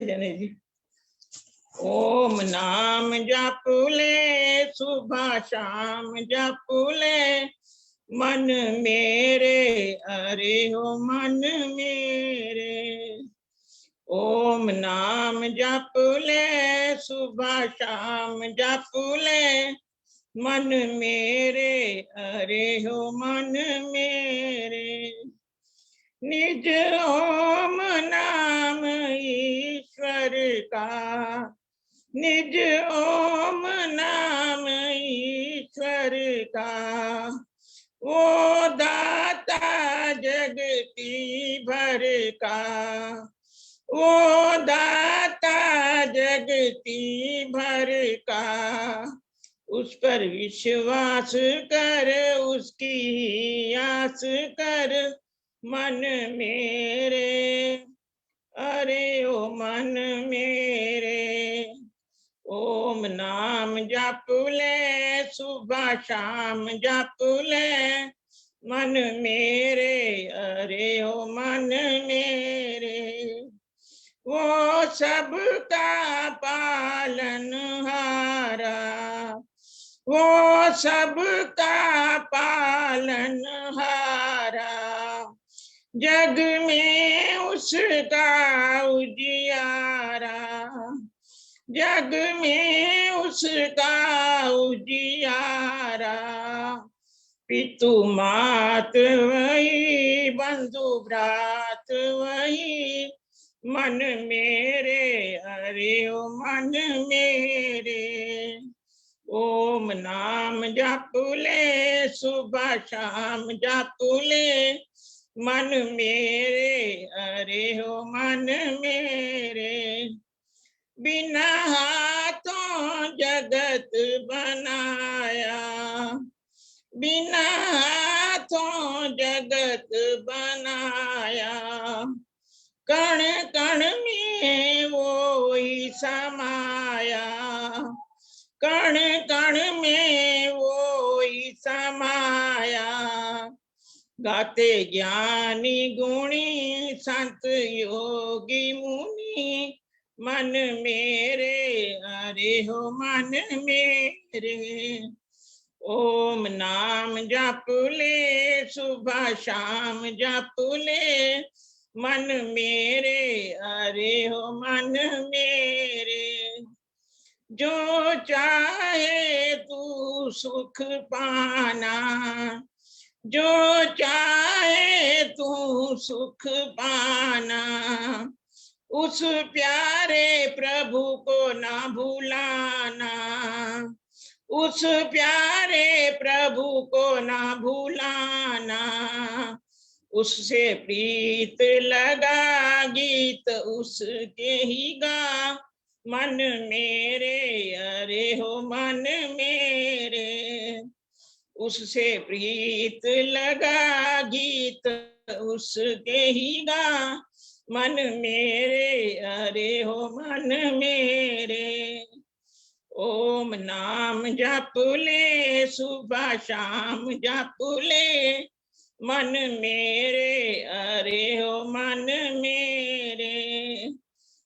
जने जी। ओम नाम जपूले सुबह शाम जपूले मन मेरे, अरे हो मन मेरे। ओम नाम जपूले सुबह शाम जपूले मन मेरे, अरे हो मन मेरे। निज ओम नाम ईश्वर का, निज ओम नाम ईश्वर का, वो दाता जगती भर का, वो दाता जगती भर का। उस पर विश्वास कर, उसकी आस कर मन मेरे, अरे ओ मन मेरे। ओम नाम जपूले सुबह शाम जपूले मन मेरे, अरे ओ मन मेरे। वो सबका पालनहारा, वो सबका पालनहारा, जग में उसका उजियारा, जग में उसका उजियारा। पितु मात वही, बंधु भ्रात वही, मन मेरे, अरे ओ मन मेरे। ओम नाम जपूले सुबह शाम जपूले मन मेरे, अरे हो मन मेरे। बिना हाथों जगत बनाया, बिना हाथों जगत बनाया, कण कण में वो ही समाया, कण कण में वो ही समाया। गाते ज्ञानी गुणी संत योगी मुनि, मन मेरे, अरे हो मन मेरे। ओम नाम जपूले सुबह शाम जपूले मन मेरे, अरे हो मन मेरे। जो चाहे तू सुख पाना, जो चाहे तू सुख पाना, उस प्यारे प्रभु को ना भुलाना, उस प्यारे प्रभु को ना भुलाना। उससे प्रीत लगा गीत उसके ही गा, मन मेरे, अरे हो मन मेरे। उससे प्रीत लगा गीत उसके ही गा, मन मेरे, अरे हो मन मेरे। ओम नाम जपूले सुबह शाम जपूले मन मेरे, अरे हो मन मेरे।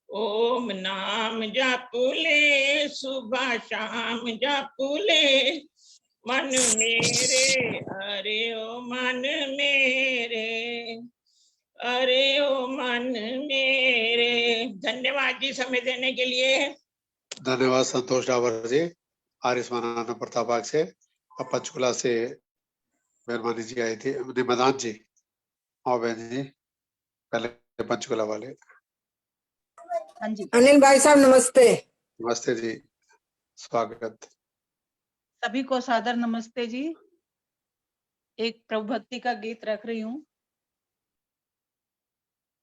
ओम नाम जपूले सुबह शाम जपूले मन मेरे, अरे ओ मन मेरे, अरे ओ मन मेरे। धन्यवाद जी समय देने के लिए। धन्यवाद संतोष डावर जी। आर्यस्माना प्रतापबाग से, अब पंचकुला से मेहरबानी जी आई थी, निमदान जी और बहन जी पहले पंचकुला वाले। हाँ जी अनिल भाई साहब नमस्ते। नमस्ते जी, स्वागत। सभी को सादर नमस्ते जी। एक प्रभु भक्ति का गीत रख रही हूँ।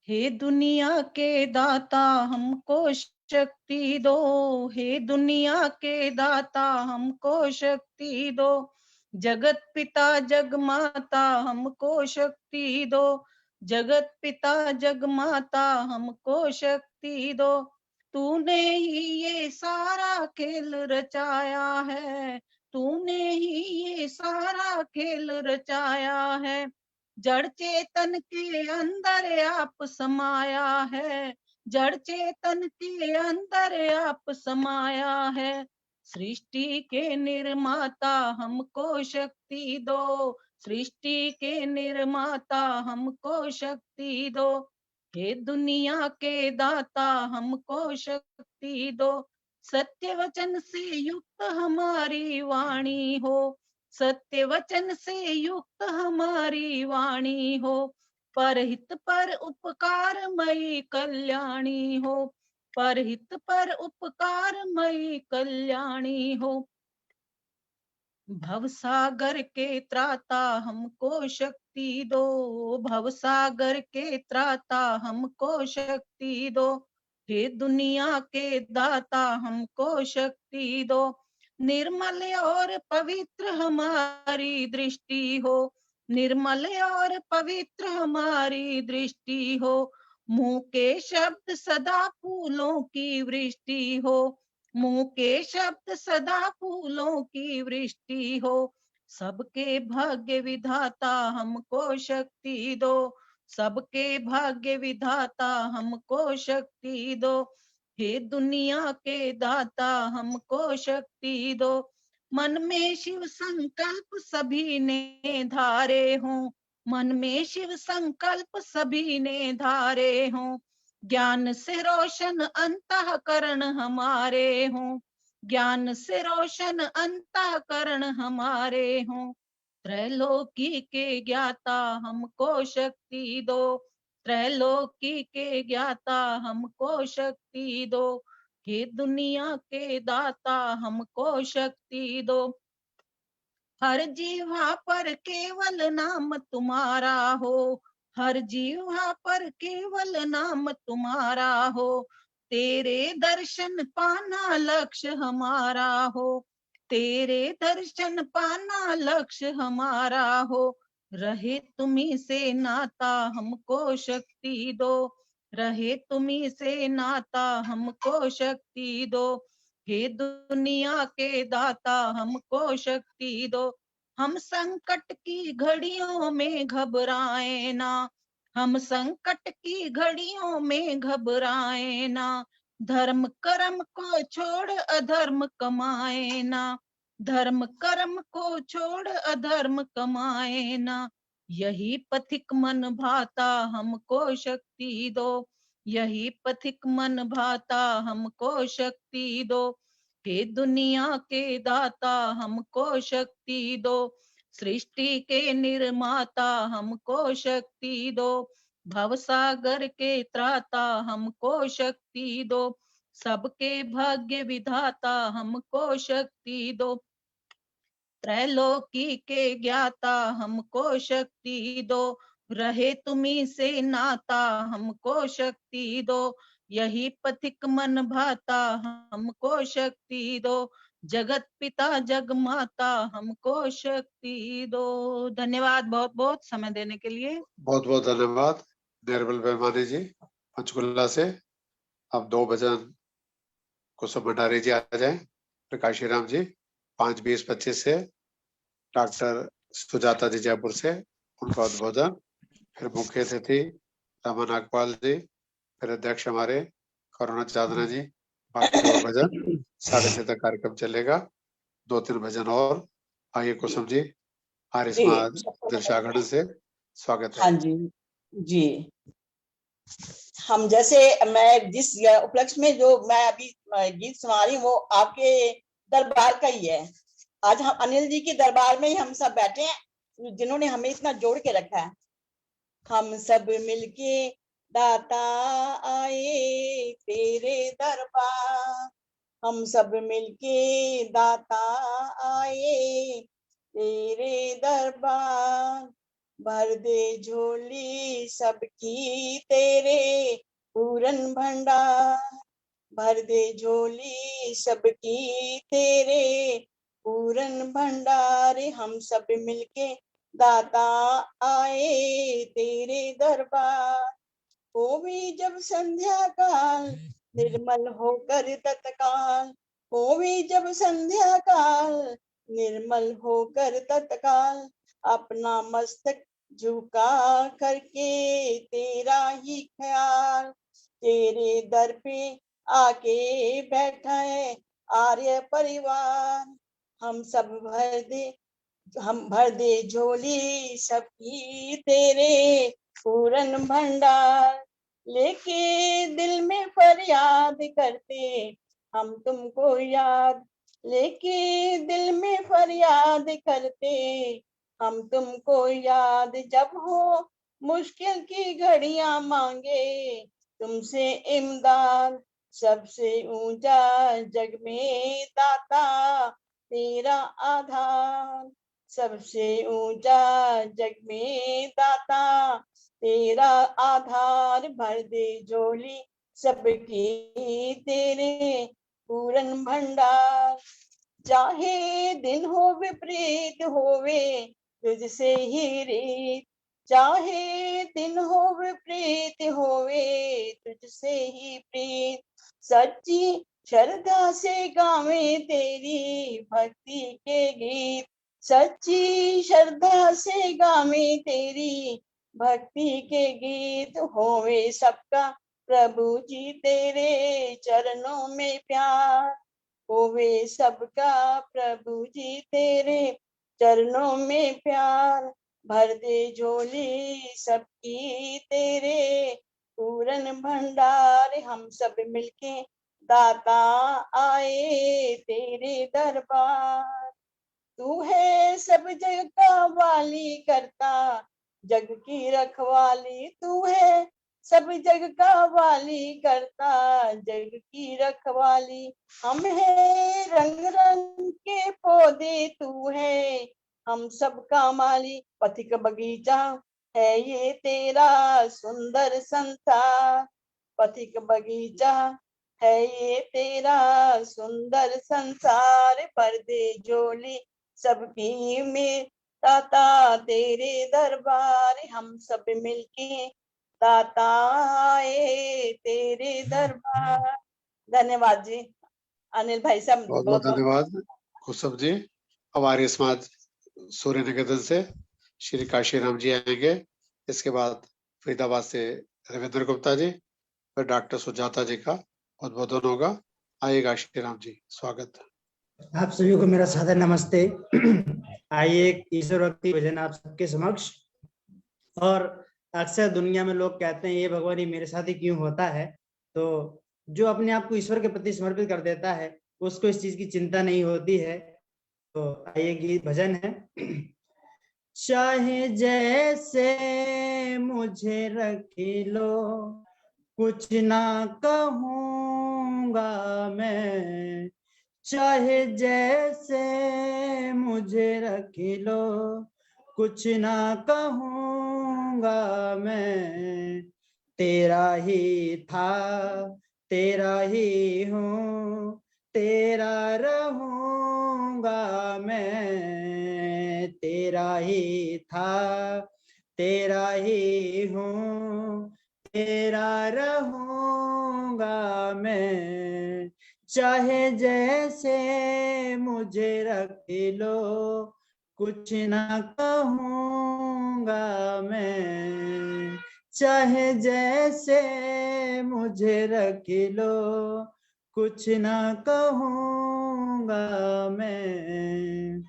हे दुनिया के दाता हमको शक्ति दो, हे दुनिया के दाता हमको शक्ति दो, जगत पिता जग माता हमको शक्ति दो, जगत पिता जग माता हमको शक्ति दो। तूने ही ये सारा खेल रचाया है, तूने ही ये सारा खेल रचाया है, जड़ चेतन के अंदर आप समाया है, जड़ चेतन के अंदर आप समाया है। सृष्टि के निर्माता हमको शक्ति दो, सृष्टि के निर्माता हमको शक्ति दो। हे दुनिया के दाता हमको शक्ति दो। सत्य वचन से युक्त हमारी वाणी हो, सत्य वचन से युक्त हमारी वाणी हो। परहित पर उपकारमयी कल्याणी हो, परहित पर उपकारमयी कल्याणी हो। भवसागर के त्राता हमको शक्ति दो, भवसागर के त्राता हमको शक्ति दो। हे दुनिया के दाता हमको शक्ति दो। निर्मल और पवित्र हमारी दृष्टि हो, निर्मल और पवित्र हमारी दृष्टि हो। मुंह के शब्द सदा फूलों की वृष्टि हो, मुंह के शब्द सदा फूलों की वृष्टि हो। सबके भाग्य विधाता हमको शक्ति दो, सबके भाग्य विधाता हमको शक्ति दो। हे दुनिया के दाता हमको शक्ति दो। मन में शिव संकल्प सभी ने धारे हों, मन में शिव संकल्प सभी ने धारे हों। ज्ञान से रोशन अंतःकरण हमारे हों, ज्ञान से रोशन अंतःकरण हमारे हों। त्रैलोकी के ज्ञाता हमको शक्ति दो, त्रैलोकी के ज्ञाता हमको शक्ति दो। हे दुनिया के दाता हमको शक्ति दो। हर जीवा पर केवल नाम तुम्हारा हो, हर जीवा पर केवल नाम तुम्हारा हो। तेरे दर्शन पाना लक्ष्य हमारा हो, तेरे दर्शन पाना लक्ष्य हमारा हो। रहे तुम्ही से नाता हमको शक्ति दो, रहे तुम्ही से नाता हमको शक्ति दो। हे दुनिया के दाता हमको शक्ति दो। हम संकट की घड़ियों में घबराए ना, हम संकट की घड़ियों में घबराए ना। धर्म कर्म को छोड़ अधर्म कमाए ना, धर्म कर्म को छोड़ अधर्म कमाए ना। यही पथिक मन भाता हमको शक्ति दो, यही पथिक मन भाता हमको शक्ति दो। हे दुनिया के दाता हमको शक्ति दो, सृष्टि के निर्माता हमको शक्ति दो। भवसागर के त्राता हमको शक्ति दो, सबके भाग्य विधाता हमको शक्ति दो। त्रैलोकी के ज्ञाता हमको शक्ति दो। रहे तुम्ही से नाता हमको शक्ति दो। यही पथिक मन भाता हमको शक्ति दो। जगत पिता जग माता हमको शक्ति दो। धन्यवाद बहुत बहुत समय देने के लिए। बहुत बहुत धन्यवाद निर्मल बेमानी जी पंचकुला से। अब 2 भजन कुसुम भंडारी जी आ जाए, प्रकाशी राम जी 5:20-25 से, डॉक्टर सुजाता जी जयपुर से उनका उद्बोधन, फिर मुख्य अतिथि रमन नागपाल जी, फिर अध्यक्ष हमारे करुणा चांदना जी, बाकी और भजन 6:30 तक कार्यक्रम चलेगा। 2-3 भजन और। आइए कुसुम जी, आर्य दर्शागण से स्वागत है। हाँ जी जी, हम जैसे मैं जिस उपलक्ष्य में जो मैं अभी गीत सुना रही हूँ वो आपके दरबार का ही है। आज हम अनिल जी के दरबार में ही हम सब बैठे हैं, जिन्होंने हमें इतना जोड़ के रखा है। हम सब मिलके दाता आए तेरे दरबार, हम सब मिलके दाता आए तेरे दरबार। भर दे झोली सबकी तेरे पूरन भंडार, भर दे झोली सबकी तेरे पूरन भंडार। हम सब मिलके दाता आए तेरे दरबार। हो भी जब संध्या काल निर्मल होकर तत्काल, हो भी जब संध्या काल निर्मल होकर तत्काल। अपना मस्तक झुका करके तेरा ही ख्याल, तेरे दर पे आके बैठा है आर्य परिवार। हम सब भर दे झोली सबकी तेरे पूरन भंडार। लेके दिल में फरियाद करते हम तुमको याद, लेके दिल में फरियाद करते हम तुमको याद। जब हो मुश्किल की घड़ियां मांगे तुमसे इमदाद। सबसे ऊंचा जग में दाता तेरा आधार। सबसे ऊंचा जग में दाता तेरा आधार। भर दे झोली सबकी तेरे पूरन भंडार। चाहे दिन हो विपरीत होवे तुझसे ही रीत, चाहे दिन हो विपरीत होवे तुझसे ही प्रीत। सच्ची श्रद्धा से गावे तेरी भक्ति के गीत, सच्ची श्रद्धा से गावे तेरी भक्ति के गीत। होवे सबका प्रभु जी तेरे चरणों में प्यार, होवे सबका प्रभु जी तेरे चरणों में प्यार। भर दे झोली सबकी तेरे पूरन भंडार। हम सब मिलके दाता आए तेरे दरबार। तू है सब जग का वाली करता जग की रखवाली, तू है सब जग का वाली करता जग की रखवाली। हम है रंग रंग के पौधे तू है हम सब का माली। पथिक बगीचा है ये तेरा सुंदर संसार, पथिक बगीचा है ये तेरा सुंदर संसार। भर दे झोली सबकी में दाता तेरे दरबार। हम सब मिलके दाता आए तेरे दरबार। धन्यवाद जी। अनिल भाई साहब बहुत बहुत बहुत बहुत धन्यवाद खुशब जी। अब आर्य समाज सूर्य निकेतन से श्री काशीराम जी आएंगे। इसके बाद फरीदाबाद से रविंद्र गुप्ता जी, फिर डॉक्टर सुजाता जी का उद्बोधन होगा। आइए काशीराम जी, स्वागत। आप सभी को मेरा सादर नमस्ते। आइए एक ईश्वर भक्ति भजन आप सबके समक्ष। और अक्सर दुनिया में लोग कहते हैं ये भगवान ये मेरे साथ ही क्यों होता है, तो जो अपने आप को ईश्वर के प्रति समर्पित कर देता है उसको इस चीज की चिंता नहीं होती है। तो आइए गीत भजन है। चाहे जैसे मुझे रख लो कुछ ना कहूँगा मैं, चाहे जैसे मुझे रख लो कुछ ना कहूँगा मैं। तेरा ही था तेरा ही हूँ तेरा रहूँगा मैं। तेरा ही था तेरा ही हूँ तेरा रहूँगा मैं। चाहे जैसे मुझे रख लो कुछ ना कहूँगा मैं, चाहे जैसे मुझे रख लो कुछ ना कहूँगा मैं।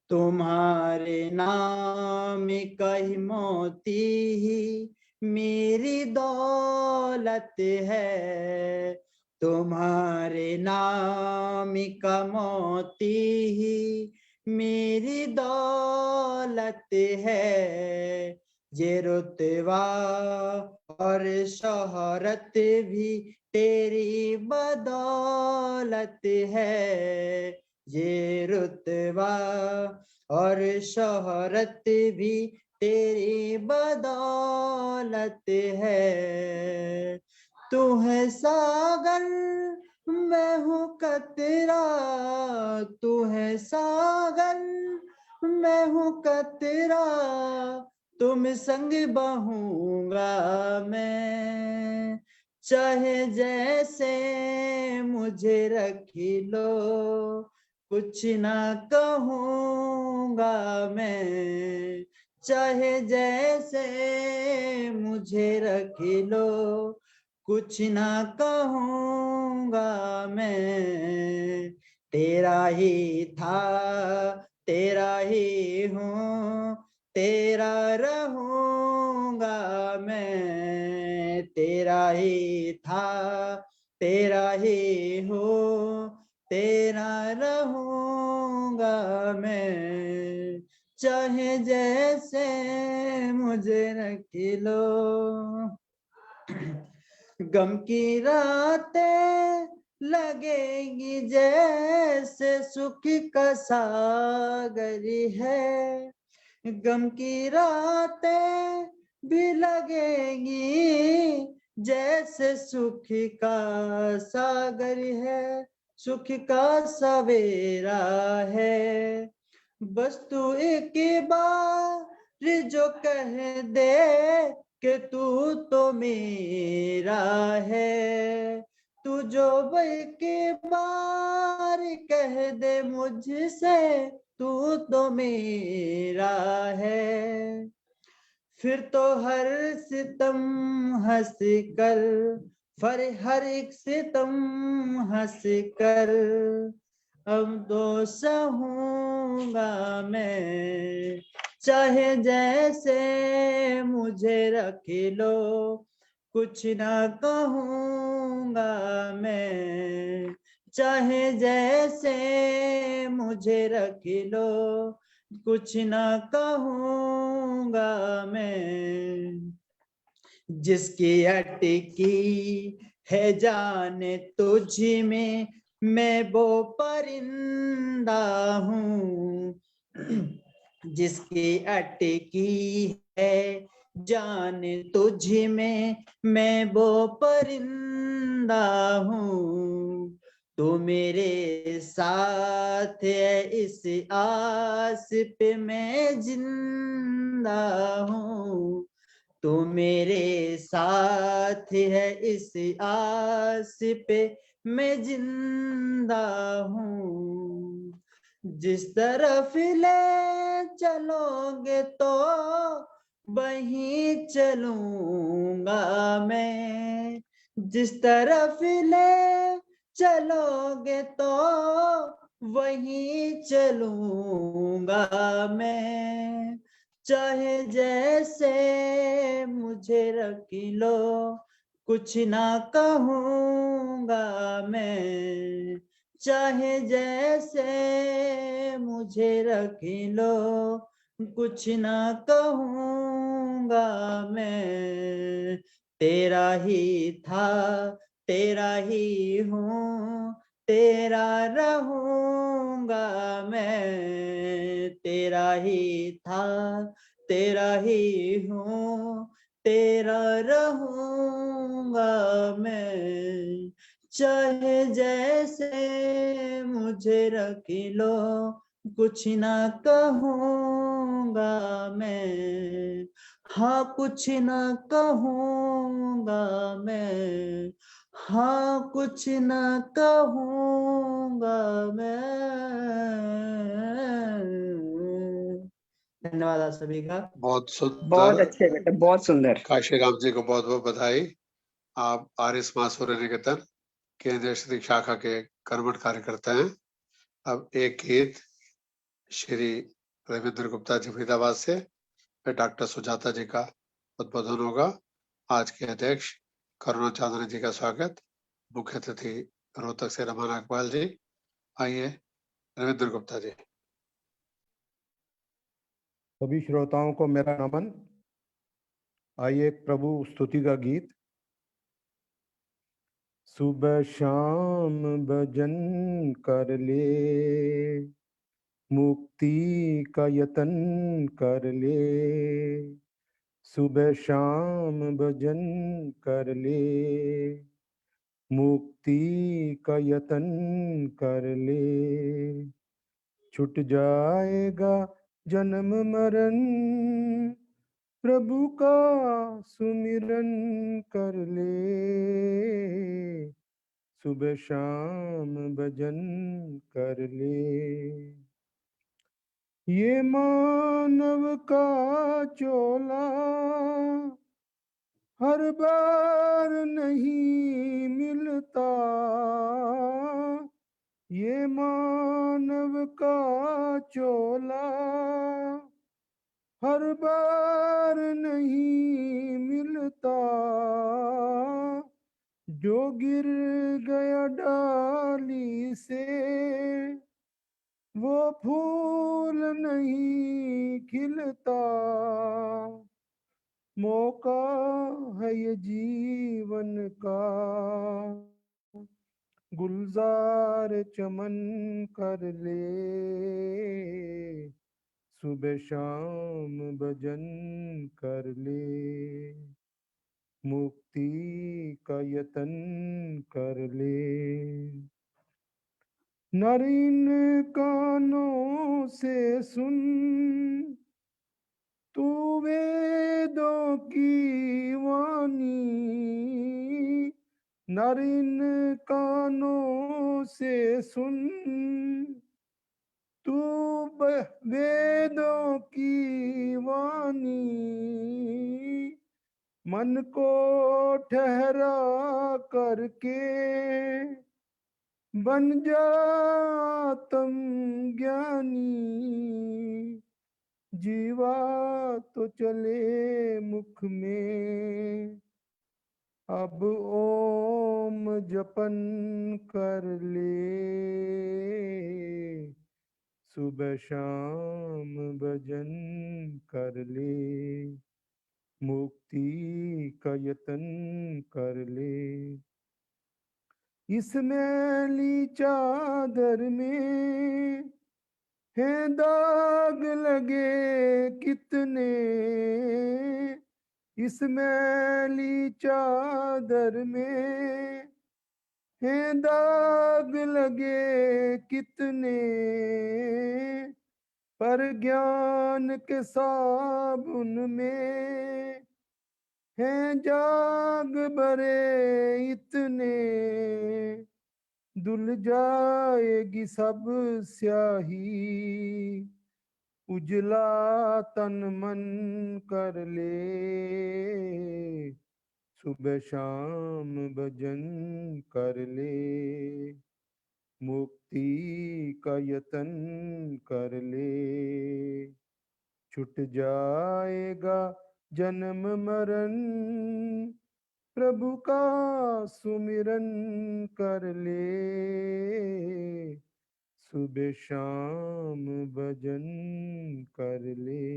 तुम्हारे नाम कही मोती ही मेरी दौलत है, तुम्हारे नाम का मोती ही मेरी दौलत है। ये रुतबा और शोहरत भी तेरी बदौलत है। ये रुतबा और शोहरत भी तेरी बदौलत है। तू है सागर मैं हूँ कतरा, तू है सागर मैं हूँ कतरा, तुम संग बहूंगा मैं। चाहे जैसे मुझे रख लो कुछ ना कहूँगा मैं, चाहे जैसे मुझे रख लो कुछ ना कहूँगा मैं, तेरा ही था तेरा ही हूँ, तेरा रहूँगा मैं, तेरा ही था तेरा ही हूँ, तेरा रहूँगा मैं, चाहे जैसे मुझे रख लो। गम की रातें लगेगी जैसे सुख का सागर है, गम की रातें भी लगेगी जैसे सुख का सागर है, सुख का सवेरा है। बस तू एक बार जो कह दे कि तू तो मेरा है, तू जो एक बार कह दे मुझसे तू तो मेरा है, फिर तो हर सितम हंस कर, हर एक सितम हंस कर अब तो सहूंगा मैं, चाहे जैसे मुझे रख लो, कुछ ना कहूँगा मैं, चाहे जैसे मुझे रख लो, कुछ ना कहूँगा मैं। जिसकी अटकी है जाने तुझ में, मैं वो परिंदा हूँ। जिसकी अटकी है जान तुझ में, मैं वो परिंदा हूँ। तू मेरे साथ है इस आस पे मैं जिंदा हूँ, तू मेरे साथ है इस आस पे मैं जिंदा हूँ। जिस तरफ ले चलोगे तो वहीं चलूंगा मैं, जिस तरफ ले चलोगे तो वहीं चलूंगा मैं, चाहे जैसे मुझे रख लो, कुछ ना कहूँगा मैं, चाहे जैसे मुझे रख लो, कुछ ना कहूँगा मैं, तेरा ही था तेरा ही हूँ, तेरा रहूँगा मैं, तेरा ही था तेरा ही हूँ, तेरा रहूँगा मैं, चाहे जैसे मुझे रख लो, कुछ ना कहूँगा मैं, हाँ कुछ ना कहूँगा मैं, हाँ कुछ ना कहूँगा मैं। धन्यवाद आप सभी का। बहुत सुंदर। बहुत अच्छे बेटा, बहुत सुंदर। काशी राम जी को बहुत बहुत बधाई। आप आर्य समाज सूर्य निकेतन केंद्रीय श्री शाखा के कर्मठ कार्यकर्ता हैं। अब एक गीत श्री रविंद्र गुप्ता जी फरीदाबाद से, फिर डॉक्टर सुजाता जी का उद्बोधन होगा। आज के अध्यक्ष करुणा चांदनी जी का स्वागत। मुख्य अतिथि रोहतक से रमाना इकबाल जी। आइए रविंद्र गुप्ता जी। सभी श्रोताओं को मेरा नमन। आइए एक प्रभु स्तुति का गीत। सुबह शाम भजन कर ले, मुक्ति का यतन कर ले, सुबह शाम भजन कर ले, मुक्ति का यतन कर ले, छूट जाएगा जन्म मरण, प्रभु का सुमिरन कर ले, सुबह शाम भजन कर ले। ये मानव का चोला हर बार नहीं मिलता ये मानव का चोला, हर बार नहीं मिलता जो गिर गया डाली से, वो फूल नहीं खिलता। मौका है ये जीवन का गुलजार चमन कर ले, सुबह शाम भजन कर ले, मुक्ति का यतन कर ले। नर इन कानों से सुन तू वेदों की वाणी, नर इन कानों से सुन तू वेदों की वाणी, मन को ठहरा करके बन जा आत्म ज्ञानी। जीवा तो चले मुख में अब ओम जपन कर ले, सुबह शाम भजन कर ले, मुक्ति का यतन कर ले। इस मैली चादर में है दाग लगे कितने, इस मैली चादर में है दाग लगे कितने, पर ज्ञान के साबुन में है जाग भरे इतने, धुल जाएगी सब स्याही, उजला तन मन कर ले, सुबह शाम भजन कर ले, मुक्ति का यतन कर ले। छुट जाएगा जन्म मरण, प्रभु का सुमिरन कर ले, सुबह शाम भजन कर ले।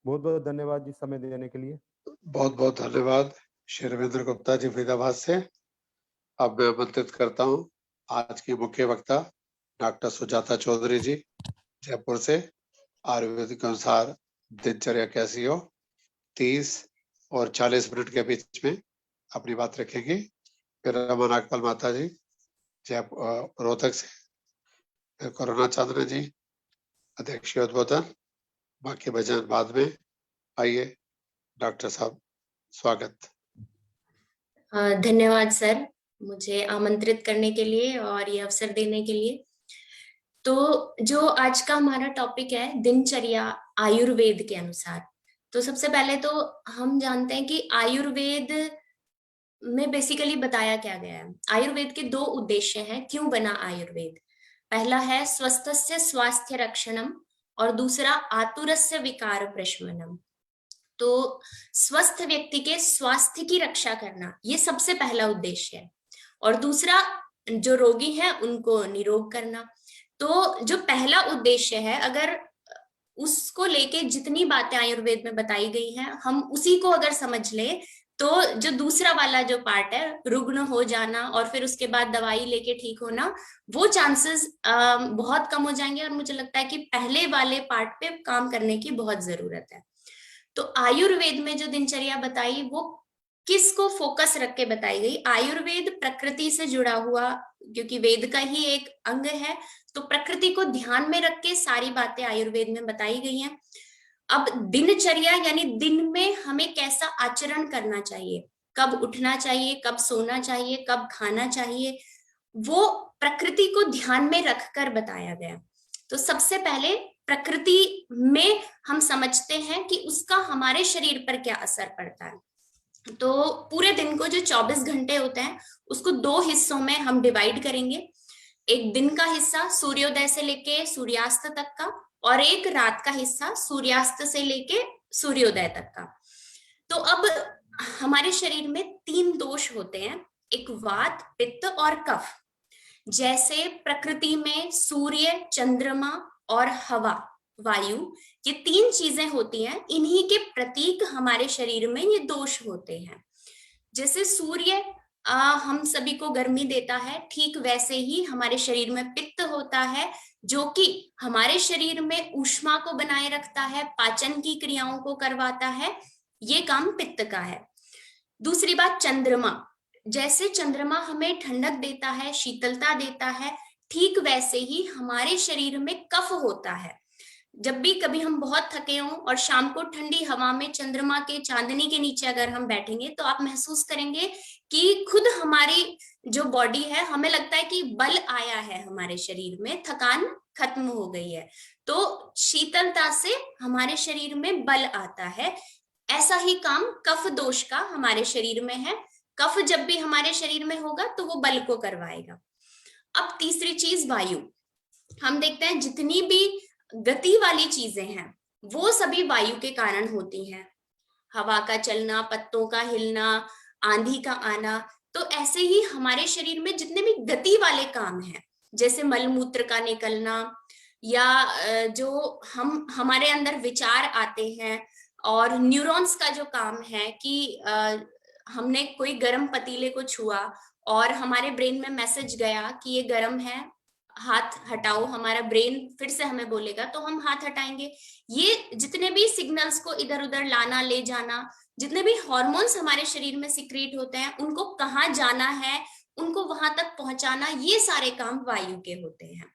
बहुत बहुत धन्यवाद जी समय देने के लिए। बहुत बहुत धन्यवाद श्री रविंद्र गुप्ता जी फरीदाबाद से। अब मैं आमंत्रित करता हूँ आज की मुख्य वक्ता डॉक्टर सुजाता चौधरी जी जयपुर से। आयुर्वेद के अनुसार दिनचर्या कैसी हो, 30 और 40 मिनट के बीच में अपनी बात रखेंगे। फिर रमा नागपाल माता जी जयपुर रोहतक से, फिर करुणा चांद्र जी अध्यक्षीय उद्बोधन, बाकी भजन बाद में। आइए डॉक्टर साहब, स्वागत। धन्यवाद सर, मुझे आमंत्रित करने के लिए और ये अवसर देने के लिए। तो जो आज का हमारा टॉपिक है दिनचर्या आयुर्वेद के अनुसार, तो सबसे पहले तो हम जानते हैं कि आयुर्वेद में बेसिकली बताया क्या गया है। आयुर्वेद के 2 उद्देश्य हैं, क्यों बना आयुर्वेद। पहला है स्वस्थस्य स्वास्थ्य रक्षणम और दूसरा आतुरस्य विकार प्रशमनम। तो स्वस्थ व्यक्ति के स्वास्थ्य की रक्षा करना, ये सबसे पहला उद्देश्य है, और दूसरा जो रोगी है उनको निरोग करना। तो जो पहला उद्देश्य है, अगर उसको लेके जितनी बातें आयुर्वेद में बताई गई हैं हम उसी को अगर समझ ले, तो जो दूसरा वाला जो पार्ट है रुग्ण हो जाना और फिर उसके बाद दवाई लेके ठीक होना, वो चांसेस बहुत कम हो जाएंगे। और मुझे लगता है कि पहले वाले पार्ट पे काम करने की बहुत जरूरत है। तो आयुर्वेद में जो दिनचर्या बताई वो किसको फोकस रख के बताई गई। आयुर्वेद प्रकृति से जुड़ा हुआ, क्योंकि वेद का ही एक अंग है, तो प्रकृति को ध्यान में रख के सारी बातें आयुर्वेद में बताई गई हैं। अब दिनचर्या यानी दिन में हमें कैसा आचरण करना चाहिए, कब उठना चाहिए, कब सोना चाहिए, कब खाना चाहिए, वो प्रकृति को ध्यान में रखकर बताया गया। तो सबसे पहले प्रकृति में हम समझते हैं कि उसका हमारे शरीर पर क्या असर पड़ता है। तो पूरे दिन को जो 24 घंटे होते हैं उसको 2 हिस्सों में हम डिवाइड करेंगे। एक दिन का हिस्सा सूर्योदय से लेके सूर्यास्त तक का, और एक रात का हिस्सा सूर्यास्त से लेके सूर्योदय तक का। तो अब हमारे शरीर में 3 दोष होते हैं, एक वात, पित्त और कफ। जैसे प्रकृति में सूर्य, चंद्रमा और हवा, वायु, ये 3 चीजें होती हैं, इन्हीं के प्रतीक हमारे शरीर में ये दोष होते हैं। जैसे सूर्य हम सभी को गर्मी देता है, ठीक वैसे ही हमारे शरीर में पित्त होता है, जो कि हमारे शरीर में ऊष्मा को बनाए रखता है, पाचन की क्रियाओं को करवाता है, ये काम पित्त का है। दूसरी बात चंद्रमा, जैसे चंद्रमा हमें ठंडक देता है, शीतलता देता है, ठीक वैसे ही हमारे शरीर में कफ होता है। जब भी कभी हम बहुत थके हों और शाम को ठंडी हवा में चंद्रमा के चांदनी के नीचे अगर हम बैठेंगे तो आप महसूस करेंगे कि खुद हमारी जो बॉडी है, हमें लगता है कि बल आया है हमारे शरीर में, थकान खत्म हो गई है। तो शीतलता से हमारे शरीर में बल आता है। ऐसा ही काम कफ दोष का हमारे शरीर में है। कफ जब भी हमारे शरीर में होगा तो वो बल को करवाएगा। अब तीसरी चीज वायु। हम देखते हैं जितनी भी गति वाली चीजें हैं वो सभी वायु के कारण होती हैं। हवा का चलना, पत्तों का हिलना, आंधी का आना। तो ऐसे ही हमारे शरीर में जितने भी गति वाले काम हैं, जैसे मलमूत्र का निकलना, या जो हमारे अंदर विचार आते हैं, और न्यूरॉन्स का जो काम है कि हमने कोई गर्म पतीले को छुआ और हमारे ब्रेन में मैसेज गया कि ये गर्म है, हाथ हटाओ, हमारा ब्रेन फिर से हमें बोलेगा तो हम हाथ हटाएंगे। ये जितने भी सिग्नल्स को इधर उधर लाना, ले जाना, जितने भी हार्मोन्स हमारे शरीर में सिक्रीट होते हैं, उनको कहाँ जाना है, उनको वहां तक पहुंचाना, ये सारे काम वायु के होते हैं।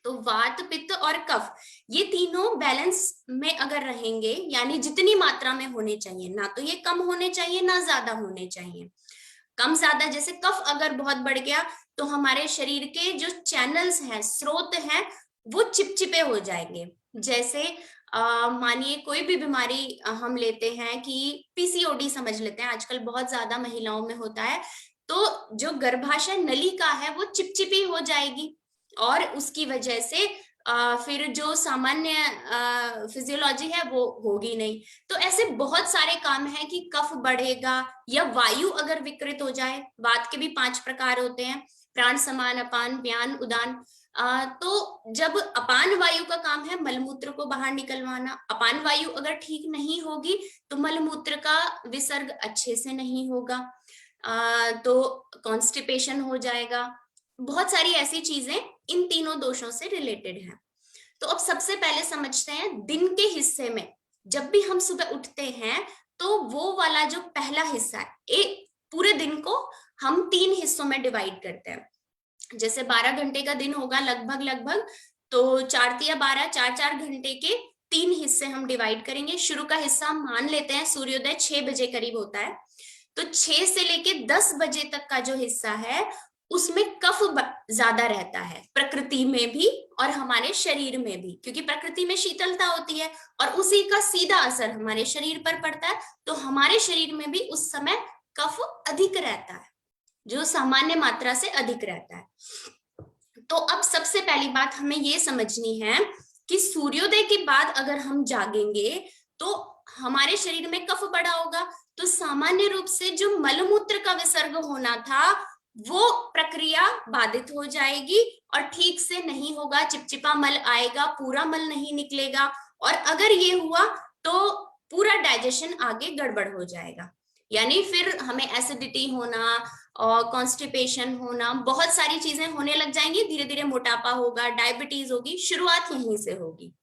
तो वात, पित्त और कफ, ये तीनों बैलेंस में अगर रहेंगे, यानी जितनी मात्रा में होने चाहिए, ना तो ये कम होने चाहिए ना ज्यादा होने चाहिए। कम ज्यादा, जैसे कफ अगर बहुत बढ़ गया तो हमारे शरीर के जो चैनल्स हैं, स्रोत हैं, वो चिपचिपे हो जाएंगे। जैसे मानिए कोई भी बीमारी हम लेते हैं कि पीसीओडी समझ लेते हैं, आजकल बहुत ज्यादा महिलाओं में होता है, तो जो गर्भाशय नलिका है वो चिपचिपी हो जाएगी, और उसकी वजह से फिर जो सामान्य फिजियोलॉजी है वो होगी नहीं। तो ऐसे बहुत सारे काम हैं कि कफ बढ़ेगा, या वायु अगर विकृत हो जाए। वात के भी 5 प्रकार होते हैं, प्राण, समान, अपान, व्यान, उदान। तो जब अपान वायु का काम है मलमूत्र को बाहर निकलवाना, अपान वायु अगर ठीक नहीं होगी तो मलमूत्र का विसर्ग अच्छे से नहीं होगा, तो कॉन्स्टिपेशन हो जाएगा। बहुत सारी ऐसी चीजें इन तीनों दोषों से रिलेटेड हैं। तो अब सबसे पहले समझते हैं दिन के हिस्से में जब भी हम सुबह उठते हैं तो वो वाला जो पहला हिस्सा है, एक पूरे दिन को हम 3 हिस्सों में डिवाइड करते हैं। जैसे 12 घंटे का दिन होगा लगभग, तो 4 या 12, 4 घंटे के 3 हिस्से हम डिवाइड करेंगे। शुरू का हिस्सा हम मान लेते हैं सूर्योदय 6 बजे करीब होता है, तो 6 से लेके 10 बजे तक का जो हिस्सा है उसमें कफ ज्यादा रहता है, प्रकृति में भी और हमारे शरीर में भी, क्योंकि प्रकृति में शीतलता होती है और उसी का सीधा असर हमारे शरीर पर पड़ता है। तो हमारे शरीर में भी उस समय कफ अधिक रहता है, जो सामान्य मात्रा से अधिक रहता है। तो अब सबसे पहली बात हमें ये समझनी है कि सूर्योदय के बाद अगर हम जागेंगे तो हमारे शरीर में कफ बढ़ा होगा, तो सामान्य रूप से जो मलमूत्र का विसर्ग होना था वो प्रक्रिया बाधित हो जाएगी और ठीक से नहीं होगा, चिपचिपा मल आएगा, पूरा मल नहीं निकलेगा, और अगर ये हुआ तो पूरा डाइजेशन आगे गड़बड़ हो जाएगा। यानी फिर हमें एसिडिटी होना और कॉन्स्टिपेशन होना, बहुत सारी चीजें होने लग जाएंगी, धीरे धीरे मोटापा होगा, डायबिटीज होगी, शुरुआत यहीं से होगी।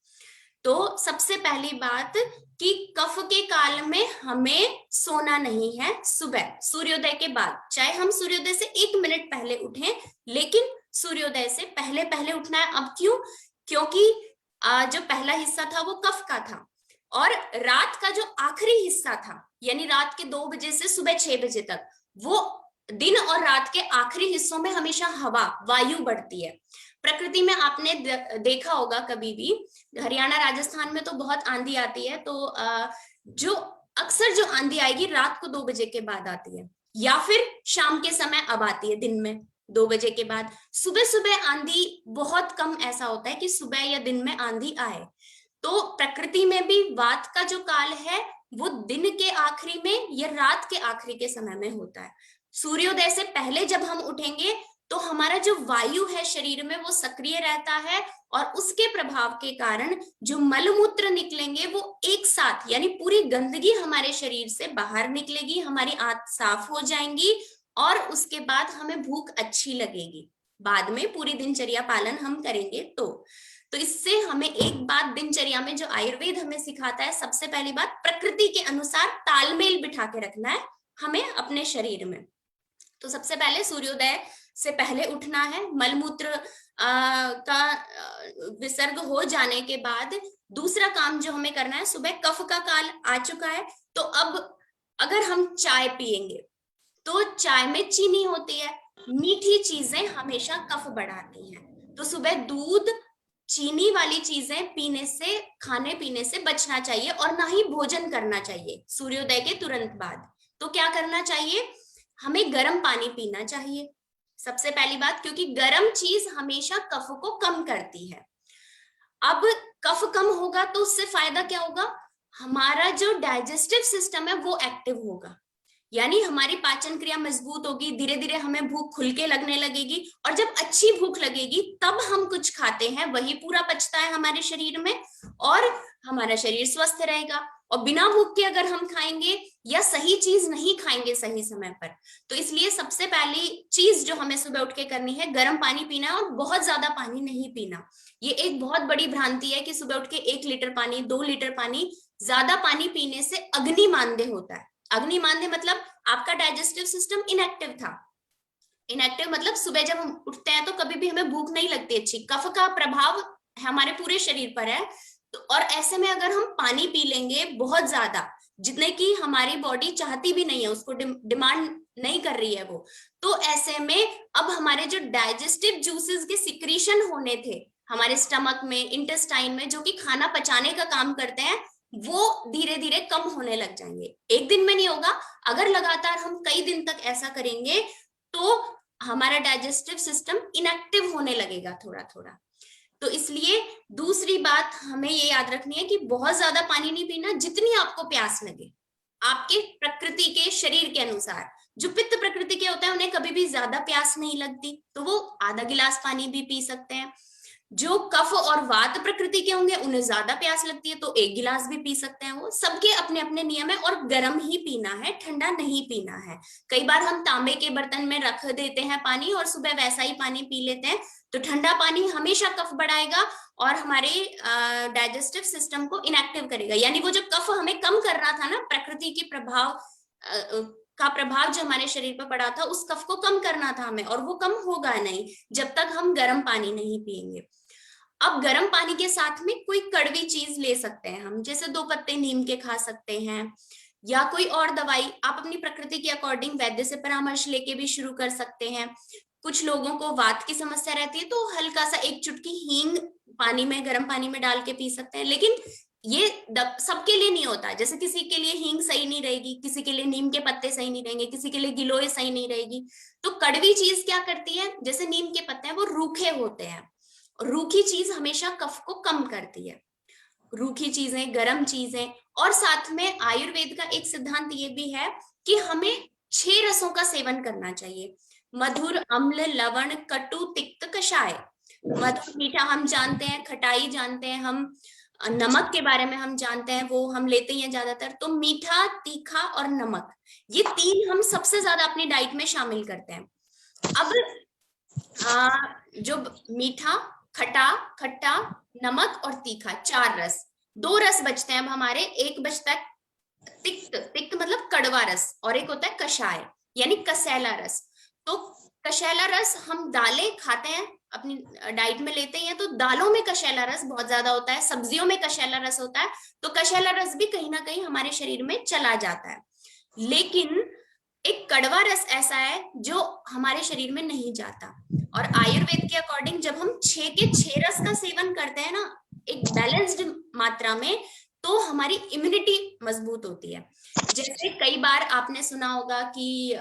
तो सबसे पहली बात कि कफ के काल में हमें सोना नहीं है सुबह सूर्योदय के बाद, चाहे हम सूर्योदय से 1 मिनट पहले उठें, लेकिन सूर्योदय से पहले पहले उठना है। अब क्यों? क्योंकि जो पहला हिस्सा था वो कफ का था, और रात का जो आखिरी हिस्सा था, यानी रात के 2 बजे से सुबह 6 बजे तक, वो दिन और रात के आखिरी हिस्सों में हमेशा हवा, वायु बढ़ती है। प्रकृति में आपने देखा होगा कभी भी, हरियाणा राजस्थान में तो बहुत आंधी आती है, तो जो अक्सर जो आंधी आएगी रात को 2 बजे के बाद आती है, या फिर शाम के समय अब आती है, दिन में 2 बजे के बाद। सुबह सुबह आंधी बहुत कम ऐसा होता है कि सुबह या दिन में आंधी आए। तो प्रकृति में भी वात का जो काल है वो दिन के आखिरी में या रात के आखिरी के समय में होता है। सूर्योदय से पहले जब हम उठेंगे तो हमारा जो वायु है शरीर में वो सक्रिय रहता है, और उसके प्रभाव के कारण जो मलमूत्र निकलेंगे वो एक साथ, यानी पूरी गंदगी हमारे शरीर से बाहर निकलेगी, हमारी आंत साफ हो जाएंगी, और उसके बाद हमें भूख अच्छी लगेगी। बाद में पूरी दिनचर्या पालन हम करेंगे तो इससे हमें एक बात दिनचर्या में जो आयुर्वेद हमें सिखाता है, सबसे पहली बात प्रकृति के अनुसार तालमेल बिठा के रखना है हमें अपने शरीर में। तो सबसे पहले सूर्योदय से पहले उठना है। मलमूत्र का विसर्ग हो जाने के बाद दूसरा काम जो हमें करना है, सुबह कफ का काल आ चुका है, तो अब अगर हम चाय पिएंगे तो चाय में चीनी होती है, मीठी चीजें हमेशा कफ बढ़ाती हैं। तो सुबह दूध, चीनी वाली चीजें पीने से, खाने पीने से बचना चाहिए, और ना ही भोजन करना चाहिए सूर्योदय के तुरंत बाद। तो क्या करना चाहिए, हमें गर्म पानी पीना चाहिए सबसे पहली बात, क्योंकि गर्म चीज हमेशा कफ को कम करती है। अब कफ कम होगा तो उससे फायदा क्या होगा, हमारा जो डाइजेस्टिव सिस्टम है वो एक्टिव होगा, यानी हमारी पाचन क्रिया मजबूत होगी, धीरे धीरे हमें भूख खुल के लगने लगेगी, और जब अच्छी भूख लगेगी तब हम कुछ खाते हैं, वही पूरा पचता है हमारे शरीर में, और हमारा शरीर स्वस्थ रहेगा। और बिना भूख के अगर हम खाएंगे या सही चीज नहीं खाएंगे सही समय पर, तो इसलिए सबसे पहली चीज जो हमें सुबह उठ के करनी है, गर्म पानी पीना है, और बहुत ज्यादा पानी नहीं पीना। ये एक बहुत बड़ी भ्रांति है कि सुबह उठ के 1 लीटर पानी, 2 लीटर पानी, ज्यादा पानी पीने से अग्निमांद्य होता है। अग्निमांद्य मतलब आपका डाइजेस्टिव सिस्टम इनएक्टिव था। इनएक्टिव मतलब सुबह जब हम उठते हैं तो कभी भी हमें भूख नहीं लगती अच्छी, कफ का प्रभाव हमारे पूरे शरीर पर है। तो और ऐसे में अगर हम पानी पी लेंगे बहुत ज्यादा, जितने की हमारी बॉडी चाहती भी नहीं है, उसको डिमांड नहीं कर रही है वो, तो ऐसे में अब हमारे जो डाइजेस्टिव जूसेस के सिक्रीशन होने थे हमारे स्टमक में, इंटेस्टाइन में, जो कि खाना पचाने का काम करते हैं, वो धीरे धीरे कम होने लग जाएंगे। एक दिन में नहीं होगा, अगर लगातार हम कई दिन तक ऐसा करेंगे तो हमारा डाइजेस्टिव सिस्टम इनएक्टिव होने लगेगा थोड़ा थोड़ा। तो इसलिए दूसरी बात हमें ये याद रखनी है कि बहुत ज्यादा पानी नहीं पीना, जितनी आपको प्यास लगे आपके प्रकृति के शरीर के अनुसार। जो पित्त प्रकृति के होते हैं उन्हें कभी भी ज्यादा प्यास नहीं लगती, तो वो आधा गिलास पानी भी पी सकते हैं। जो कफ और वात प्रकृति के होंगे उन्हें ज्यादा प्यास लगती है, तो 1 गिलास भी पी सकते हैं। वो सबके अपने अपने नियम है, और गर्म ही पीना है, ठंडा नहीं पीना है। कई बार हम तांबे के बर्तन में रख देते हैं पानी और सुबह वैसा ही पानी पी लेते हैं, तो ठंडा पानी हमेशा कफ बढ़ाएगा और हमारे डाइजेस्टिव सिस्टम को इनएक्टिव करेगा। यानी वो जो कफ हमें कम करना था ना, प्रकृति के प्रभाव का प्रभाव जो हमारे शरीर पर पड़ा था, उस कफ को कम करना था हमें, और वो कम होगा नहीं जब तक हम गर्म पानी नहीं पिएंगे। अब गर्म पानी के साथ में कोई कड़वी चीज ले सकते हैं हम, जैसे 2 पत्ते नीम के खा सकते हैं, या कोई और दवाई आप अपनी प्रकृति के अकॉर्डिंग वैद्य से परामर्श लेके भी शुरू कर सकते हैं। कुछ लोगों को वात की समस्या रहती है तो हल्का सा 1 चुटकी हींग पानी में, गर्म पानी में डाल के पी सकते हैं, लेकिन ये सबके लिए नहीं होता। जैसे किसी के लिए हींग सही नहीं रहेगी, किसी के लिए नीम के पत्ते सही नहीं रहेंगे, किसी के लिए गिलोय सही नहीं रहेगी। तो कड़वी चीज क्या करती है, जैसे नीम के पत्ते हैं वो रूखे होते हैं, रूखी चीज हमेशा कफ को कम करती है। रूखी चीजें, गर्म चीजें, और साथ में आयुर्वेद का एक सिद्धांत ये भी है कि हमें 6 रसों का सेवन करना चाहिए। मधुर, अम्ल, लवण, कटु, तिक्त, कषाय। मधुर मीठा हम जानते हैं, खटाई जानते हैं हम, नमक के बारे में हम जानते हैं, वो हम लेते ही हैं ज्यादातर। तो मीठा, तीखा और नमक, ये 3 हम सबसे ज्यादा अपनी डाइट में शामिल करते हैं। अब जो मीठा, खट्टा, नमक और तीखा, 4 रस, 2 रस बचते हैं अब हमारे। एक बचता है तिक्त मतलब कड़वा रस, और एक होता है कषाय यानी कसैला रस। तो कशैला रस हम दालें खाते हैं, अपनी डाइट में लेते हैं, तो दालों में कशैला रस बहुत ज्यादा होता है, सब्जियों में कशैला रस होता है, तो कशैला रस भी कहीं ना कहीं हमारे शरीर में चला जाता है। लेकिन एक कड़वा रस ऐसा है जो हमारे शरीर में नहीं जाता, और आयुर्वेद के अकॉर्डिंग जब हम 6 के 6 रस का सेवन करते हैं ना, एक बैलेंस्ड मात्रा में, तो हमारी इम्यूनिटी मजबूत होती है। जैसे कई बार आपने सुना होगा कि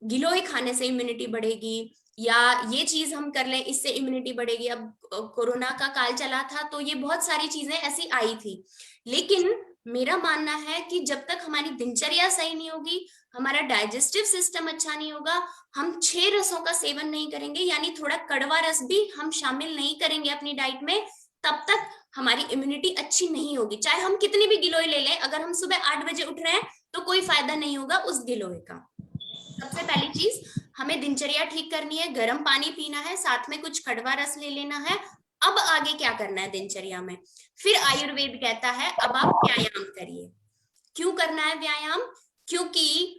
गिलोय खाने से इम्यूनिटी बढ़ेगी, या ये चीज हम कर लें इससे इम्यूनिटी बढ़ेगी। अब कोरोना का काल चला था तो ये बहुत सारी चीजें ऐसी आई थी, लेकिन मेरा मानना है कि जब तक हमारी दिनचर्या सही नहीं होगी, हमारा डाइजेस्टिव सिस्टम अच्छा नहीं होगा, हम 6 रसों का सेवन नहीं करेंगे, यानी थोड़ा कड़वा रस भी हम शामिल नहीं करेंगे अपनी डाइट में, तब तक हमारी इम्यूनिटी अच्छी नहीं होगी। चाहे हम कितनी भी गिलोय ले लें, अगर हम सुबह 8 बजे उठ रहे हैं तो कोई फायदा नहीं होगा उस गिलोय का। सबसे पहली चीज, हमें दिनचर्या ठीक करनी है, गर्म पानी पीना है, साथ में कुछ कड़वा रस ले लेना है। अब आगे क्या करना है दिनचर्या में? फिर आयुर्वेद कहता है अब आप व्यायाम करिए। क्यों करना है व्यायाम? क्योंकि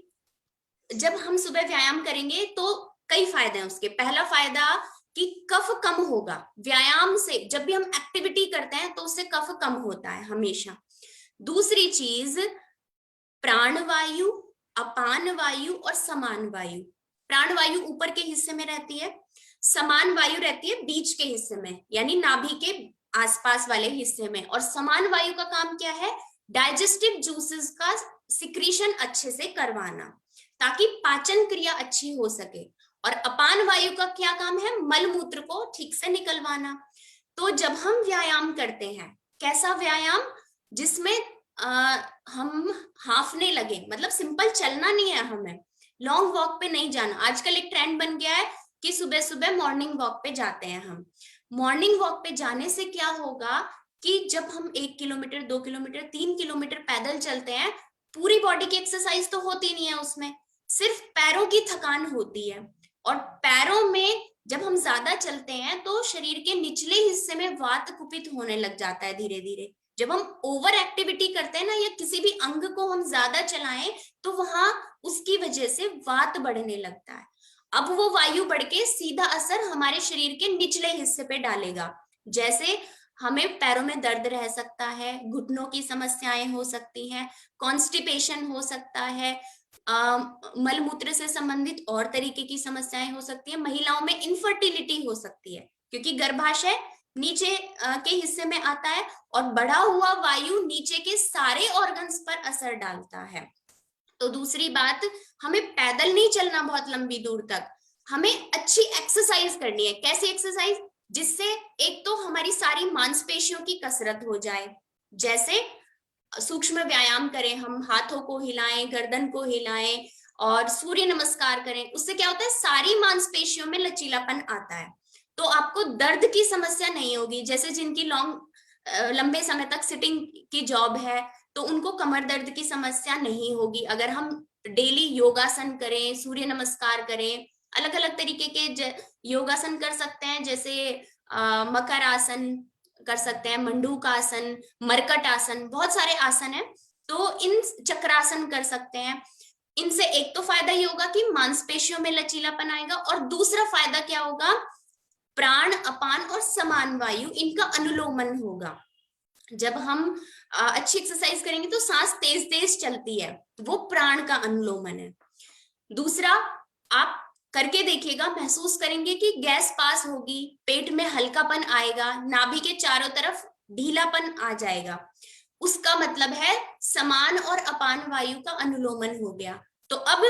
जब हम सुबह व्यायाम करेंगे तो कई फायदे हैं उसके। पहला फायदा कि कफ कम होगा व्यायाम से। जब भी हम एक्टिविटी करते हैं तो उससे कफ कम होता है हमेशा। दूसरी चीज, प्राणवायु, अपान वायु और समान वायु। प्राणवायु ऊपर के हिस्से में रहती है, समान वायु रहती है बीच के हिस्से में, यानी नाभि के आसपास वाले हिस्से में। और समान वायु का काम क्या है? डाइजेस्टिव जूसेस का सिक्रीशन अच्छे से करवाना, ताकि पाचन क्रिया अच्छी हो सके। और अपान वायु का क्या काम है? मल मूत्र को ठीक से निकलवाना। तो जब हम व्यायाम करते हैं, कैसा व्यायाम? जिसमें हम हाफने लगे, मतलब सिंपल चलना नहीं है, हमें लॉन्ग वॉक पे नहीं जाना। आजकल एक ट्रेंड बन गया है कि सुबह सुबह मॉर्निंग वॉक पे जाते हैं हम। मॉर्निंग वॉक पे जाने से क्या होगा कि जब हम 1 किलोमीटर 2 किलोमीटर 3 किलोमीटर पैदल चलते हैं, पूरी बॉडी की एक्सरसाइज तो होती नहीं है, उसमें सिर्फ पैरों की थकान होती है। और पैरों में जब हम ज्यादा चलते हैं तो शरीर के निचले हिस्से में वात कुपित होने लग जाता है धीरे धीरे। जब हम ओवर एक्टिविटी करते हैं ना, या किसी भी अंग को हम ज्यादा चलाएं, तो वहां उसकी वजह से वात बढ़ने लगता है। अब वो वायु बढ़ के सीधा असर हमारे शरीर के निचले हिस्से पे डालेगा। जैसे हमें पैरों में दर्द रह सकता है, घुटनों की समस्याएं हो सकती हैं, कॉन्स्टिपेशन हो सकता है, मल मूत्र से संबंधित और तरीके की समस्याएं हो सकती है। महिलाओं में इनफर्टिलिटी हो सकती है, क्योंकि गर्भाशय नीचे के हिस्से में आता है और बढ़ा हुआ वायु नीचे के सारे ऑर्गन्स पर असर डालता है। तो दूसरी बात, हमें पैदल नहीं चलना बहुत लंबी दूर तक, हमें अच्छी एक्सरसाइज करनी है। कैसी एक्सरसाइज? जिससे एक तो हमारी सारी मांसपेशियों की कसरत हो जाए। जैसे सूक्ष्म व्यायाम करें, हम हाथों को हिलाएं, गर्दन को हिलाएं और सूर्य नमस्कार करें। उससे क्या होता है? सारी मांसपेशियों में लचीलापन आता है, तो आपको दर्द की समस्या नहीं होगी। जैसे जिनकी लंबे समय तक सिटिंग की जॉब है, तो उनको कमर दर्द की समस्या नहीं होगी अगर हम डेली योगासन करें, सूर्य नमस्कार करें। अलग अलग तरीके के योगासन कर सकते हैं, जैसे मकर आसन कर सकते हैं, मंडूक आसन, मरकट आसन, बहुत सारे आसन हैं। तो इन चक्रासन कर सकते हैं। इनसे एक तो फायदा ये होगा कि मांसपेशियों में लचीलापन आएगा, और दूसरा फायदा क्या होगा? प्राण, अपान और समान वायु, इनका अनुलोमन होगा। जब हम अच्छी एक्सरसाइज करेंगे तो सांस तेज तेज चलती है, वो प्राण का अनुलोमन है। दूसरा, आप करके देखिएगा, महसूस करेंगे कि गैस पास होगी, पेट में हल्कापन आएगा, नाभि के चारों तरफ ढीलापन आ जाएगा। उसका मतलब है समान और अपान वायु का अनुलोमन हो गया। तो अब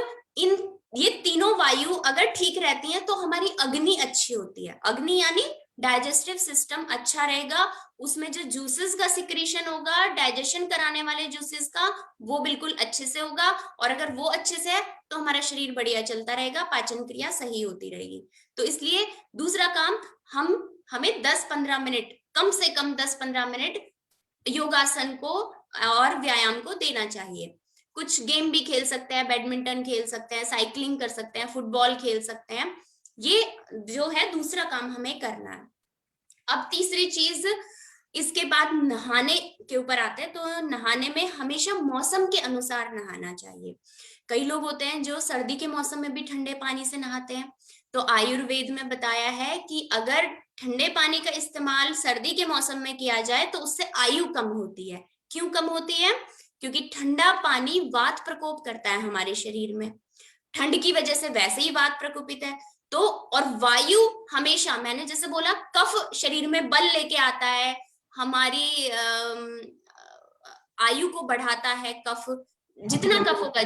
ये तीनों वायु अगर ठीक रहती हैं तो हमारी अग्नि अच्छी होती है। अग्नि यानी डाइजेस्टिव सिस्टम अच्छा रहेगा, उसमें जो जूसेस का सिक्रीशन होगा, डाइजेशन कराने वाले जूसेस का, वो बिल्कुल अच्छे से होगा। और अगर वो अच्छे से है तो हमारा शरीर बढ़िया चलता रहेगा, पाचन क्रिया सही होती रहेगी। तो इसलिए दूसरा काम, हमें 10-15 मिनट, कम से कम 10-15 मिनट योगासन को और व्यायाम को देना चाहिए। कुछ गेम भी खेल सकते हैं, बैडमिंटन खेल सकते हैं, साइकिलिंग कर सकते हैं, फुटबॉल खेल सकते हैं। ये जो है दूसरा काम हमें करना है। अब तीसरी चीज, इसके बाद नहाने के ऊपर आते हैं। तो नहाने में हमेशा मौसम के अनुसार नहाना चाहिए। कई लोग होते हैं जो सर्दी के मौसम में भी ठंडे पानी से नहाते हैं। तो आयुर्वेद में बताया है कि अगर ठंडे पानी का इस्तेमाल सर्दी के मौसम में किया जाए तो उससे आयु कम होती है। क्यों कम होती है? क्योंकि ठंडा पानी वात प्रकोप करता है हमारे शरीर में, ठंड की वजह से वैसे ही वात प्रकोपित है। तो और वायु हमेशा, मैंने जैसे बोला, कफ शरीर में बल लेके आता है, हमारी आयु को बढ़ाता है कफ, जितना कफ होगा,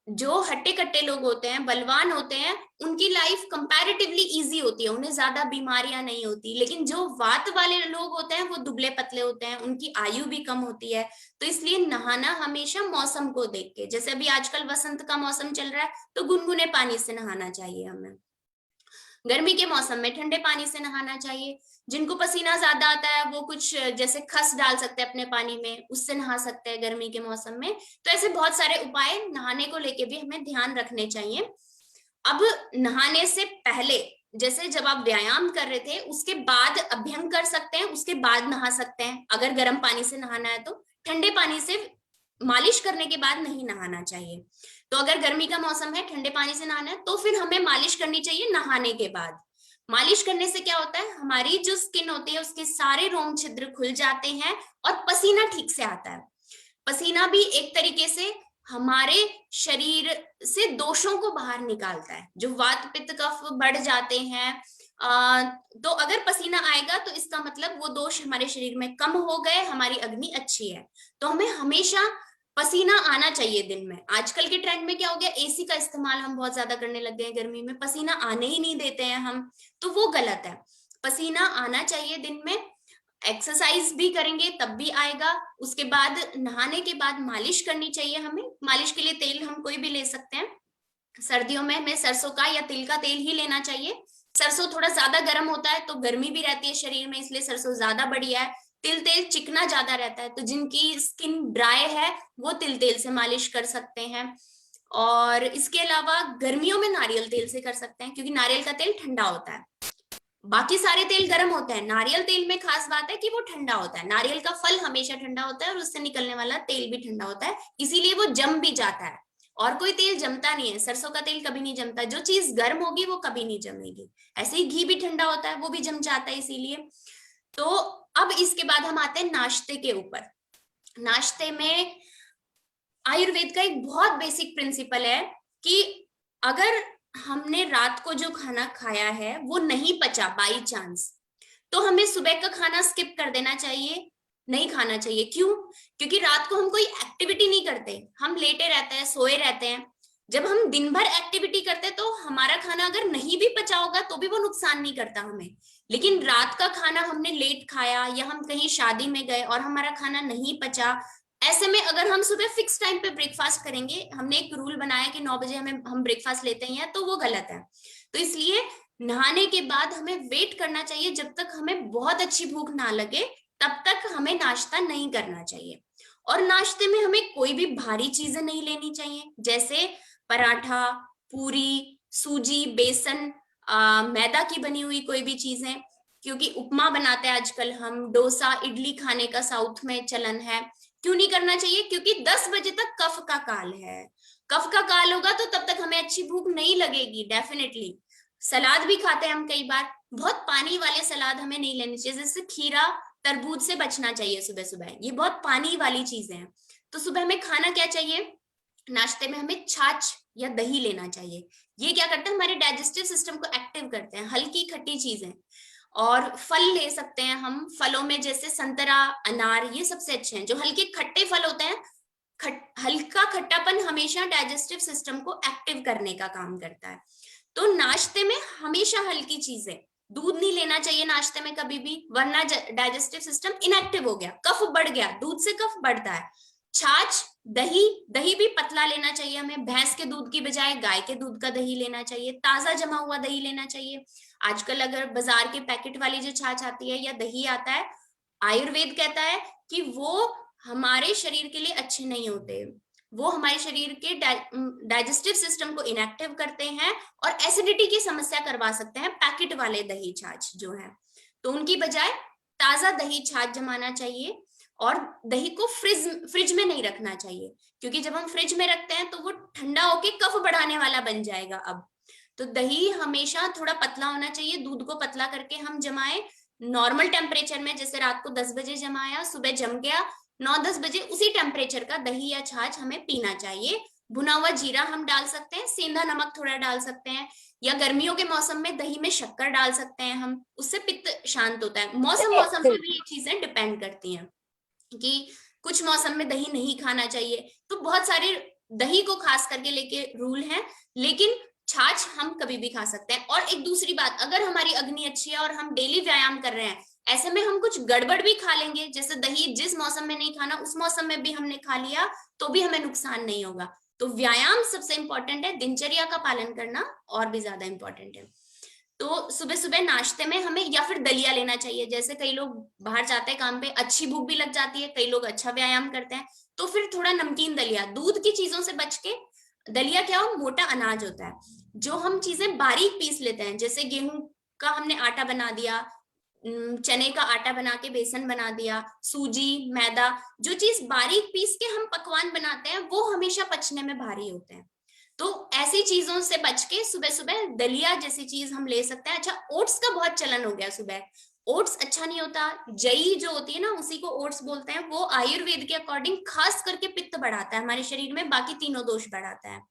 जो हट्टे कट्टे लोग होते हैं, बलवान होते हैं, उनकी लाइफ कंपैरेटिवली इजी होती है, उन्हें ज्यादा बीमारियां नहीं होती। लेकिन जो वात वाले लोग होते हैं वो दुबले पतले होते हैं, उनकी आयु भी कम होती है। तो इसलिए नहाना हमेशा मौसम को देख के, जैसे अभी आजकल वसंत का मौसम चल रहा है तो गुनगुने पानी से नहाना चाहिए हमें। गर्मी के मौसम में ठंडे पानी से नहाना चाहिए। जिनको पसीना ज्यादा आता है वो कुछ जैसे खस डाल सकते हैं अपने पानी में, उससे नहा सकते हैं गर्मी के मौसम में। तो ऐसे बहुत सारे उपाय नहाने को लेके भी हमें ध्यान रखने चाहिए। अब नहाने से पहले, जैसे जब आप व्यायाम कर रहे थे उसके बाद अभ्यंग कर सकते हैं, उसके बाद नहा सकते हैं। अगर गर्म पानी से नहाना है तो ठंडे पानी से मालिश करने के बाद नहीं नहाना चाहिए। तो अगर गर्मी का मौसम है, ठंडे पानी से नहाना है, तो फिर हमें मालिश करनी चाहिए नहाने के बाद। मालिश करने से क्या होता है, हमारी जो स्किन होती है उसके सारे रोम छिद्र खुल जाते हैं और पसीना ठीक से आता है। पसीना भी एक तरीके से हमारे शरीर से दोषों को बाहर निकालता है। जो वात पित्त कफ बढ़ जाते हैं, तो अगर पसीना आएगा तो इसका मतलब वो दोष हमारे शरीर में कम हो गए, हमारी अग्नि अच्छी है। तो हमें हमेशा पसीना आना चाहिए दिन में। आजकल के ट्रेंड में क्या हो गया, एसी का इस्तेमाल हम बहुत ज्यादा करने लग गए हैं गर्मी में, पसीना आने ही नहीं देते हैं हम, तो वो गलत है। पसीना आना चाहिए दिन में। एक्सरसाइज भी करेंगे तब भी आएगा। उसके बाद नहाने के बाद मालिश करनी चाहिए हमें। मालिश के लिए तेल हम कोई भी ले सकते हैं। सर्दियों में हमें सरसों का या तिल का तेल ही लेना चाहिए। सरसों थोड़ा ज्यादा गर्म होता है तो गर्मी भी रहती है शरीर में, इसलिए सरसों ज्यादा बढ़िया है। तिल तेल चिकना ज्यादा रहता है, तो जिनकी स्किन ड्राई है वो तिल तेल से मालिश कर सकते हैं। और इसके अलावा गर्मियों में नारियल तेल से कर सकते हैं, क्योंकि नारियल का तेल ठंडा होता है। बाकी सारे तेल गर्म होते हैं, नारियल तेल में खास बात है कि वो ठंडा होता है। नारियल का फल हमेशा ठंडा होता है और उससे निकलने वाला तेल भी ठंडा होता है, इसीलिए वो जम भी जाता है। और कोई तेल जमता नहीं है, सरसों का तेल कभी नहीं जमता। जो चीज गर्म होगी वो कभी नहीं जमेगी। ऐसे ही घी भी ठंडा होता है, वो भी जम जाता है इसीलिए। तो अब इसके बाद हम आते हैं नाश्ते के ऊपर। नाश्ते में आयुर्वेद का एक बहुत बेसिक प्रिंसिपल है कि अगर हमने रात को जो खाना खाया है वो नहीं पचा बाई चांस, तो हमें सुबह का खाना स्किप कर देना चाहिए, नहीं खाना चाहिए। क्यों? क्योंकि रात को हम कोई एक्टिविटी नहीं करते, हम लेटे रहते हैं, सोए रहते हैं। जब हम दिन भर एक्टिविटी करते हैं तो हमारा खाना अगर नहीं भी पचा होगा तो भी वो नुकसान नहीं करता हमें। लेकिन रात का खाना हमने लेट खाया, या हम कहीं शादी में गए और हमारा खाना नहीं पचा, ऐसे में अगर हम सुबह फिक्स टाइम पे ब्रेकफास्ट करेंगे, हमने एक रूल बनाया कि 9 बजे हम ब्रेकफास्ट लेते हैं, तो वो गलत है। तो इसलिए नहाने के बाद हमें वेट करना चाहिए जब तक हमें बहुत अच्छी भूख ना लगे, तब तक हमें नाश्ता नहीं करना चाहिए। और नाश्ते में हमें कोई भी भारी चीजें नहीं लेनी चाहिए, जैसे पराठा, पूरी, सूजी, बेसन, मैदा की बनी हुई कोई भी चीजें, क्योंकि उपमा बनाते हैं आजकल हम, डोसा, इडली खाने का साउथ में चलन है। क्यों नहीं करना चाहिए? क्योंकि 10 बजे तक कफ का काल है। कफ का काल होगा तो तब तक हमें अच्छी भूख नहीं लगेगी डेफिनेटली। सलाद भी खाते हैं हम कई बार, बहुत पानी वाले सलाद हमें नहीं लेने चाहिए, जैसे खीरा, तरबूज से बचना चाहिए सुबह सुबह, ये बहुत पानी वाली चीजें हैं। तो सुबह में खाना क्या चाहिए? नाश्ते में हमें छाछ या दही लेना चाहिए। ये क्या करते हैं, हमारे डाइजेस्टिव सिस्टम को एक्टिव करते हैं। हल्की खट्टी चीजें, और फल ले सकते हैं हम। फलों में जैसे संतरा, अनार, ये सबसे अच्छे हैं। जो हल्के खट्टे फल होते हैं, हल्का खट्टापन हमेशा डाइजेस्टिव सिस्टम को एक्टिव करने का काम करता है। तो नाश्ते में हमेशा हल्की चीजें, दूध नहीं लेना चाहिए नाश्ते में कभी भी, वरना डाइजेस्टिव सिस्टम इनएक्टिव हो गया, कफ बढ़ गया, दूध से कफ बढ़ता है। छाछ, दही, दही भी पतला लेना चाहिए हमें, भैंस के दूध की बजाय गाय के दूध का दही लेना चाहिए, ताजा जमा हुआ दही लेना चाहिए। आजकल अगर बाजार के पैकेट वाली जो छाछ आती है या दही आता है, आयुर्वेद कहता है कि वो हमारे शरीर के लिए अच्छे नहीं होते, वो हमारे शरीर के डाइजेस्टिव सिस्टम को इनएक्टिव करते हैं और एसिडिटी की समस्या करवा सकते हैं पैकेट वाले दही छाछ जो है। तो उनकी बजाय ताजा दही छाछ जमाना चाहिए। और दही को फ्रिज में नहीं रखना चाहिए, क्योंकि जब हम फ्रिज में रखते हैं तो वो ठंडा होके कफ बढ़ाने वाला बन जाएगा। अब तो दही हमेशा थोड़ा पतला होना चाहिए, दूध को पतला करके हम जमाएं नॉर्मल टेम्परेचर में। जैसे रात को 10 बजे जमाया, सुबह जम गया 9-10 बजे, उसी टेम्परेचर का दही या छाछ हमें पीना चाहिए। भुना हुआ जीरा हम डाल सकते हैं, सेंधा नमक थोड़ा डाल सकते हैं, या गर्मियों के मौसम में दही में शक्कर डाल सकते हैं हम, उससे पित्त शांत होता है। मौसम पर भी ये चीजें डिपेंड करती हैं कि कुछ मौसम में दही नहीं खाना चाहिए। तो बहुत सारे दही को खास करके लेके रूल हैं, लेकिन छाछ हम कभी भी खा सकते हैं। और एक दूसरी बात, अगर हमारी अग्नि अच्छी है और हम डेली व्यायाम कर रहे हैं, ऐसे में हम कुछ गड़बड़ भी खा लेंगे, जैसे दही जिस मौसम में नहीं खाना उस मौसम में भी हमने खा लिया तो भी हमें नुकसान नहीं होगा। तो व्यायाम सबसे इंपॉर्टेंट है, दिनचर्या का पालन करना और भी ज्यादा इंपॉर्टेंट है। तो सुबह सुबह नाश्ते में हमें या फिर दलिया लेना चाहिए। जैसे कई लोग बाहर जाते हैं काम पे, अच्छी भूख भी लग जाती है, कई लोग अच्छा व्यायाम करते हैं, तो फिर थोड़ा नमकीन दलिया, दूध की चीजों से बच के। दलिया क्या हो, मोटा अनाज होता है, जो हम चीजें बारीक पीस लेते हैं, जैसे गेहूं का हमने आटा बना दिया, चने का आटा बना के बेसन बना दिया, सूजी, मैदा, जो चीज बारीक पीस के हम पकवान बनाते हैं वो हमेशा पचने में भारी होते हैं। तो ऐसी चीजों से बच के सुबह सुबह दलिया जैसी चीज हम ले सकते हैं। अच्छा, ओट्स का बहुत चलन हो गया सुबह, ओट्स अच्छा नहीं होता। जई जो होती है ना, उसी को ओट्स बोलते हैं, वो आयुर्वेद के अकॉर्डिंग खास करके पित्त बढ़ाता है हमारे शरीर में, बाकी तीनों दोष बढ़ाता है।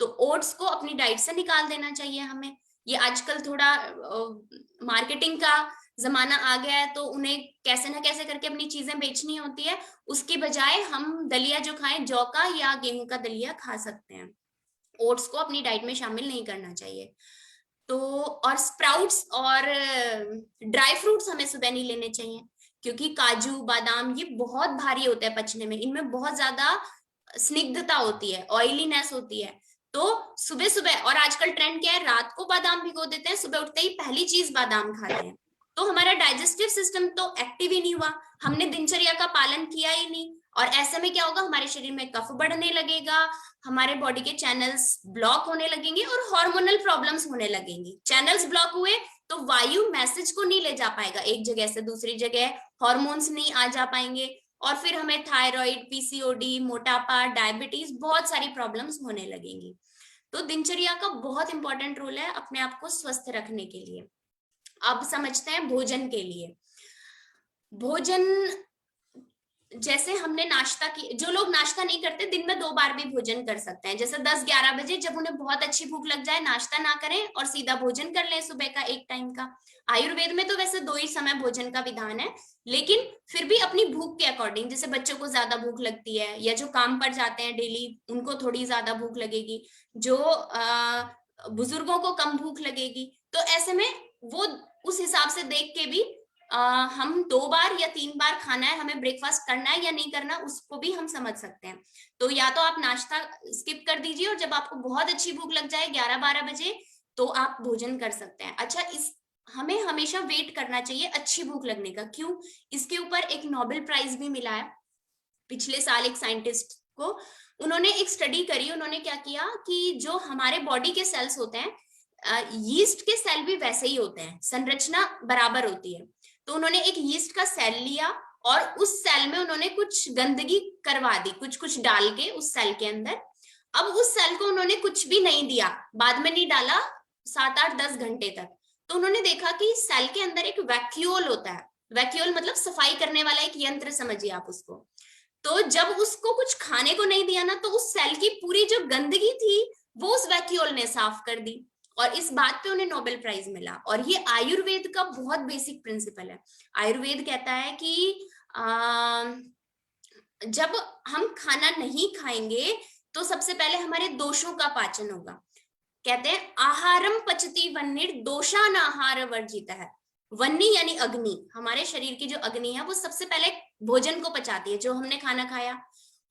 तो ओट्स को अपनी डाइट से निकाल देना चाहिए हमें। ये आजकल थोड़ा मार्केटिंग का जमाना आ गया है, तो उन्हें कैसे ना कैसे करके अपनी चीजें बेचनी होती है, उसके बजाय हम दलिया जो खाएं, जौ का या गेहूं का दलिया खा सकते हैं। ओट्स को अपनी डाइट में शामिल नहीं करना चाहिए। तो और स्प्राउट्स और ड्राई फ्रूट्स हमें सुबह नहीं लेने चाहिए, क्योंकि काजू बादाम ये बहुत भारी होते हैं पचने में, इनमें बहुत ज्यादा स्निग्धता होती है, ऑयलीनेस होती है। तो सुबह सुबह, और आजकल ट्रेंड क्या है, रात को बादाम भिगो देते हैं, सुबह उठते ही पहली चीज बादाम खाते हैं, तो हमारा डाइजेस्टिव सिस्टम तो एक्टिव ही नहीं हुआ, हमने दिनचर्या का पालन किया ही नहीं। और ऐसे में क्या होगा, हमारे शरीर में कफ बढ़ने लगेगा, हमारे बॉडी के चैनल्स ब्लॉक होने लगेंगे और हार्मोनल प्रॉब्लम्स होने लगेंगी। चैनल्स ब्लॉक हुए तो वायु मैसेज को नहीं ले जा पाएगा एक जगह से दूसरी जगह, हार्मोन्स नहीं आ जा पाएंगे, और फिर हमें थायराइड, पीसीओडी, मोटापा, डायबिटीज, बहुत सारी प्रॉब्लम्स होने लगेंगी। तो दिनचर्या का बहुत इंपॉर्टेंट रोल है अपने आप को स्वस्थ रखने के लिए। अब समझते हैं भोजन के लिए। भोजन जैसे हमने नाश्ता की, जो लोग नाश्ता नहीं करते दिन में 2 बार भी भोजन कर सकते हैं, जैसे 10-11 बजे जब उन्हें बहुत अच्छी भूख लग जाए, नाश्ता ना करें और सीधा भोजन कर लें सुबह का एक टाइम का। आयुर्वेद में तो वैसे 2 ही समय भोजन का विधान है, लेकिन फिर भी अपनी भूख के अकॉर्डिंग, जैसे बच्चों को ज्यादा भूख लगती है या जो काम पर जाते हैं डेली उनको थोड़ी ज्यादा भूख लगेगी, जो बुजुर्गों को कम भूख लगेगी, तो ऐसे में वो उस हिसाब से देख के भी हम 2 बार या 3 बार खाना है, हमें ब्रेकफास्ट करना है या नहीं करना, उसको भी हम समझ सकते हैं। तो या तो आप नाश्ता स्किप कर दीजिए और जब आपको बहुत अच्छी भूख लग जाए 11-12 बजे तो आप भोजन कर सकते हैं। अच्छा, हमें हमेशा वेट करना चाहिए अच्छी भूख लगने का। क्यों? इसके ऊपर एक नोबेल प्राइज भी मिला है पिछले साल एक साइंटिस्ट को। उन्होंने एक स्टडी करी, उन्होंने क्या किया कि जो हमारे बॉडी के सेल्स होते हैं, यीस्ट के सेल भी वैसे ही होते हैं, संरचना बराबर होती है। तो उन्होंने एक यीस्ट का सेल लिया और उस सेल में उन्होंने कुछ गंदगी करवा दी, कुछ डाल के उस सेल के अंदर। अब उस सेल को उन्होंने कुछ भी नहीं दिया, बाद में नहीं डाला 7-8-10 घंटे तक, तो उन्होंने देखा कि सेल के अंदर एक वैक्यूल होता है। वैक्यूल मतलब सफाई करने वाला एक यंत्र समझिए आप उसको। तो जब उसको कुछ खाने को नहीं दिया ना, तो उस सेल की पूरी जो गंदगी थी वो उस वैक्यूल ने साफ कर दी, और इस बात पे उन्हें नोबेल प्राइज मिला। और ये आयुर्वेद का बहुत बेसिक प्रिंसिपल है। आयुर्वेद कहता है कि जब हम खाना नहीं खाएंगे तो सबसे पहले हमारे दोषों का पाचन होगा। कहते हैं आहारम पचती वन्निर दोषान आहार वर्जिता है। वन्नी यानी अग्नि, हमारे शरीर की जो अग्नि है वो सबसे पहले भोजन को पचाती है, जो हमने खाना खाया।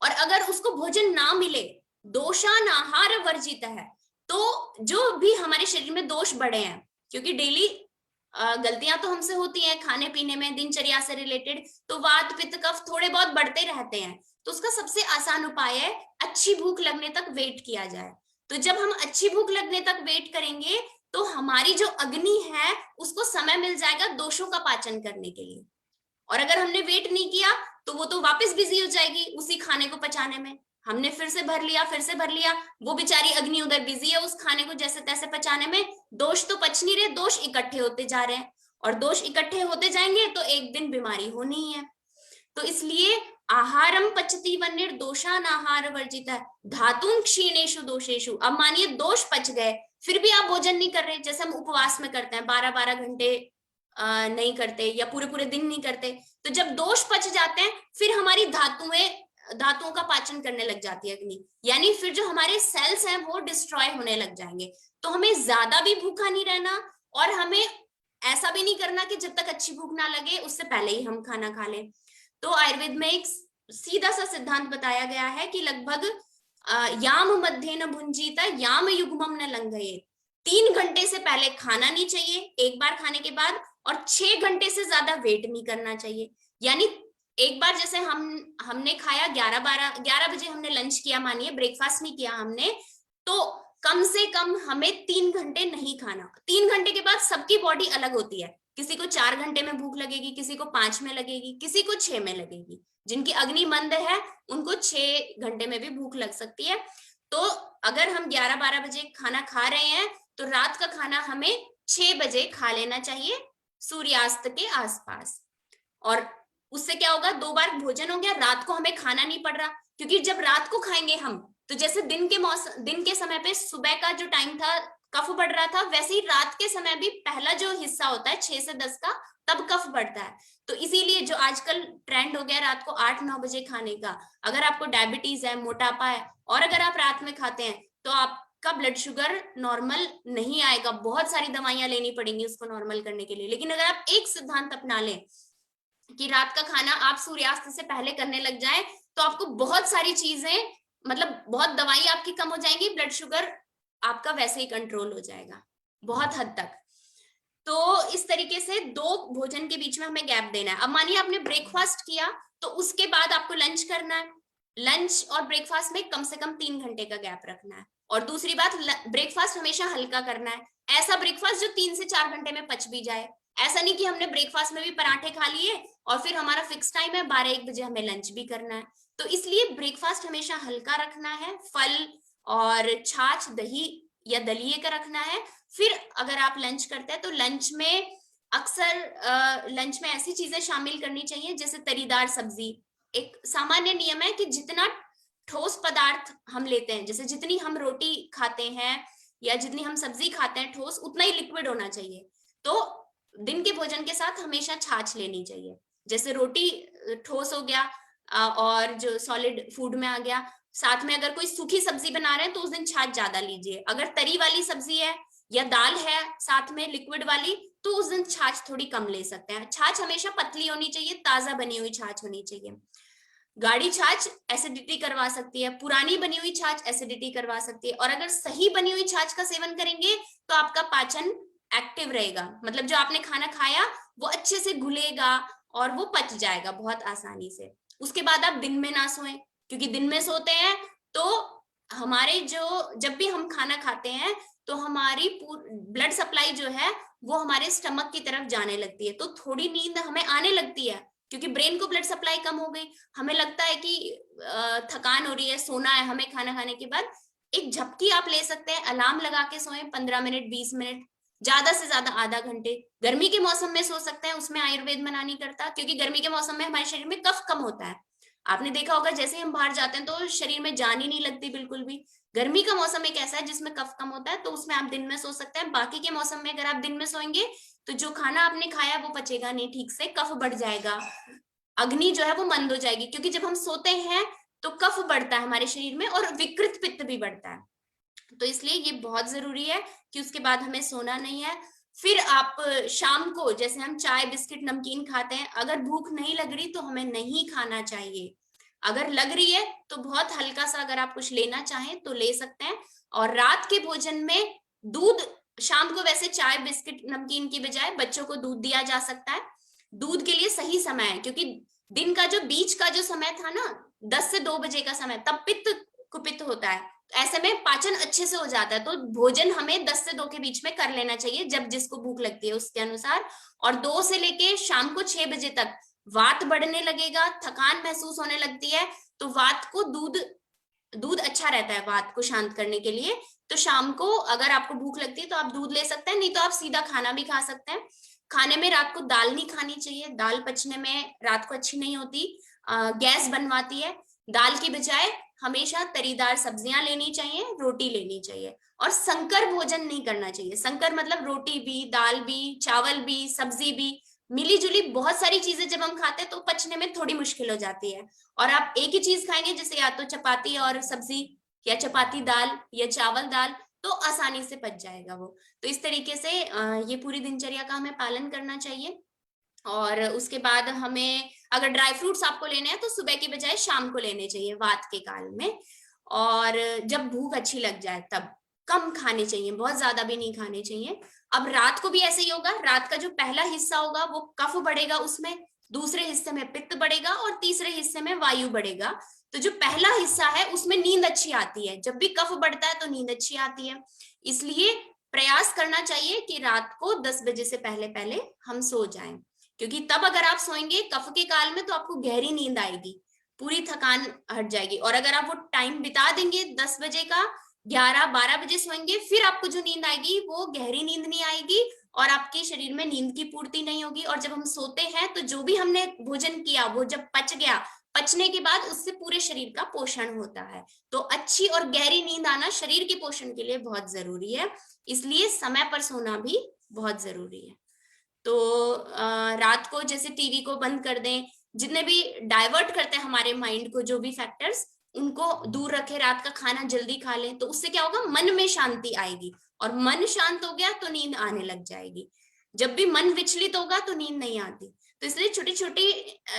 और अगर उसको भोजन ना मिले, दोषान आहार वर्जिता है, तो जो भी हमारे शरीर में दोष बढ़े हैं, क्योंकि डेली गलतियां तो हमसे होती हैं खाने पीने में, दिनचर्या से रिलेटेड, तो वात पित्त कफ थोड़े बहुत बढ़ते रहते हैं। तो उसका सबसे आसान उपाय है अच्छी भूख लगने तक वेट किया जाए। तो जब हम अच्छी भूख लगने तक वेट करेंगे तो हमारी जो अग्नि है उसको समय मिल जाएगा दोषों का पाचन करने के लिए। और अगर हमने वेट नहीं किया तो वो तो वापस बिजी हो जाएगी उसी खाने को पचाने में। हमने फिर से भर लिया, वो बेचारी अग्नि उधर बिजी है उस खाने को जैसे तैसे पचाने में। दोष तो पच नहीं रहे, दोष इकट्ठे होते जा रहे हैं, और दोष इकट्ठे होते जाएंगे तो एक दिन बीमारी होनी ही है। तो इसलिए आहारम पचती वन्निर दोषान आहार वर्जिता धातुं क्षीणेषु दोषेषु। अब मानिए दोष पच गए फिर भी आप भोजन नहीं कर रहे, जैसे हम उपवास में करते हैं 12-12 घंटे नहीं करते या पूरे पूरे दिन नहीं करते, तो जब दोष पच जाते हैं फिर हमारी धातुओं का पाचन करने लग जाती है अग्नि, यानी फिर जो हमारे सेल्स हैं वो डिस्ट्रॉय होने लग जाएंगे। तो हमें ज्यादा भी भूखा नहीं रहना और हमें ऐसा भी नहीं करना कि जब तक अच्छी भूख ना लगे उससे पहले ही हम खाना खा लें। तो आयुर्वेद में एक सीधा सा सिद्धांत बताया गया है कि लगभग याम मध्य न भुंजीता याम युग्मम न लंघयेत, 3 घंटे से पहले खाना नहीं चाहिए एक बार खाने के बाद, और 6 घंटे से ज्यादा वेट नहीं करना चाहिए। यानी एक बार जैसे हमने खाया 11 बजे हमने लंच किया, मानिए ब्रेकफास्ट नहीं किया हमने, तो कम से कम हमें 3 घंटे नहीं खाना। 3 घंटे के बाद सबकी बॉडी अलग होती है, किसी को 4 घंटे में भूख लगेगी, किसी को 5 में लगेगी, किसी को 6 में लगेगी। जिनकी अग्नि मंद है उनको 6 घंटे में भी भूख लग सकती है। तो अगर हम 11-12 बजे खाना खा रहे हैं तो रात का खाना हमें 6 बजे खा लेना चाहिए, सूर्यास्त के आसपास। और उससे क्या होगा, 2 बार भोजन हो गया, रात को हमें खाना नहीं पड़ रहा, क्योंकि जब रात को खाएंगे हम तो जैसे दिन के समय पे सुबह का जो टाइम था कफ बढ़ रहा था, वैसे ही रात के समय भी पहला जो हिस्सा होता है 6 से 10 का, तब कफ बढ़ता है। तो इसीलिए जो आजकल ट्रेंड हो गया रात को 8-9 बजे खाने का, अगर आपको डायबिटीज है, मोटापा है और अगर आप रात में खाते हैं तो आपका ब्लड शुगर नॉर्मल नहीं आएगा, बहुत सारी दवाइयां लेनी पड़ेंगी उसको नॉर्मल करने के लिए। लेकिन अगर आप एक सिद्धांत अपना लें कि रात का खाना आप सूर्यास्त से पहले करने लग जाए तो आपको बहुत सारी चीजें, मतलब बहुत दवाई आपकी कम हो जाएंगी, ब्लड शुगर आपका वैसे ही कंट्रोल हो जाएगा बहुत हद तक। तो इस तरीके से 2 भोजन के बीच में हमें गैप देना है। अब मानिए आपने ब्रेकफास्ट किया तो उसके बाद आपको लंच करना है, लंच और ब्रेकफास्ट में कम से कम 3 घंटे का गैप रखना है। और दूसरी बात, ब्रेकफास्ट हमेशा हल्का करना है, ऐसा ब्रेकफास्ट जो 3 से 4 घंटे में पच भी जाए। ऐसा नहीं कि हमने ब्रेकफास्ट में भी पराठे खा लिए और फिर हमारा फिक्स टाइम है 12-1 बजे हमें लंच भी करना है। तो इसलिए ब्रेकफास्ट हमेशा हल्का रखना है, फल और छाछ, दही या दलिए का रखना है। फिर अगर आप लंच करते हैं तो लंच में अक्सर लंच में ऐसी चीजें शामिल करनी चाहिए जैसे तरीदार सब्जी। एक सामान्य नियम है कि जितना ठोस पदार्थ हम लेते हैं, जैसे जितनी हम रोटी खाते हैं या जितनी हम सब्जी खाते हैं ठोस, उतना ही लिक्विड होना चाहिए। तो दिन के भोजन के साथ हमेशा छाछ लेनी चाहिए। जैसे रोटी ठोस हो गया और जो सॉलिड फूड में आ गया, साथ में अगर कोई सूखी सब्जी बना रहे हैं तो उस दिन छाछ ज्यादा लीजिए। अगर तरी वाली सब्जी है या दाल है साथ में लिक्विड वाली, तो उस दिन छाछ थोड़ी कम ले सकते हैं। छाछ हमेशा पतली होनी चाहिए, ताजा बनी हुई छाछ होनी चाहिए। गाढ़ी छाछ एसिडिटी करवा सकती है, पुरानी बनी हुई छाछ एसिडिटी करवा सकती है। और अगर सही बनी हुई छाछ का सेवन करेंगे तो आपका पाचन एक्टिव रहेगा, मतलब जो आपने खाना खाया वो अच्छे से घुलेगा और वो पच जाएगा बहुत आसानी से। उसके बाद आप दिन में ना सोएं, क्योंकि दिन में सोते हैं तो हमारे जब भी हम खाना खाते हैं तो हमारी ब्लड सप्लाई जो है वो हमारे स्टमक की तरफ जाने लगती है, तो थोड़ी नींद हमें आने लगती है क्योंकि ब्रेन को ब्लड सप्लाई कम हो गई। हमें लगता है कि थकान हो रही है, सोना है हमें खाना खाने के बाद। एक झपकी आप ले सकते हैं, अलार्म लगा के सोएं 15 मिनट 20 मिनट, ज्यादा से ज्यादा आधा घंटे। गर्मी के मौसम में सो सकते हैं, उसमें आयुर्वेद मना नहीं करता, क्योंकि गर्मी के मौसम में हमारे शरीर में कफ कम होता है। आपने देखा होगा जैसे हम बाहर जाते हैं तो शरीर में जान ही नहीं लगती बिल्कुल भी। गर्मी का मौसम एक ऐसा है जिसमें कफ कम होता है, तो उसमें आप दिन में सो सकते हैं। बाकी के मौसम में अगर आप दिन में सोएंगे तो जो खाना आपने खाया वो पचेगा नहीं ठीक से, कफ बढ़ जाएगा, अग्नि जो है वो मंद हो जाएगी। क्योंकि जब हम सोते हैं तो कफ बढ़ता है हमारे शरीर में और विकृत पित्त भी बढ़ता है, तो इसलिए ये बहुत जरूरी है कि उसके बाद हमें सोना नहीं है। फिर आप शाम को जैसे हम चाय बिस्किट नमकीन खाते हैं, अगर भूख नहीं लग रही तो हमें नहीं खाना चाहिए। अगर लग रही है तो बहुत हल्का सा अगर आप कुछ लेना चाहें तो ले सकते हैं। और रात के भोजन में दूध, शाम को वैसे चाय बिस्किट नमकीन की बजाय बच्चों को दूध दिया जा सकता है। दूध के लिए सही समय है, क्योंकि दिन का जो बीच का जो समय था ना 10 से 2 बजे का समय, तब पित्त कुपित होता है, ऐसे में पाचन अच्छे से हो जाता है। तो भोजन हमें 10 से 2 के बीच में कर लेना चाहिए, जब जिसको भूख लगती है उसके अनुसार। और 2 से लेके शाम को 6 बजे तक वात बढ़ने लगेगा, थकान महसूस होने लगती है, तो वात को दूध अच्छा रहता है वात को शांत करने के लिए। तो शाम को अगर आपको भूख लगती है तो आप दूध ले सकते हैं, नहीं तो आप सीधा खाना भी खा सकते हैं। खाने में रात को दाल नहीं खानी चाहिए, दाल पचने में रात को अच्छी नहीं होती, गैस बनवाती है। दाल की बजाय हमेशा तरीदार सब्जियां लेनी चाहिए, रोटी लेनी चाहिए, और संकर भोजन नहीं करना चाहिए। संकर मतलब रोटी भी, दाल भी, चावल भी, सब्जी भी, मिली जुली बहुत सारी चीजें जब हम खाते हैं तो पचने में थोड़ी मुश्किल हो जाती है। और आप एक ही चीज खाएंगे, जैसे या तो चपाती और सब्जी, या चपाती दाल, या चावल दाल, तो आसानी से पच जाएगा वो। तो इस तरीके से ये पूरी दिनचर्या का हमें पालन करना चाहिए। और उसके बाद हमें अगर ड्राई फ्रूट्स आपको लेने हैं तो सुबह की बजाय शाम को लेने चाहिए, वात के काल में। और जब भूख अच्छी लग जाए तब कम खाने चाहिए, बहुत ज्यादा भी नहीं खाने चाहिए। अब रात को भी ऐसे ही होगा, रात का जो पहला हिस्सा होगा वो कफ बढ़ेगा उसमें, दूसरे हिस्से में पित्त बढ़ेगा और तीसरे हिस्से में वायु बढ़ेगा। तो जो पहला हिस्सा है उसमें नींद अच्छी आती है, जब भी कफ बढ़ता है तो नींद अच्छी आती है। इसलिए प्रयास करना चाहिए कि रात को 10 बजे से पहले पहले हम सो जाएं, क्योंकि तब अगर आप सोएंगे कफ के काल में तो आपको गहरी नींद आएगी, पूरी थकान हट जाएगी। और अगर आप वो टाइम बिता देंगे 10 बजे का, 11-12 बजे सोएंगे, फिर आपको जो नींद आएगी वो गहरी नींद नहीं आएगी और आपके शरीर में नींद की पूर्ति नहीं होगी। और जब हम सोते हैं तो जो भी हमने भोजन किया वो जब पच गया, पचने के बाद उससे पूरे शरीर का पोषण होता है। तो अच्छी और गहरी नींद आना शरीर के पोषण के लिए बहुत जरूरी है, इसलिए समय पर सोना भी बहुत जरूरी है। तो रात को जैसे टीवी को बंद कर दें, जितने भी डाइवर्ट करते हैं हमारे माइंड को जो भी फैक्टर्स, उनको दूर रखें। रात का खाना जल्दी खा लें, तो उससे क्या होगा, मन में शांति आएगी, और मन शांत हो गया तो नींद आने लग जाएगी। जब भी मन विचलित होगा तो नींद नहीं आती। तो इसलिए छोटी छोटी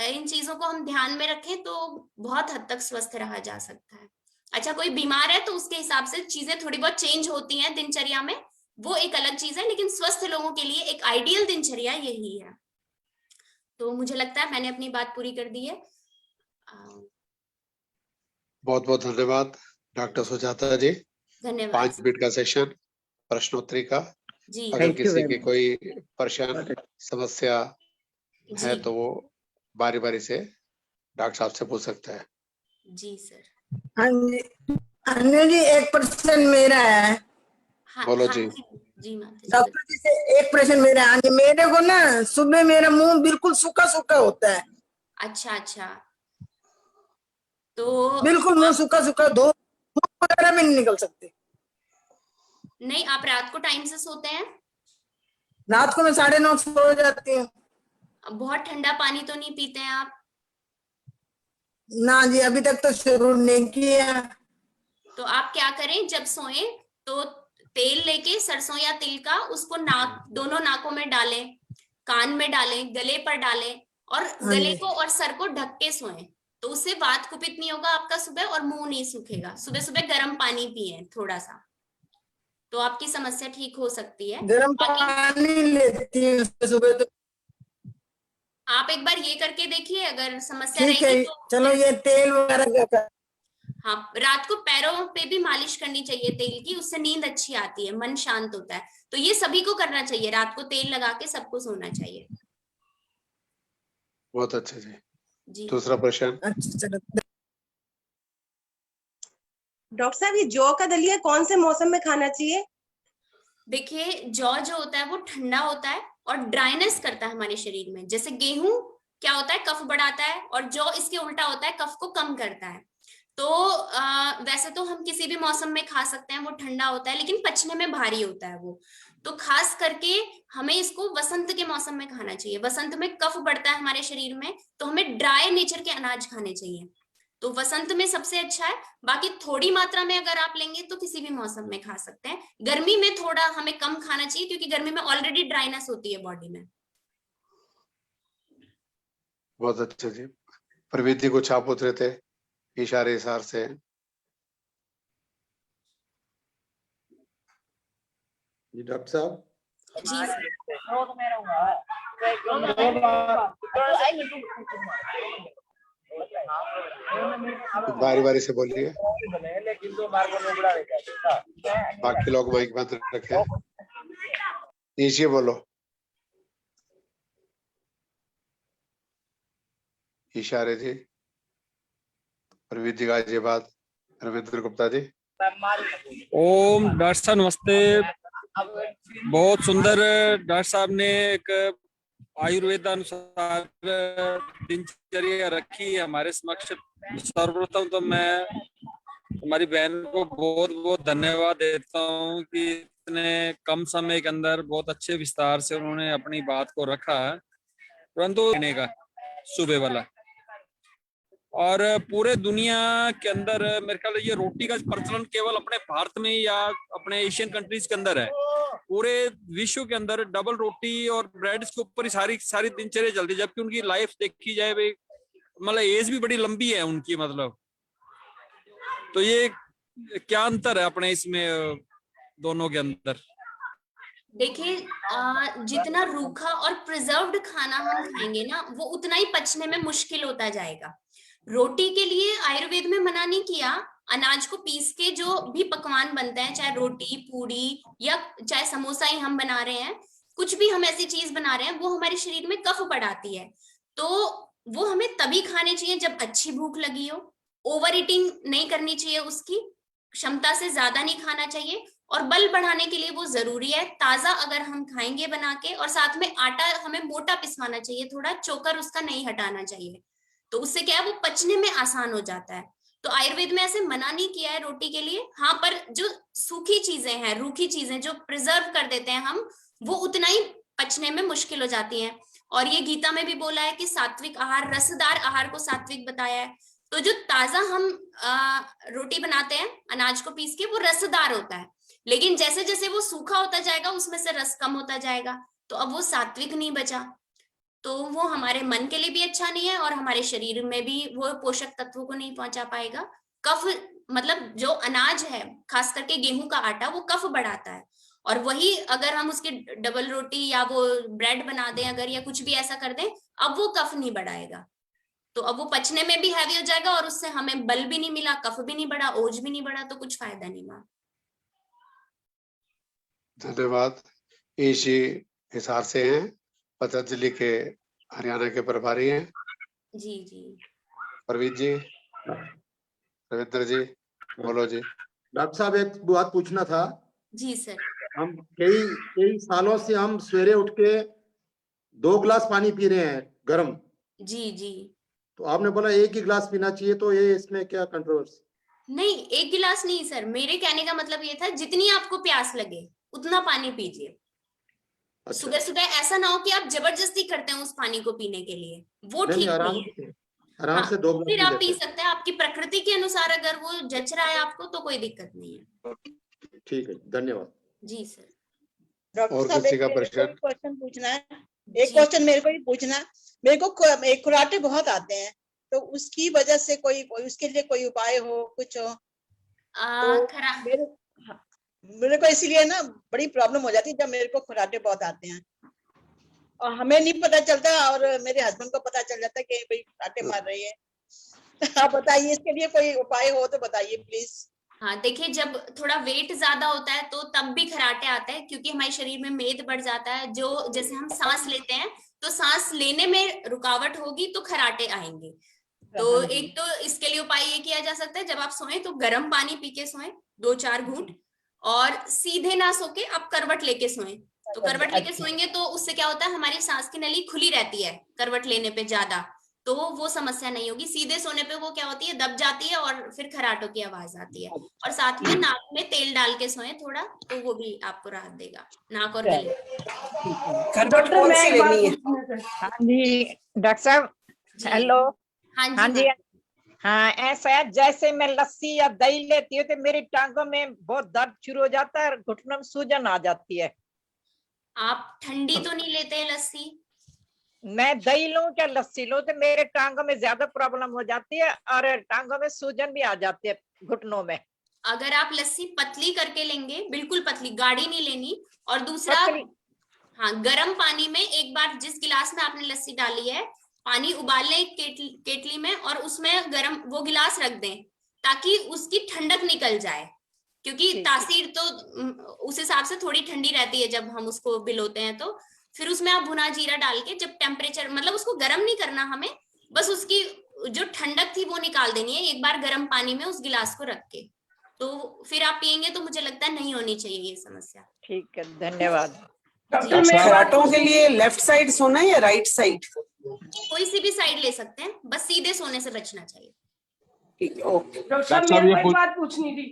इन चीजों को हम ध्यान में रखें तो बहुत हद तक स्वस्थ रहा जा सकता है। अच्छा, कोई बीमार है तो उसके हिसाब से चीजें थोड़ी बहुत चेंज होती हैं दिनचर्या में, वो एक अलग चीज है, लेकिन स्वस्थ लोगों के लिए एक आइडियल दिनचर्या यही है। तो मुझे लगता है मैंने अपनी बात पूरी कर दी है। बहुत बहुत धन्यवाद डॉक्टर सुजाता जी। धन्यवाद 5 मिनट का सेशन प्रश्नोत्तरी का। जी। अगर Thank you किसी very की much. कोई परेशान समस्या है जी तो वो बारी बारी से डॉक्टर साहब से पूछ सकता है। जी सर। हाँ जी, अनिल जी, एक प्रश्न मेरा है। हाँ बोलो हाँ जी। जी माता जी। डॉक्टर जी से एक प्रश्न मेरा है। हाँ जी, मेरे को ना सुबह मेरा मुंह बिल्कुल सूखा सूखा होता है, अच्छा अच्छा, तो बिल्कुल मुंह सूखा सूखा, धूप वगैरह भी नहीं निकल सकती। नहीं, आप रात को टाइम से सोते हैं? रात को मैं 9:30 सो जाती हूँ। बहुत ठंडा पानी तो नहीं पीते हैं आप? ना जी, अभी तक तो शुरू नहीं किया। तो आप क्या करें, जब सोएं तो तेल लेके, सरसों या तिल का, उसको नाक, दोनों नाकों में डालें, कान में डालें, गले पर डालें, और हाँ गले जी। को और सर को ढक के सोएं। तो उससे वात कुपित नहीं होगा आपका सुबह, और मुंह नहीं सूखेगा। सुबह सुबह गर्म पानी पिए थोड़ा सा, तो आपकी समस्या ठीक हो सकती है। गर्म बाकी पानी लेती हूँ सुबह तो। आप एक बार ये करके देखिए, अगर समस्या ठीक है, रहेगी तो चलो ये तेल वगैरह का। हाँ, रात को पैरों पे भी मालिश करनी चाहिए तेल की, उससे नींद अच्छी आती है, मन शांत होता है। तो ये सभी को करना चाहिए, रात को तेल लगा के सबको सोना चाहिए। बहुत अच्छे जी। जी दूसरा प्रश्न। अच्छा चलो। डॉक्टर साहब, ये जौ का दलिया कौन से मौसम में खाना चाहिए? देखिए, जौ जो होता है वो ठंडा होता है और ड्राइनेस करता है हमारे शरीर में। जैसे गेहूं क्या होता है, कफ बढ़ाता है, और जौ इसके उल्टा होता है, कफ को कम करता है। तो वैसे तो हम किसी भी मौसम में खा सकते हैं, वो ठंडा होता है लेकिन पचने में भारी होता है वो। तो खास करके हमें इसको वसंत के मौसम में खाना चाहिए। वसंत में कफ बढ़ता है हमारे शरीर में, तो हमें ड्राई नेचर के अनाज खाने चाहिए। तो वसंत में सबसे अच्छा है। बाकी थोड़ी मात्रा में अगर आप लेंगे तो किसी भी मौसम में खा सकते हैं। गर्मी में थोड़ा हमें कम खाना चाहिए, क्योंकि गर्मी में ऑलरेडी ड्राइनेस होती है बॉडी में। बहुत अच्छे जी। प्रवीण जी कुछ आप पूछ रहे थे इशारे इशार से। जी डॉक्टर साहब। जी बारी बारी से बोलिए, बाकी लोग माइक बंद रखे। नीचे बोलो। इशारे जी। प्रवीण जी गाजियाबाद। रविंद्र गुप्ता जी। ओम डॉक्टर साहब नमस्ते। बहुत सुंदर डॉक्टर साहब ने एक आयुर्वेद अनुसार दिनचर्या रखी है हमारे समक्ष। सर्वप्रथम तो मैं हमारी बहन को बहुत बहुत धन्यवाद देता हूँ कि इतने कम समय के अंदर बहुत अच्छे विस्तार से उन्होंने अपनी बात को रखा है। परंतु का सुबह वाला और पूरे दुनिया के अंदर मेरे ख्याल ये रोटी का प्रचलन केवल अपने भारत में या अपने एशियन कंट्रीज के अंदर है। पूरे विश्व के अंदर डबल रोटी और ब्रेड के ऊपर ही सारी दिनचर्या चलती है, जबकि उनकी लाइफ देखी जाए भाई मतलब एज भी बड़ी लंबी है उनकी, मतलब तो ये क्या अंतर है अपने इसमें दोनों के अंदर? देखिए जितना रूखा और प्रिजर्व्ड खाना हम खाएंगे ना वो उतना ही पचने में मुश्किल होता जाएगा। रोटी के लिए आयुर्वेद में मना नहीं किया, अनाज को पीस के जो भी पकवान बनते हैं, चाहे रोटी पूड़ी या चाहे समोसा ही हम बना रहे हैं, कुछ भी हम ऐसी चीज बना रहे हैं वो हमारे शरीर में कफ बढ़ाती है। तो वो हमें तभी खाने चाहिए जब अच्छी भूख लगी हो, ओवर ईटिंग नहीं करनी चाहिए, उसकी क्षमता से ज्यादा नहीं खाना चाहिए। और बल बढ़ाने के लिए वो जरूरी है ताजा अगर हम खाएंगे बना के, और साथ में आटा हमें मोटा पिसवाना चाहिए, थोड़ा चोकर उसका नहीं हटाना चाहिए, तो उससे क्या है वो पचने में आसान हो जाता है। तो आयुर्वेद में ऐसे मना नहीं किया है रोटी के लिए। हाँ, पर जो सूखी चीजें हैं, रूखी चीजें जो प्रिजर्व कर देते हैं हम, वो उतना ही पचने में मुश्किल हो जाती हैं। और ये गीता में भी बोला है कि सात्विक आहार, रसदार आहार को सात्विक बताया है। तो जो ताजा हम रोटी बनाते हैं अनाज को पीस के, वो रसदार होता है, लेकिन जैसे जैसे वो सूखा होता जाएगा उसमें से रस कम होता जाएगा, तो अब वो सात्विक नहीं बचा, तो वो हमारे मन के लिए भी अच्छा नहीं है और हमारे शरीर में भी वो पोषक तत्वों को नहीं पहुंचा पाएगा। कफ मतलब जो अनाज है, खास करके गेहूं का आटा, वो कफ बढ़ाता है, और वही अगर हम उसकी डबल रोटी या वो ब्रेड बना दें अगर, या कुछ भी ऐसा कर दें, अब वो कफ नहीं बढ़ाएगा, तो अब वो पचने में भी हैवी हो जाएगा और उससे हमें बल भी नहीं मिला, कफ भी नहीं बढ़ा, ओज भी नहीं बढ़ा, तो कुछ फायदा नहीं हुआ। धन्यवाद। इसी हिसार से हैं, पतंजलि के हरियाणा के प्रभारी हैं। जी जी परवीन जी, रविंद्र जी, बोलो जी। डॉक्टर साहब एक बात पूछना था। जी सर। हम कई सालों से हम सवेरे उठ के 2 गिलास पानी पी रहे हैं गर्म। जी जी। तो आपने बोला 1 ही गिलास पीना चाहिए, तो ये इसमें क्या कंट्रोवर्सी? नहीं, 1 गिलास नहीं सर, मेरे कहने का मतलब ये था जितनी आपको प्यास लगे उतना पानी पीजिए। अच्छा। सुबह सुबह ऐसा ना हो कि आप जबरदस्ती करते हैं उस पानी को पीने के लिए, वो ठीक नहीं है। आराम से 2 गिलास फिर आप पी सकते हैं, आपकी प्रकृति के अनुसार अगर वो जच रहा है आपको तो कोई दिक्कत नहीं है। ठीक है, धन्यवाद। जी सर। डॉक्टर साहब एक क्वेश्चन पूछना है, एक क्वेश्चन मेरे को ही पूछना है। मेरे को खुराटे बहुत आते हैं, तो उसकी वजह से कोई उसके लिए कोई उपाय हो, कुछ हो? मेरे को इसीलिए ना बड़ी प्रॉब्लम हो जाती है जब मेरे को खुराटे बहुत आते हैं, और हमें नहीं पता चलता और मेरे हस्बैंड को पता चल जाता है कि भाई खुराटे मार रही है। आप बताइए, इसके लिए कोई उपाय हो तो बताइए प्लीज। हाँ देखिए, जब थोड़ा वेट ज्यादा होता है तो तब भी खराटे आते हैं, क्योंकि हमारे शरीर में मेद बढ़ जाता है। जो जैसे हम सांस लेते हैं तो सांस लेने में रुकावट होगी तो खराटे आएंगे। तो एक तो इसके लिए उपाय ये किया जा सकता है, जब आप सोएं तो गर्म पानी पी के सोएं 2-4 घूंट, और सीधे ना सो के आप करवट लेके सोएं। तो करवट लेके सोएंगे तो उससे क्या होता है, हमारी सांस की नली खुली रहती है करवट लेने पे ज्यादा, तो वो समस्या नहीं होगी। सीधे सोने पे वो क्या होती है, दब जाती है और फिर खराटों की आवाज आती है। और साथ में नाक में तेल डाल के सोएं थोड़ा, तो वो भी आपको राहत देगा, नाक और गले। हाँ जी डॉक्टर साहब, हेलो। हाँ जी हाँ, ऐसा है जैसे मैं लस्सी या दही लेती हूँ तो मेरी टांगों में बहुत दर्द शुरू हो जाता है और घुटनों में सूजन आ जाती है। आप ठंडी तो नहीं लेते हैं लस्सी? मैं दही लूं क्या लस्सी लूं तो मेरे टांगों में ज्यादा प्रॉब्लम हो जाती है और टांगों में सूजन भी आ जाती है घुटनों में। अगर आप लस्सी पतली करके लेंगे, बिल्कुल पतली, गाढ़ी नहीं लेनी। और दूसरा, हाँ, गर्म पानी में एक बार जिस गिलास में आपने लस्सी डाली है, पानी उबाल लें केटली में, और उसमें गर्म वो गिलास रख दें ताकि उसकी ठंडक निकल जाए, क्योंकि तासीर तो उस हिसाब से थोड़ी ठंडी रहती है जब हम उसको भिगोते हैं। तो फिर उसमें आप भुना जीरा डाल के, जब टेम्परेचर, मतलब उसको गर्म नहीं करना हमें, बस उसकी जो ठंडक थी वो निकाल देनी है एक बार गर्म पानी में उस गिलास को रख के, तो फिर आप पियेंगे तो मुझे लगता है नहीं होनी चाहिए ये समस्या। ठीक है, धन्यवाद। डॉक्टर, खराटों के लिए लेफ्ट साइड सोना या राइट साइड? कोई सी भी साइड ले सकते हैं, बस सीधे सोने से बचना चाहिए। ठीक है, ओके। डॉक्टर साहब साहब, मेरे ये को एक बात पूछनी थी,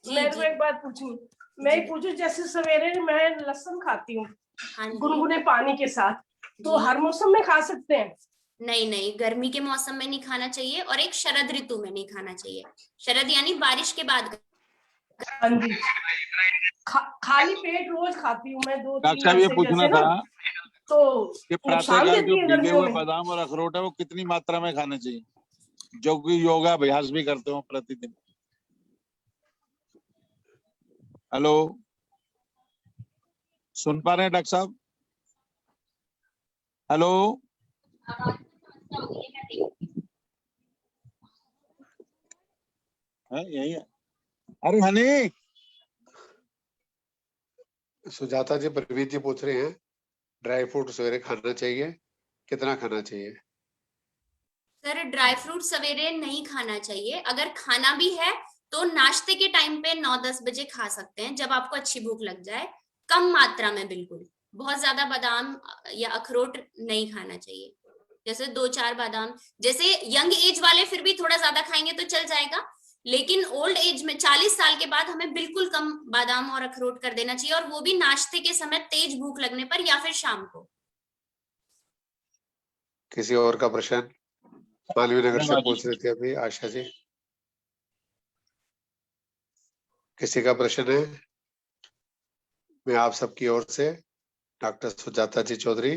मेरे को एक बात पूछनी, मैं पूछू जैसे सवेरे मैं लहसुन खाती हूँ गुनगुने पानी के साथ, तो हर मौसम में खा सकते हैं? नहीं नहीं, गर्मी के मौसम में नहीं खाना चाहिए और एक शरद ऋतु में नहीं खाना चाहिए। शरद यानी बारिश के बाद। हाँ जी, खाली पेट रोज खाती हूँ मैं 2-3 डॉक्टर साहब, ये ऐसे पूछना जैसे ना, था तो कि नुकसान प्रातःकाल देती जो है भीगे गर्मियों हुए में। बादाम और अखरोट है वो कितनी मात्रा में खाने चाहिए, जो कि योगा अभ्यास भी करते हो प्रतिदिन? हेलो, सुन पा रहे हैं डॉक्टर साहब? हेलो, है यही है। अरे हनी, सुजाता जी, प्रवीण जी पूछ रहे हैं ड्राई फ्रूट सवेरे खाना चाहिए, कितना खाना चाहिए? सर ड्राई फ्रूट सवेरे नहीं खाना चाहिए, अगर खाना भी है तो नाश्ते के टाइम पे 9-10 बजे खा सकते हैं, जब आपको अच्छी भूख लग जाए, कम मात्रा में, बिल्कुल बहुत ज्यादा बादाम या अखरोट नहीं खाना चाहिए। जैसे 2-4 बादाम, जैसे यंग एज वाले फिर भी थोड़ा ज्यादा खाएंगे तो चल जाएगा, लेकिन ओल्ड एज में 40 साल के बाद हमें बिल्कुल कम बादाम और अखरोट कर देना चाहिए, और वो भी नाश्ते के समय तेज भूख लगने पर या फिर शाम को। किसी और का प्रश्न? मालवीय नगर से धन्यवाद पूछ रही थी अभी आशा जी, किसी का प्रश्न है? मैं आप सबकी ओर से डॉक्टर सुजाता जी चौधरी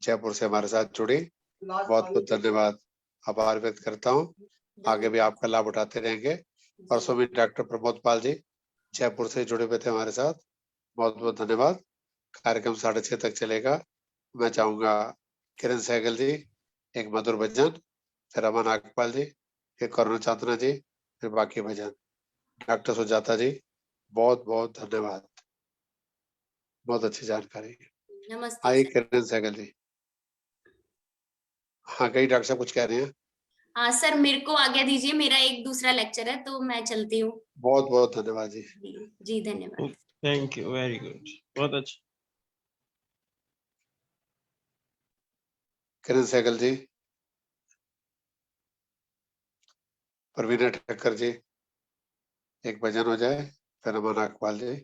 जयपुर से हमारे साथ जुड़ी, बहुत बहुत धन्यवाद, आभार व्यक्त करता हूँ। आगे भी आपका लाभ उठाते रहेंगे। परसों भी डॉक्टर प्रमोद पाल जी जयपुर से जुड़े हुए थे हमारे साथ, बहुत बहुत धन्यवाद। कार्यक्रम 6:30 तक चलेगा। मैं चाहूंगा किरण सहगल जी एक मधुर भजन, फिर अमन नागपाल जी, फिर करुणा चांदना जी, फिर बाकी भजन। डॉक्टर सुजाता जी बहुत बहुत धन्यवाद, बहुत अच्छी जानकारी। नमस्ते आई सर। किरण सहगल जी। हाँ, कई डॉक्टर साहब कुछ कह रहे हैं? हाँ सर, मेरे को आज्ञा दीजिए, मेरा एक दूसरा लेक्चर है तो मैं चलती हूँ। बहुत बहुत धन्यवाद जी। जी धन्यवाद। थैंक यू, वेरी गुड, बहुत अच्छा। किरण सहगल जी, प्रवीण ठक्कर जी, एक भजन हो जाए, फिर अमन नागपाल जी।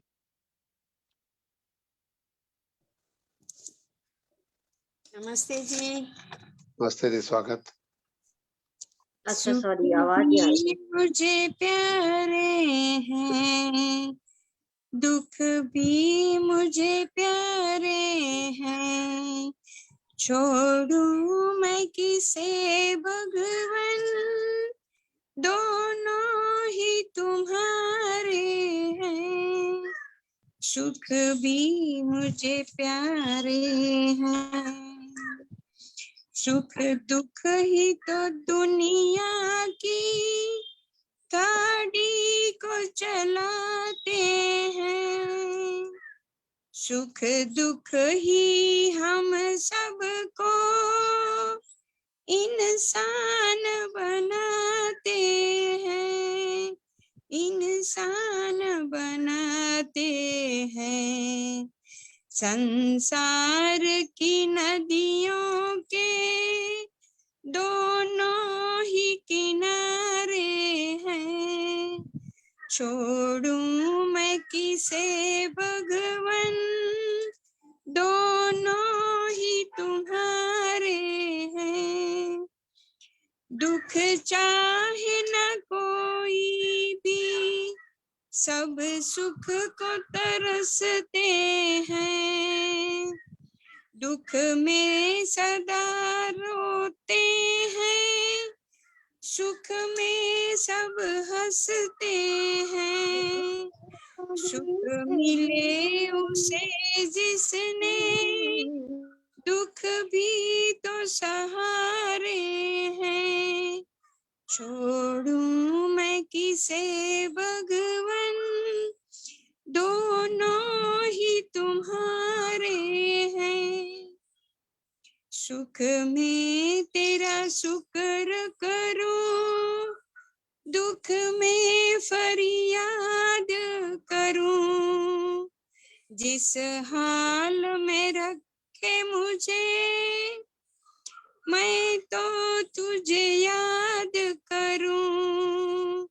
नमस्ते जी। नमस्ते जी, स्वागत। अच्छा, सॉरी, आवाज नहीं आ रही। मुझे प्यारे हैं, दुख भी मुझे प्यारे हैं, छोड़ूं मैं किसे भगवन, दोनों ही तुम्हारे हैं, सुख भी मुझे प्यारे हैं, सुख दुख ही तो दुनिया की गाड़ी को चलाते हैं, सुख दुख ही हम सबको इंसान बनाते हैं, इंसान बनाते हैं, संसार की नदियों के दोनों ही किनारे हैं, छोड़ूं मैं किसे भगवन, दोनों ही तुम्हारे हैं, दुख चाहे न कोई भी सब सुख को तरसते हैं, दुख में सदा रोते हैं, सुख में सब हंसते हैं, सुख मिले उसे जिसने दुख भी तो सहारे हैं, छोड़ूं मैं किसे भगवन, दोनों ही तुम्हारे हैं, सुख में तेरा शुक्र करूं, दुख में फरियाद करूं, जिस हाल में रखे मुझे मैं तो तुझे याद करूं,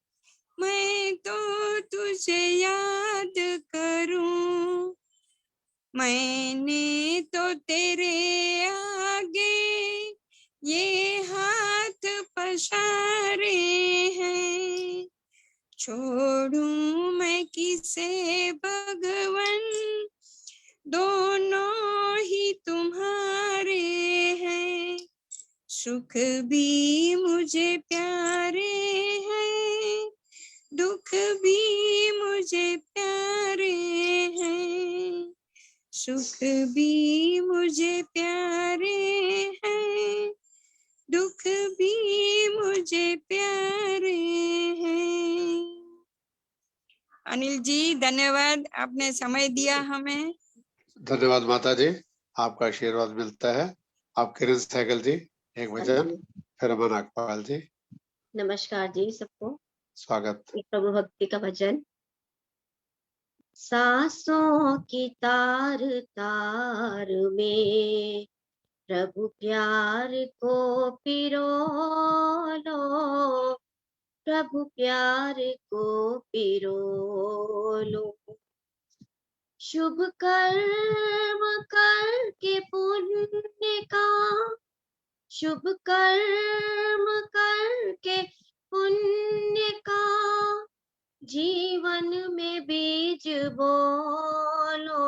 मैं तो तुझे याद करूं, मैंने तो तेरे आगे ये हाथ पसारे हैं, छोड़ूं मैं किसे भगवन, दोनों ही तुम्हारे हैं, सुख भी मुझे प्यारे हैं, दुख भी मुझे प्यारे हैं, सुख भी मुझे प्यारे हैं, दुख भी मुझे प्यारे हैं। अनिल जी धन्यवाद, आपने समय दिया हमें। धन्यवाद माता जी, आपका आशीर्वाद मिलता है। आप किरण सहगल जी एक भजन, फिर अमन नागपाल जी। नमस्कार जी सबको, स्वागत। एक प्रभु भक्ति का भजन। सांसों की तार तार में प्रभु प्यार को पिरो लो, प्रभु प्यार को पिरो लो, शुभ कर्म करके पुण्य का, शुभ कर्म करके पुण्य का जीवन में बीज बोलो,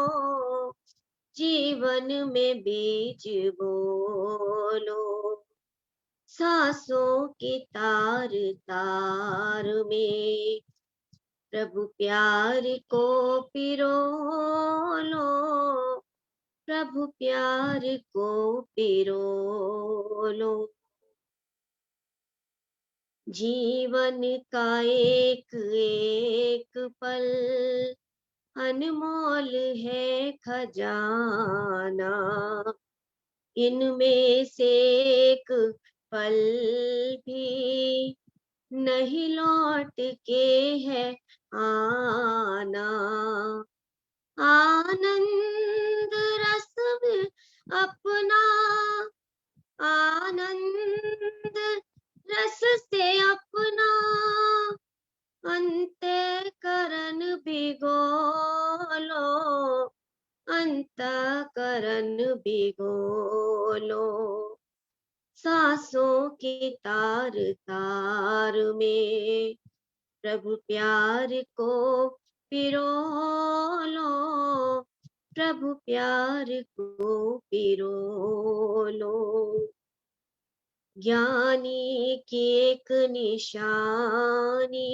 जीवन में बीज बोलो, सांसों की तार तार में प्रभु प्यार को पिरो लो, प्रभु प्यार को पिरो लो, जीवन का एक एक पल अनमोल है खजाना, इनमें से एक पल भी नहीं लौट के है आना, आनंद रस अपना, आनंद रस से अपना अंतःकरण भिगो लो, अंतःकरण भिगो लो, सांसों की तार तार में प्रभु प्यार को पिरो लो, प्रभु प्यार को पिरो लो, ज्ञानी की एक निशानी,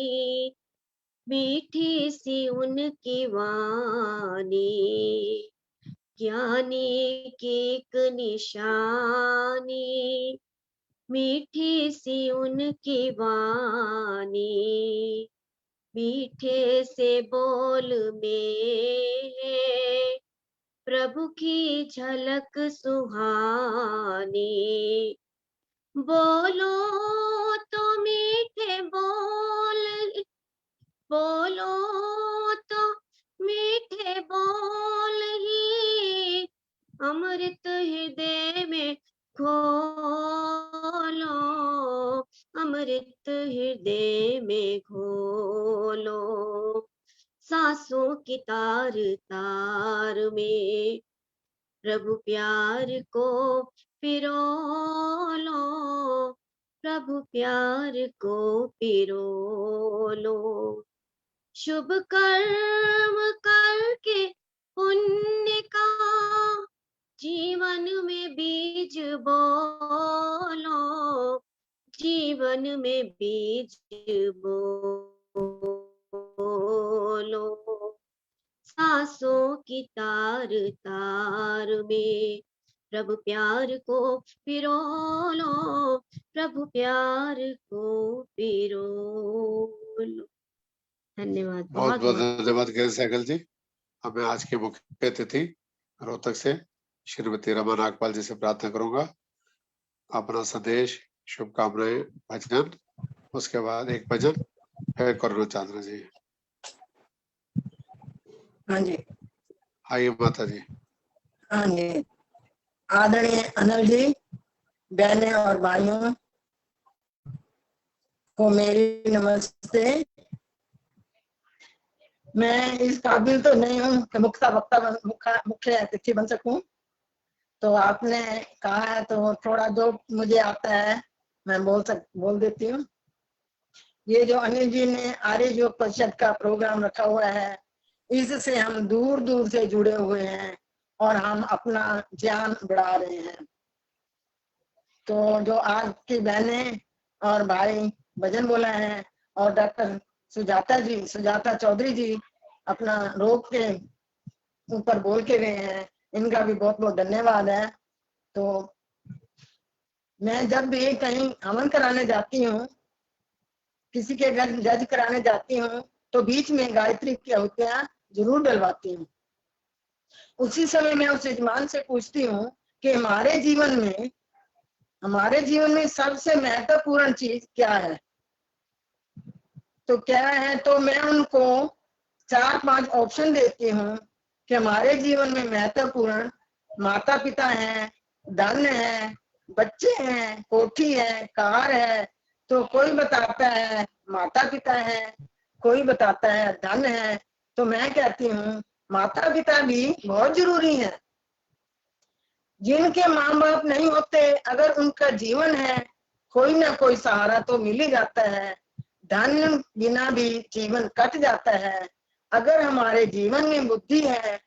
मीठी सी उनकी वाणी, ज्ञानी की एक निशानी, मीठी सी उनकी वाणी, मीठे से बोल में है प्रभु की झलक सुहानी, बोलो तो मीठे बोल, बोलो तो मीठे बोल ही अमृत हृदय में खोलो, अमृत हृदय में खोलो, सांसों की तार तार में प्रभु प्यार को पिरो लो, प्रभु प्यार को पिरो लो, शुभ कर्म करके पुण्य का जीवन में बीज बोलो, जीवन में बीज बोलो, सांसों की तार तार में प्रभु प्यार को पिरो लो, प्रभु प्यार को पिरो लो। धन्यवाद, बहुत बहुत धन्यवाद किरण सहगल जी। हमें आज के मुख्य अतिथि रोहतक से श्रीमती रमा नागपाल जी से प्रार्थना करूंगा अपना संदेश, शुभकामनाएं, भजन, उसके बाद एक भजन, फिर करुणा चांद्रा जी। हाँ जी, आइए माता जी। हाँ जी, आदरणीय अनिल जी, बहनें और भाइयों को मेरी नमस्ते। मैं इस काबिल तो नहीं हूँ कि मुख्य अतिथि बन सकूं, तो आपने कहा है तो थोड़ा जो मुझे आता है मैं बोल देती हूँ। ये जो अनिल जी ने आर्य योग परिषद का प्रोग्राम रखा हुआ है, इससे हम दूर दूर से जुड़े हुए हैं और हम अपना ज्ञान बढ़ा रहे हैं। तो जो आज की बहनें और भाई भजन बोला है और डॉक्टर सुजाता चौधरी जी अपना रोग के ऊपर बोल के गए हैं, इनका भी बहुत बहुत धन्यवाद है। तो मैं जब भी कहीं हवन कराने जाती हूँ, किसी के घर जज कराने जाती हूँ, तो बीच में गायत्री की आहुतियां जरूर डलवाती हूँ। उसी समय मैं उस यजमान से पूछती हूँ कि हमारे जीवन में सबसे महत्वपूर्ण चीज क्या है। तो क्या है, तो मैं उनको 4-5 ऑप्शन देती हूँ कि हमारे जीवन में महत्वपूर्ण माता पिता हैं, धन है, बच्चे हैं, कोठी है, कार है। तो कोई बताता है माता पिता है, कोई बताता है धन है। तो मैं कहती हूँ माता पिता भी बहुत जरूरी है। जिनके माँ बाप नहीं होते, अगर उनका जीवन है, कोई ना कोई सहारा तो मिल ही जाता है। धन बिना भी जीवन कट जाता है। अगर हमारे जीवन में बुद्धि है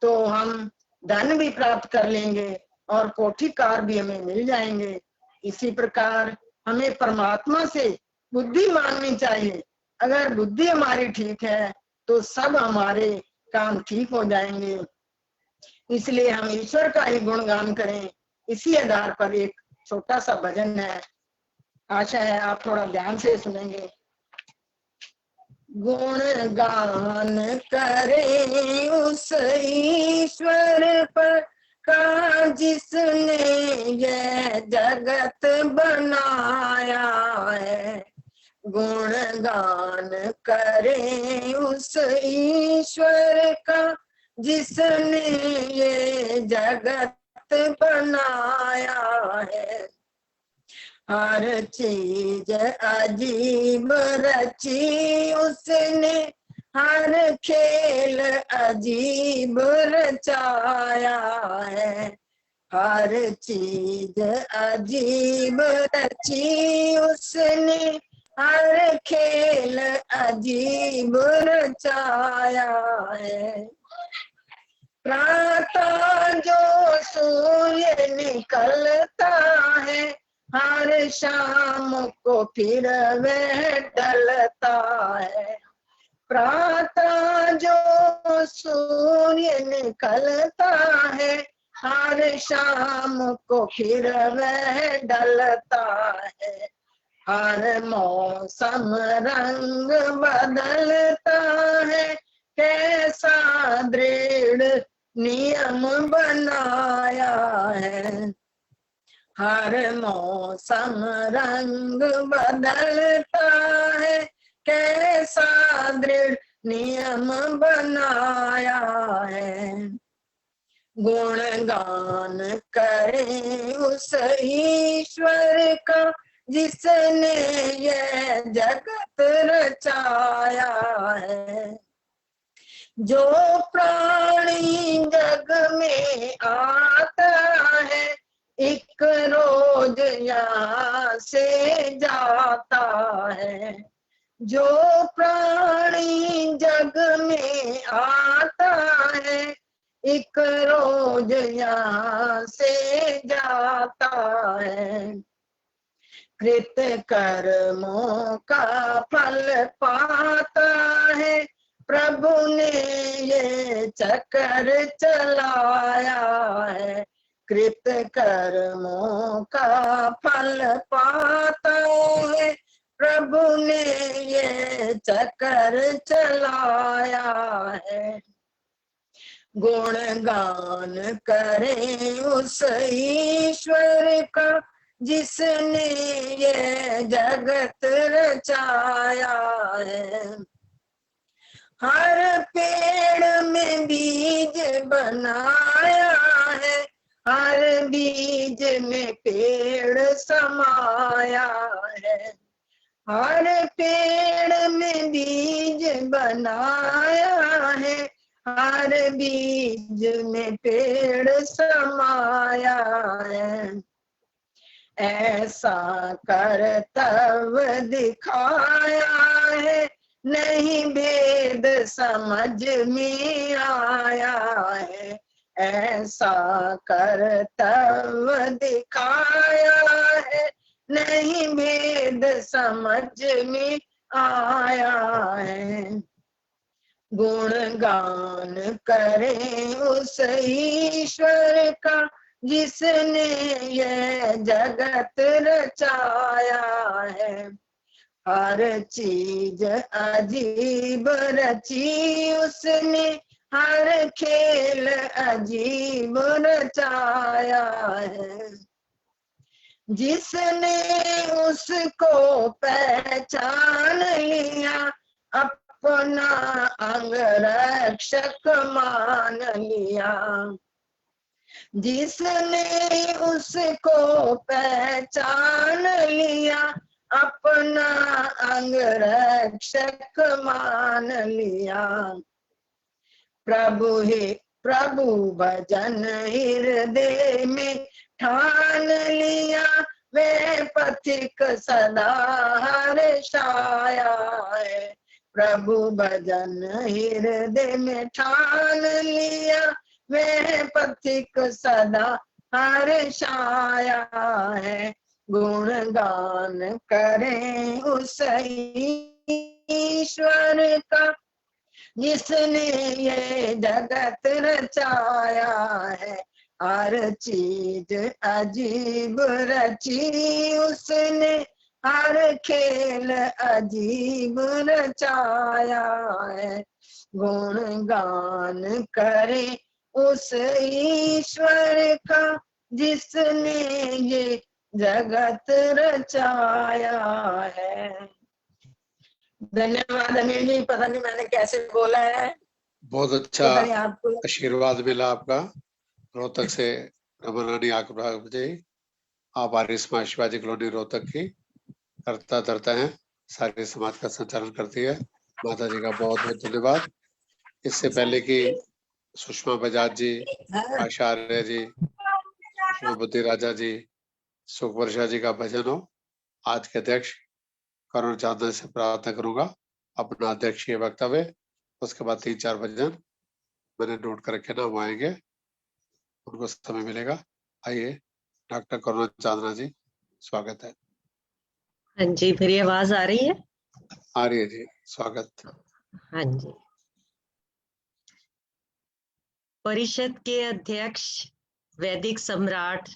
तो हम धन भी प्राप्त कर लेंगे और कोठी कार भी हमें मिल जाएंगे। इसी प्रकार हमें परमात्मा से बुद्धि मांगनी चाहिए। अगर बुद्धि हमारी ठीक है तो सब हमारे काम ठीक हो जाएंगे। इसलिए हम ईश्वर का ही गुणगान करें। इसी आधार पर एक छोटा सा भजन है, आशा है आप थोड़ा ध्यान से सुनेंगे। गुणगान करें उस ईश्वर पर का जिसने ये जगत बनाया है। गुणगान करें उस ईश्वर का जिसने ये जगत बनाया है। हर चीज अजीब रची उसने, हर खेल अजीब रचाया है। हर चीज अजीब रची उसने, हर खेल अजीब रचाया है। प्रातः जो सूर्य निकलता है, हर शाम को फिर वह ढलता है। प्रातः जो सूर्य निकलता है, हर शाम को फिर वह ढलता है। हर मौसम रंग बदलता है, कैसा दृढ़ नियम बनाया है। हर मौसम रंग बदलता है, कैसा दृढ़ नियम बनाया है। गुणगान करें उस ईश्वर का जिसने ये जगत रचाया है। जो प्राणी जग में आता है, एक रोज यहाँ से जाता है। जो प्राणी जग में आता है, एक रोज यहाँ से जाता है। कृत कर्मों का फल पाता है, प्रभु ने ये चक्र चलाया है। कृत कर्मों का फल पाता है, प्रभु ने ये चक्र चलाया है। गुणगान करें उस ईश्वर का जिसने ये जगत रचाया है। हर पेड़ में बीज बनाया है, हर बीज में पेड़ समाया है, हर पेड़ में बीज बनाया है, हर बीज में पेड़ समाया है। ऐसा कर्तव्य दिखाया है, नहीं भेद समझ में आया है। ऐसा कर्तव्य दिखाया है, नहीं भेद समझ में आया है। गुणगान करें उस ईश्वर का जिसने ये जगत रचाया है। हर चीज अजीब रची उसने, हर खेल अजीब रचाया है। जिसने उसको पहचान लिया, अपना अंगरक्षक मान लिया। जिसने उसको पहचान लिया, अपना अंगरक्षक मान लिया। प्रभु भजन हृदय में ठान लिया, वे पथिक सदा हर्षाया है। प्रभु भजन हृदय में ठान लिया, वे पथिक सदा हर्षाया है। गुणगान करें उस ईश्वर का जिसने ये जगत रचाया है। हर चीज अजीब रची उसने, हर खेल अजीब रचाया है। गुणगान करे उस ईश्वर का जिसने ये जगत रचाया है। धन्यवाद अनिल जी, पता नहीं मैंने कैसे बोला है। बहुत अच्छा आपको आशीर्वाद मिला आपका। रोहतक से रमनानी आकब जी, आप आर्य समाज शिवाजी कॉलोनी रोहतक की करता धरता है, सारे समाज का संचालन करती है। माता जी का बहुत बहुत धन्यवाद। इससे पहले कि सुषमा बजाज जी, आचार्य जी, सुषमा बुद्धि राजा जी, सुखवर्षा जी का भजन हो, आज के अध्यक्ष करुण चांदन से प्रार्थना करूंगा अपना अध्यक्षीय वक्तव्य। उसके बाद 3-4 भजन मैंने नोट कर रखे ना, वो आएंगे, उनको समय मिलेगा। आइए डॉक्टर करुण चांदना जी, स्वागत है। हाँ जी, मेरी आवाज आ रही है? आ रही है जी, स्वागत। हाँ जी। परिषद के अध्यक्ष वैदिक सम्राट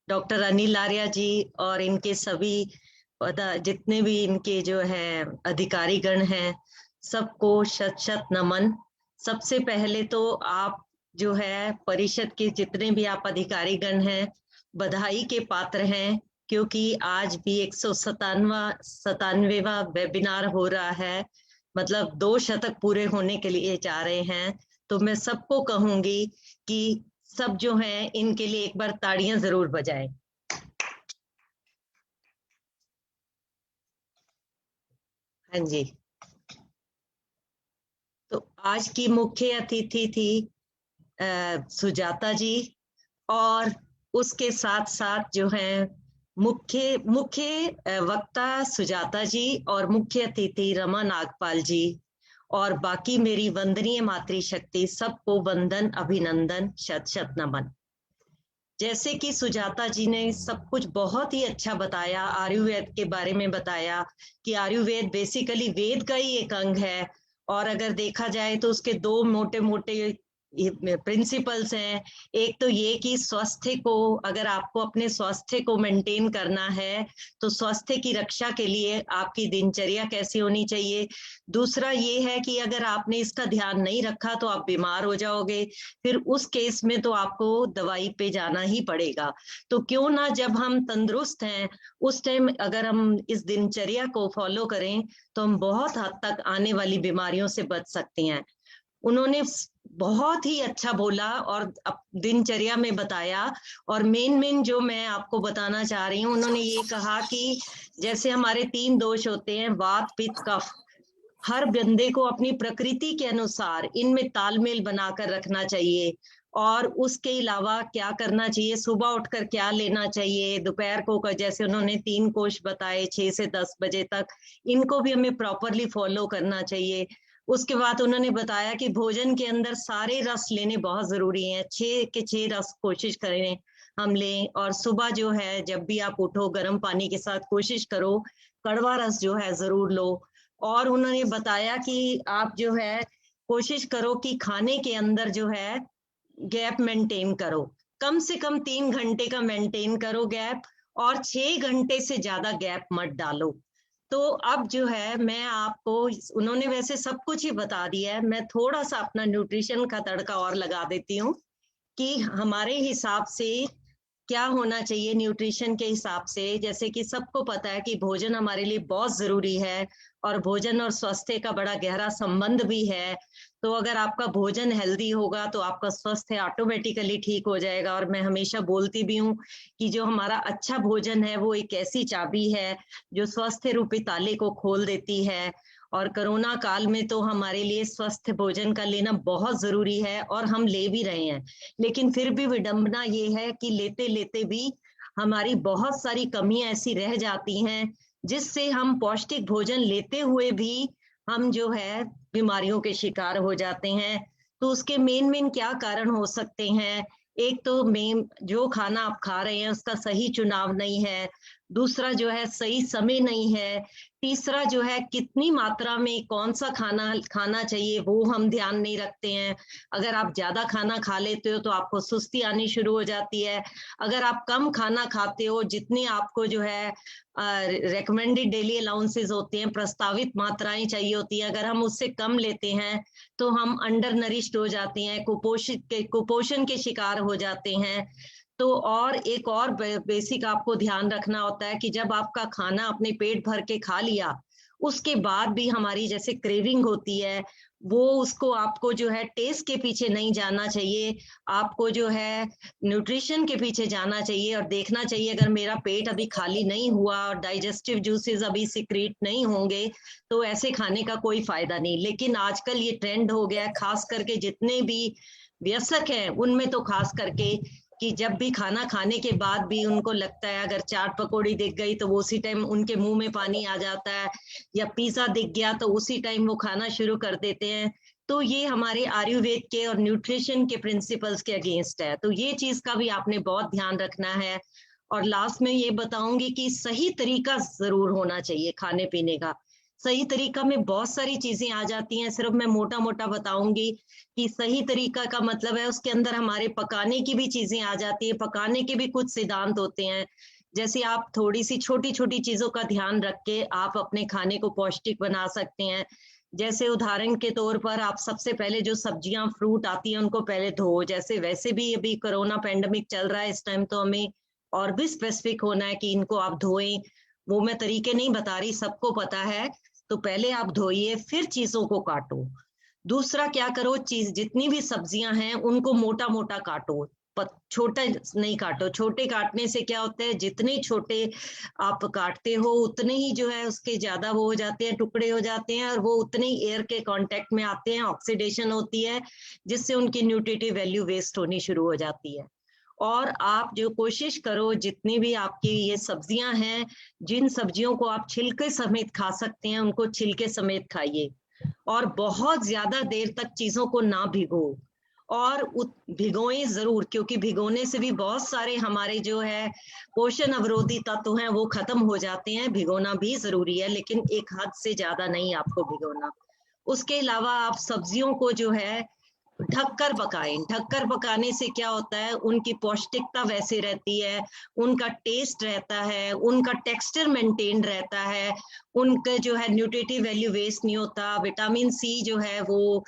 डॉक्टर अनिल आर्या जी और इनके सभी जितने भी इनके जो है अधिकारीगण हैं, सबको शत शत नमन। सबसे पहले तो आप जो है परिषद के जितने भी आप अधिकारीगण हैं, बधाई के पात्र हैं, क्योंकि आज भी 197वां वेबिनार हो रहा है, मतलब 2 शतक पूरे होने के लिए जा रहे हैं। तो मैं सबको कहूंगी कि सब जो हैं इनके लिए एक बार ताड़ियां जरूर बजाएं। हाँ जी। तो आज की मुख्य अतिथि थी सुजाता जी, और उसके साथ साथ जो है मुख्य वक्ता सुजाता जी और मुख्य अतिथि रमा नागपाल जी, और बाकी मेरी वंदनीय मातृशक्ति, सबको वंदन, अभिनंदन, शत शत नमन। जैसे कि सुजाता जी ने सब कुछ बहुत ही अच्छा बताया, आयुर्वेद के बारे में बताया कि आयुर्वेद बेसिकली वेद का ही एक अंग है, और अगर देखा जाए तो उसके 2 मोटे मोटे प्रिंसिपल्स हैं। एक तो ये कि स्वास्थ्य को, अगर आपको अपने स्वास्थ्य को मेंटेन करना है तो स्वास्थ्य की रक्षा के लिए आपकी दिनचर्या कैसी होनी चाहिए। दूसरा ये है कि अगर आपने इसका ध्यान नहीं रखा तो आप बीमार हो जाओगे, फिर उस केस में तो आपको दवाई पे जाना ही पड़ेगा। तो क्यों ना जब हम तंदुरुस्त हैं उस टाइम अगर हम इस दिनचर्या को फॉलो करें तो हम बहुत हद तक आने वाली बीमारियों से बच सकते हैं। उन्होंने बहुत ही अच्छा बोला और दिनचर्या में बताया। और मेन जो मैं आपको बताना चाह रही हूँ, उन्होंने ये कहा कि जैसे हमारे 3 दोष होते हैं, वात पित्त कफ, हर बंदे को अपनी प्रकृति के अनुसार इनमें तालमेल बनाकर रखना चाहिए। और उसके अलावा क्या करना चाहिए, सुबह उठकर क्या लेना चाहिए, दोपहर को जैसे उन्होंने 3 कोष बताए 6 से 10 बजे तक, इनको भी हमें प्रॉपरली फॉलो करना चाहिए। उसके बाद उन्होंने बताया कि भोजन के अंदर सारे रस लेने बहुत जरूरी हैं, 6 के 6 रस कोशिश करें हम लें। और सुबह जो है जब भी आप उठो गर्म पानी के साथ कोशिश करो कड़वा रस जो है जरूर लो। और उन्होंने बताया कि आप जो है कोशिश करो कि खाने के अंदर जो है गैप मेंटेन करो, कम से कम 3 घंटे का मेंटेन करो गैप, और 6 घंटे से ज्यादा गैप मत डालो। तो अब जो है मैं आपको, उन्होंने वैसे सब कुछ ही बता दिया है, मैं थोड़ा सा अपना न्यूट्रिशन का तड़का और लगा देती हूँ कि हमारे हिसाब से क्या होना चाहिए न्यूट्रिशन के हिसाब से। जैसे कि सबको पता है कि भोजन हमारे लिए बहुत जरूरी है और भोजन और स्वास्थ्य का बड़ा गहरा संबंध भी है। तो अगर आपका भोजन हेल्दी होगा तो आपका स्वास्थ्य ऑटोमेटिकली ठीक हो जाएगा। और मैं हमेशा बोलती भी हूँ कि जो हमारा अच्छा भोजन है वो एक ऐसी चाबी है जो स्वास्थ्य रूपी ताले को खोल देती है। और कोरोना काल में तो हमारे लिए स्वस्थ भोजन का लेना बहुत जरूरी है और हम ले भी रहे हैं। लेकिन फिर भी विडंबना ये है कि लेते लेते भी हमारी बहुत सारी कमियां ऐसी रह जाती हैं जिससे हम पौष्टिक भोजन लेते हुए भी हम जो है बीमारियों के शिकार हो जाते हैं। तो उसके मेन क्या कारण हो सकते हैं, एक तो मेन जो खाना आप खा रहे हैं उसका सही चुनाव नहीं है, दूसरा जो है सही समय नहीं है, तीसरा जो है कितनी मात्रा में कौन सा खाना खाना चाहिए वो हम ध्यान नहीं रखते हैं। अगर आप ज्यादा खाना खा लेते हो तो आपको सुस्ती आनी शुरू हो जाती है। अगर आप कम खाना खाते हो, जितनी आपको जो है रेकमेंडेड डेली अलाउंसेस होते हैं, प्रस्तावित मात्राएं चाहिए होती है, अगर हम उससे कम लेते हैं तो हम अंडर नरिश्ड हो जाते हैं, कुपोषण के शिकार हो जाते हैं। तो और एक और बेसिक आपको ध्यान रखना होता है कि जब आपका खाना अपने पेट भर के खा लिया उसके बाद भी हमारी जैसे क्रेविंग होती है, वो उसको आपको जो है टेस्ट के पीछे नहीं जाना चाहिए, आपको जो है न्यूट्रिशन के पीछे जाना चाहिए और देखना चाहिए अगर मेरा पेट अभी खाली नहीं हुआ और डाइजेस्टिव जूसेस अभी सिक्रीट नहीं होंगे तो ऐसे खाने का कोई फायदा नहीं। लेकिन आजकल ये ट्रेंड हो गया है, खास करके जितने भी वयस्क हैं उनमें तो खास करके, कि जब भी खाना खाने के बाद भी उनको लगता है अगर चाट पकौड़ी दिख गई तो वो उसी टाइम उनके मुंह में पानी आ जाता है, या पिज्जा दिख गया तो उसी टाइम वो खाना शुरू कर देते हैं। तो ये हमारे आयुर्वेद के और न्यूट्रिशन के प्रिंसिपल्स के अगेंस्ट है। तो ये चीज का भी आपने बहुत ध्यान रखना है। और लास्ट में ये बताऊंगी कि सही तरीका जरूर होना चाहिए खाने पीने का। सही तरीका में बहुत सारी चीजें आ जाती हैं, सिर्फ मैं मोटा मोटा बताऊंगी कि सही तरीका का मतलब है उसके अंदर हमारे पकाने की भी चीजें आ जाती है, पकाने के भी कुछ सिद्धांत होते हैं। जैसे आप थोड़ी सी छोटी छोटी चीजों का ध्यान रख के आप अपने खाने को पौष्टिक बना सकते हैं। जैसे उदाहरण के तौर पर आप सबसे पहले जो सब्जियां फ्रूट आती हैं उनको पहले धो, जैसे वैसे भी अभी कोरोना पैंडेमिक चल रहा है इस टाइम, तो हमें और भी स्पेसिफिक होना है कि इनको आप धोएं। वो मैं तरीके नहीं बता रही, सबको पता है। तो पहले आप धोइए फिर चीजों को काटो। दूसरा क्या करो, चीज जितनी भी सब्जियां हैं उनको मोटा मोटा काटो, छोटा नहीं काटो। छोटे काटने से क्या होता है, जितने छोटे आप काटते हो उतने ही जो है उसके ज्यादा वो हो जाते हैं, टुकड़े हो जाते हैं और वो उतने ही एयर के कांटेक्ट में आते हैं, ऑक्सीडेशन होती है जिससे उनकी न्यूट्रिटिव वैल्यू वेस्ट होनी शुरू हो जाती है। और आप जो कोशिश करो जितनी भी आपकी ये सब्जियां हैं, जिन सब्जियों को आप छिलके समेत खा सकते हैं उनको छिलके समेत खाइए। और बहुत ज्यादा देर तक चीजों को ना भिगो, और भिगोएं जरूर, क्योंकि भिगोने से भी बहुत सारे हमारे जो है पोषण अवरोधी तत्व हैं वो खत्म हो जाते हैं। भिगोना भी जरूरी है लेकिन एक हद से ज्यादा नहीं आपको भिगोना। उसके अलावा आप सब्जियों को जो है ढककर पकाएं। ढककर पकाने से क्या होता है, उनकी पौष्टिकता वैसे रहती है, उनका टेस्ट रहता है, उनका टेक्सचर मेंटेन रहता है, उनका जो है न्यूट्रिटिव वैल्यू वेस्ट नहीं होता। विटामिन सी जो है वो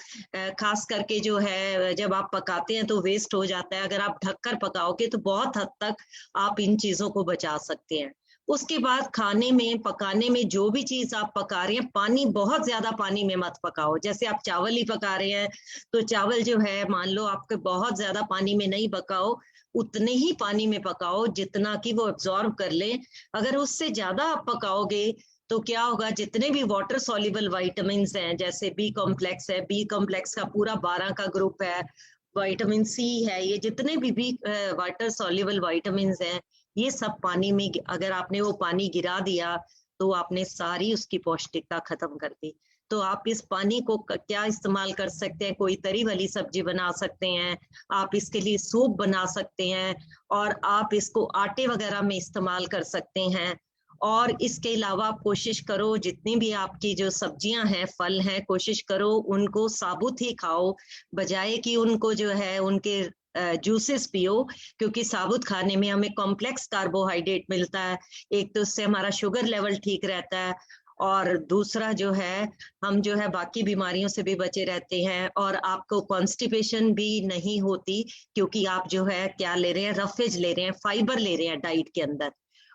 खास करके जो है जब आप पकाते हैं तो वेस्ट हो जाता है। अगर आप ढककर पकाओगे तो बहुत हद तक आप इन चीजों को बचा सकते हैं। उसके बाद खाने में पकाने में जो भी चीज आप पका रहे हैं, पानी बहुत ज्यादा पानी में मत पकाओ। जैसे आप चावल ही पका रहे हैं तो चावल जो है मान लो आपके बहुत ज्यादा पानी में नहीं पकाओ, उतने ही पानी में पकाओ जितना कि वो एब्जॉर्ब कर ले। अगर उससे ज्यादा आप पकाओगे तो क्या होगा, जितने भी वाटर सॉल्युबल विटामिन हैं, जैसे बी कॉम्प्लेक्स है, बी कॉम्प्लेक्स का पूरा 12 का ग्रुप है, विटामिन सी है, ये जितने भी वाटर सॉल्युबल विटामिन हैं, ये सब पानी में अगर आपने वो पानी गिरा दिया तो आपने सारी उसकी पौष्टिकता खत्म कर दी। तो आप इस पानी को क्या इस्तेमाल कर सकते हैं, कोई तरी वाली सब्जी बना सकते हैं, आप इसके लिए सूप बना सकते हैं, और आप इसको आटे वगैरह में इस्तेमाल कर सकते हैं। और इसके अलावा आप कोशिश करो जितनी भी आपकी जो सब्जियां हैं, फल हैं, कोशिश करो उनको साबुत ही खाओ, बजाय कि उनको जो है उनके जूसेस पियो, क्योंकि साबुत खाने में हमें कॉम्प्लेक्स कार्बोहाइड्रेट मिलता है। एक तो उससे हमारा शुगर लेवल ठीक रहता है, और दूसरा जो है हम जो है बाकी बीमारियों से भी बचे रहते हैं, और आपको कॉन्स्टिपेशन भी नहीं होती, क्योंकि आप जो है क्या ले रहे हैं, रफेज ले रहे हैं, फाइबर ले रहे हैं डाइट के अंदर।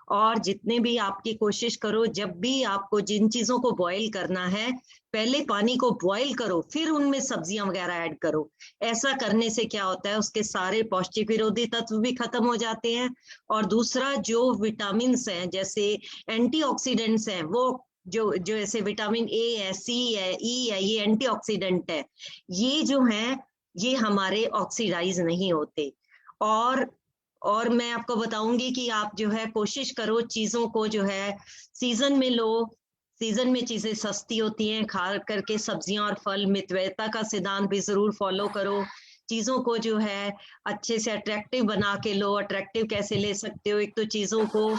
और जितने भी आपकी कोशिश करो, जब भी आपको जिन चीजों को बॉईल करना है, पहले पानी को बॉईल करो, फिर उनमें सब्जियां वगैरह ऐड करो। ऐसा करने से क्या होता है, उसके सारे पौष्टिक विरोधी तत्व भी खत्म हो जाते हैं, और दूसरा जो विटामिन हैं, जैसे एंटीऑक्सीडेंट्स हैं, वो जो जो ऐसे विटामिन ए है, सी है, ई है, ये एंटीऑक्सीडेंट है, ये जो है ये हमारे ऑक्सीडाइज नहीं होते। और मैं आपको बताऊंगी कि आप जो है कोशिश करो चीजों को जो है सीजन में लो, सीजन में चीजें सस्ती होती हैं, खा करके सब्जियां और फल, मितव्ययिता का सिद्धांत भी जरूर फॉलो करो। चीजों को जो है अच्छे से अट्रैक्टिव बना के लो। अट्रैक्टिव कैसे ले सकते हो, एक तो चीजों को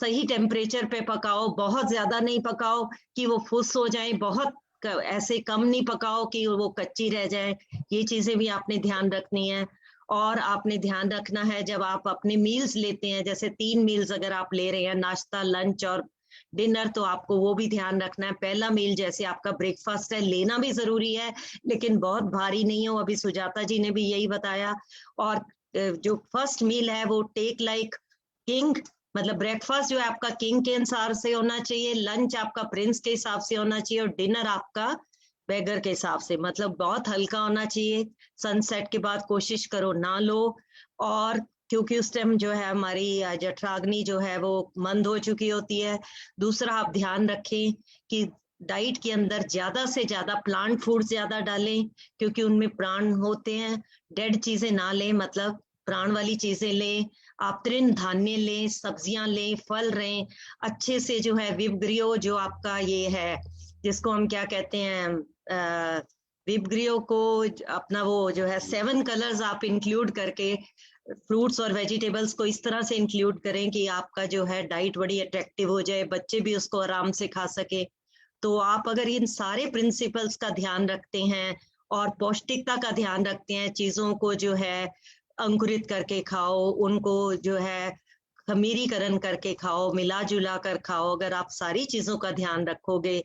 सही टेम्परेचर पे पकाओ, बहुत ज्यादा नहीं पकाओ कि वो फुस हो जाए, बहुत ऐसे कम नहीं पकाओ कि वो कच्ची रह जाए, ये चीजें भी आपने ध्यान रखनी है। और आपने ध्यान रखना है जब आप अपने मील्स लेते हैं, जैसे 3 मील्स अगर आप ले रहे हैं, नाश्ता, लंच और डिनर, तो आपको वो भी ध्यान रखना है। पहला मील जैसे आपका ब्रेकफास्ट है, लेना भी जरूरी है, लेकिन बहुत भारी नहीं हो, अभी सुजाता जी ने भी यही बताया। और जो फर्स्ट मील है वो टेक लाइक किंग, मतलब ब्रेकफास्ट जो है आपका किंग के अनुसार से होना चाहिए, लंच आपका प्रिंस के हिसाब से होना चाहिए, और डिनर आपका बेगर के हिसाब से, मतलब बहुत हल्का होना चाहिए। सनसेट के बाद कोशिश करो ना लो, और क्योंकि उस टाइम जो है हमारी जठराग्नि जो है वो मंद हो चुकी होती है। दूसरा आप ध्यान रखें कि डाइट के अंदर ज्यादा से ज्यादा प्लांट फूड ज्यादा डालें, क्योंकि उनमें प्राण होते हैं। डेड चीजें ना लें, मतलब प्राण वाली चीजें लें। आप तृण धान्य लें, सब्जियां लें, फल लें, अच्छे से जो है विपग्रियो जो आपका ये है, जिसको हम क्या कहते हैं, विपग्रियो को अपना वो जो है 7 कलर्स आप इंक्लूड करके फ्रूट्स और वेजिटेबल्स को इस तरह से इंक्लूड करें कि आपका जो है डाइट बड़ी अट्रैक्टिव हो जाए, बच्चे भी उसको आराम से खा सके। तो आप अगर इन सारे प्रिंसिपल्स का ध्यान रखते हैं और पौष्टिकता का ध्यान रखते हैं, चीजों को जो है अंकुरित करके खाओ, उनको जो है खमीरीकरण करके खाओ, मिला जुला कर खाओ, अगर आप सारी चीजों का ध्यान रखोगे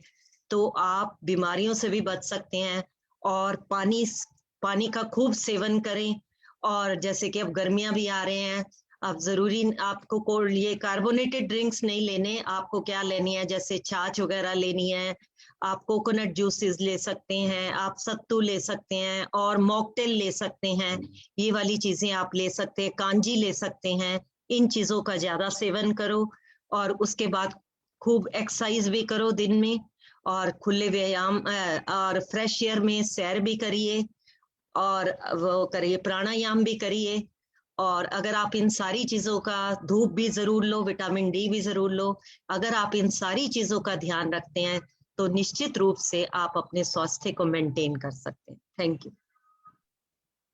तो आप बीमारियों से भी बच सकते हैं। और पानी का खूब सेवन करें। और जैसे कि अब गर्मियां भी आ रहे हैं, अब जरूरी आपको ये कार्बोनेटेड ड्रिंक्स नहीं लेने, आपको क्या लेनी है, जैसे छाछ वगैरह लेनी है, आप कोकोनट जूसेस ले सकते हैं, आप सत्तू ले सकते हैं, और मॉकटेल ले सकते हैं, ये वाली चीजें आप ले सकते हैं, कांजी ले सकते हैं। इन चीजों का ज्यादा सेवन करो, और उसके बाद खूब एक्सरसाइज भी करो दिन में, और खुले व्यायाम और फ्रेश एयर में सैर भी करिए, और वो करिए, प्राणायाम भी करिए। और अगर आप इन सारी चीजों का, धूप भी जरूर लो, विटामिन डी भी जरूर लो, अगर आप इन सारी चीजों का ध्यान रखते हैं तो निश्चित रूप से आप अपने स्वास्थ्य को मेंटेन कर सकते हैं। Thank you.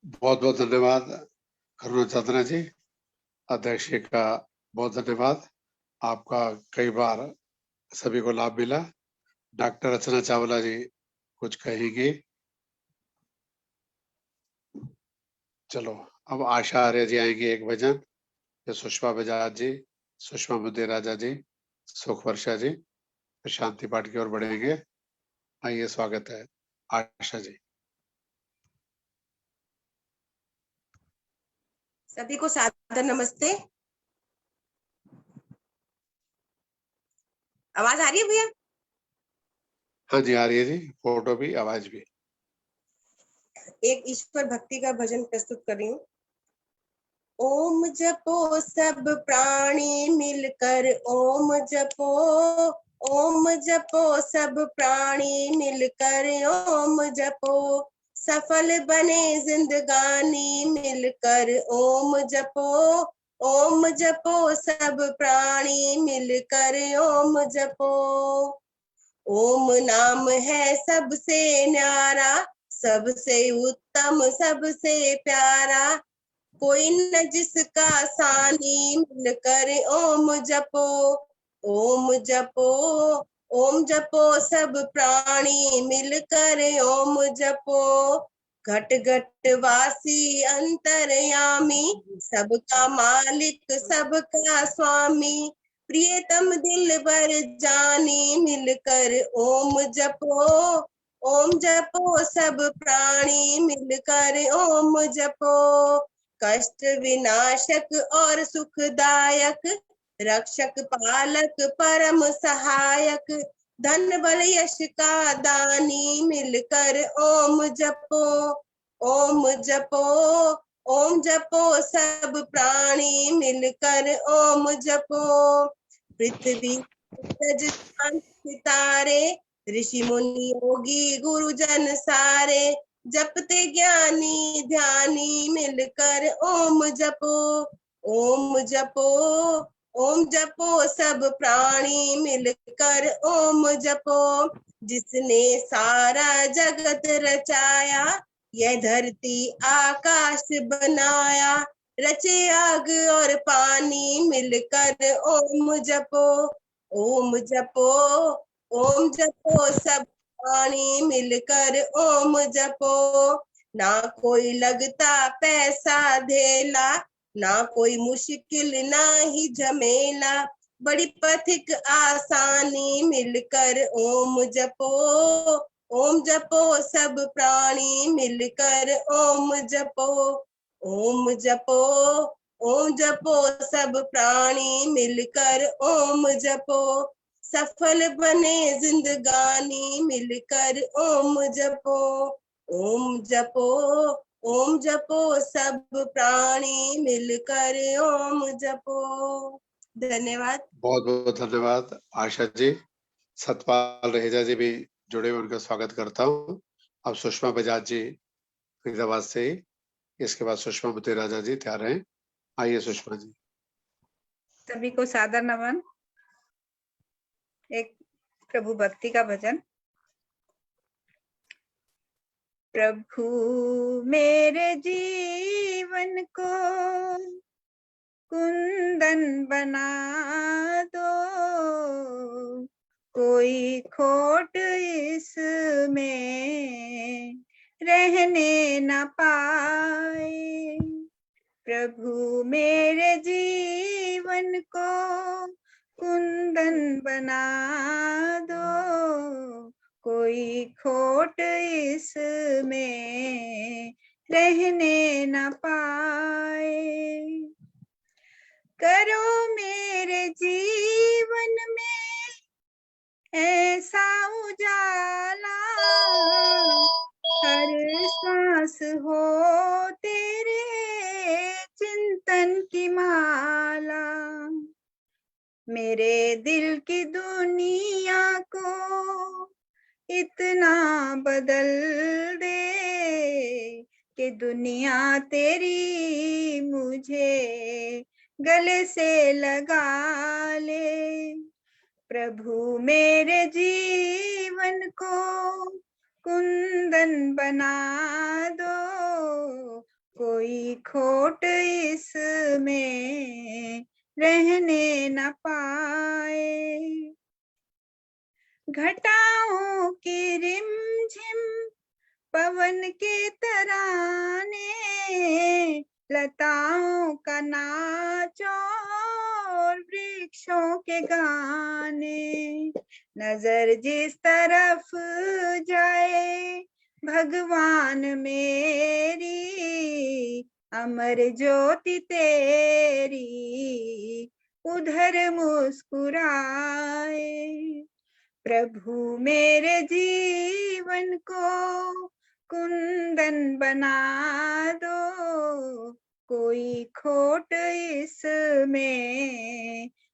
बहुत बहुत धन्यवाद करुणा चांदना जी। अध्यक्ष का बहुत धन्यवाद, आपका कई बार सभी को लाभ मिला। डॉक्टर रचना चावला जी कुछ कहेंगे। चलो अब आशा आर्य जी आएंगे एक भजन, फिर सुषमा बजाज जी, सुषमा मुदे राजा जी, सुख वर्षा जी, फिर शांति पाठ की ओर बढ़ेंगे। आइए, स्वागत है आशा जी। सभी को सादर नमस्ते। आवाज आ रही है भैया? हाँ जी आ रही है जी, फोटो भी आवाज भी। एक ईश्वर भक्ति का भजन प्रस्तुत कर रही हूँ। ओम जपो सब प्राणी मिलकर, ओम जपो, ओम जपो सब प्राणी मिलकर, ओम जपो, सफल बने जिंदगानी मिलकर, ओम जपो, ओम जपो सब प्राणी मिलकर, ओम जपो। ओम नाम है सबसे न्यारा, सबसे उत्तम सबसे प्यारा, कोई न जिसका सानी मिलकर, ओम जपो, ओम जपो, ओम जपो सब प्राणी मिलकर, ओम जपो, घट घट वासी अंतर्यामी, सबका मालिक सबका स्वामी, प्रियतम दिल बर जानी मिलकर, ओम जपो, ओम जपो सब प्राणी मिलकर, ओम जपो, कष्ट विनाशक और सुखदायक, रक्षक पालक परम सहायक, धन बल यश का दानी मिलकर, ओम जपो, ओम जपो, ओम जपो सब प्राणी मिलकर, ओम जपो, पृथ्वी सितारे, ऋषि मुनि योगी गुरुजन सारे, जपते ज्ञानी ध्यानी मिलकर, ओम जपो, ओम जपो, ओम जपो सब प्राणी मिलकर, ओम जपो, जिसने सारा जगत रचाया, यह धरती आकाश बनाया, रचे आग और पानी मिलकर, ओम जपो, ओम जपो, ओम जपो सब प्राणी मिलकर, ओम जपो, ना कोई लगता पैसा धेला, ना कोई मुश्किल ना ही झमेला, बड़ी पथिक आसानी मिलकर, ओम जपो, ओम जपो सब प्राणी मिलकर, ओम जपो, ओम जपो, ओम जपो सब प्राणी मिलकर, ओम जपो, सफल बने जिंदगानी मिलकर, ओम जपो, ओम जपो, ओम जपो सब प्राणी मिलकर, ओम जपो। धन्यवाद। बहुत बहुत धन्यवाद आशा जी। सतपाल रहेजा जी भी जुड़े हुए, उनका स्वागत करता हूँ। अब सुषमा बजाज जी फरीदाबाद से ही, इसके बाद सुषमा मुते राजा जी तैयार हैं। आइए सुषमा जी। सभी को सादर नमन। एक प्रभु भक्ति का भजन। प्रभु मेरे जीवन को कुंदन बना दो, कोई खोट इसमें रहने न पाए। प्रभु मेरे जीवन को कुंदन बना दो, कोई खोट इसमें रहने न पाए। करो मेरे जीवन में ऐसा उजाला, हर सांस हो तेरे चिंतन की माला, मेरे दिल की दुनिया को इतना बदल दे कि दुनिया तेरी मुझे गले से लगा ले। प्रभु मेरे जीवन को कुंदन बना दो, कोई खोट इसमें रहने न पाए। घटाओं की रिमझिम पवन के तराने, लताओं का नाच और वृक्षों के गाने, नजर जिस तरफ जाए भगवान मेरी, अमर ज्योति तेरी उधर मुस्कुराए। प्रभु मेरे जीवन को कुंदन बना दो, कोई खोट इसमें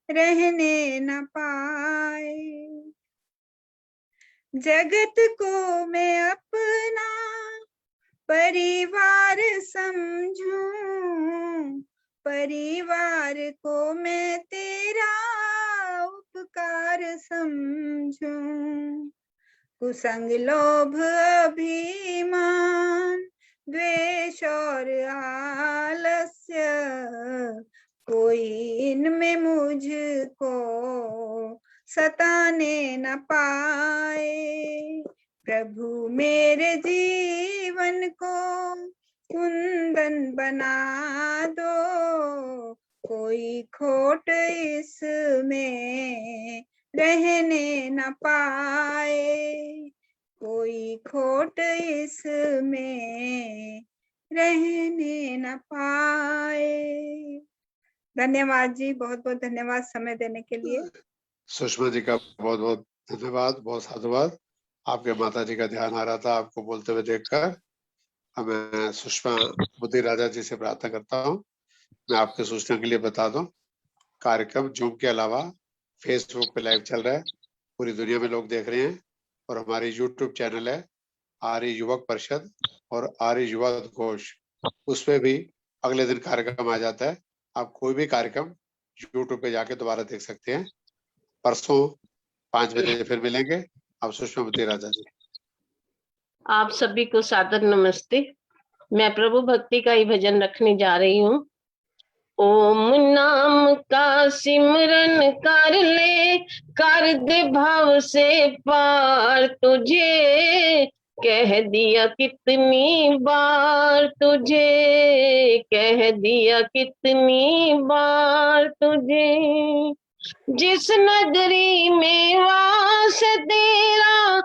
रहने न पाए। जगत को मैं अपना परिवार समझूं, परिवार को मैं तेरा उपकार समझूं। कुसंग लोभ अभिमान द्वेष और आलस्य, कोई इनमें मुझको सताने न पाए। प्रभु मेरे जीवन को कुंदन बना दो, कोई खोट इसमें रहने न पाए, कोई खोट इसमें रहने न पाए। धन्यवाद जी, बहुत बहुत धन्यवाद समय देने के लिए। सुषमा जी का बहुत बहुत धन्यवाद, बहुत साधुवाद। आपके माता जी का ध्यान आ रहा था आपको बोलते हुए देखकर। अब मैं सुषमा बुद्धि राजा जी से प्रार्थना करता हूँ। मैं आपके सूचना के लिए बता दूं, कार्यक्रम जूम के अलावा फेसबुक पे लाइव चल रहा है, पूरी दुनिया में लोग देख रहे हैं। और हमारी यूट्यूब चैनल है आर्य युवक परिषद और आर्य युवा घोष, उस पे भी अगले दिन कार्यक्रम आ जाता है। आप कोई भी कार्यक्रम यूट्यूब पे जाके दोबारा देख सकते हैं। परसों 5 बजे फिर मिलेंगे। आप सुषमा बुद्धि राजा जी। आप सभी को सादर नमस्ते। मैं प्रभु भक्ति का ही भजन रखने जा रही हूँ। ओम नाम का सिमरन कर ले, कर दे भाव से पार, तुझे कह दिया कितनी बार, तुझे कह दिया कितनी बार तुझे। जिस नगरी में वास तेरा,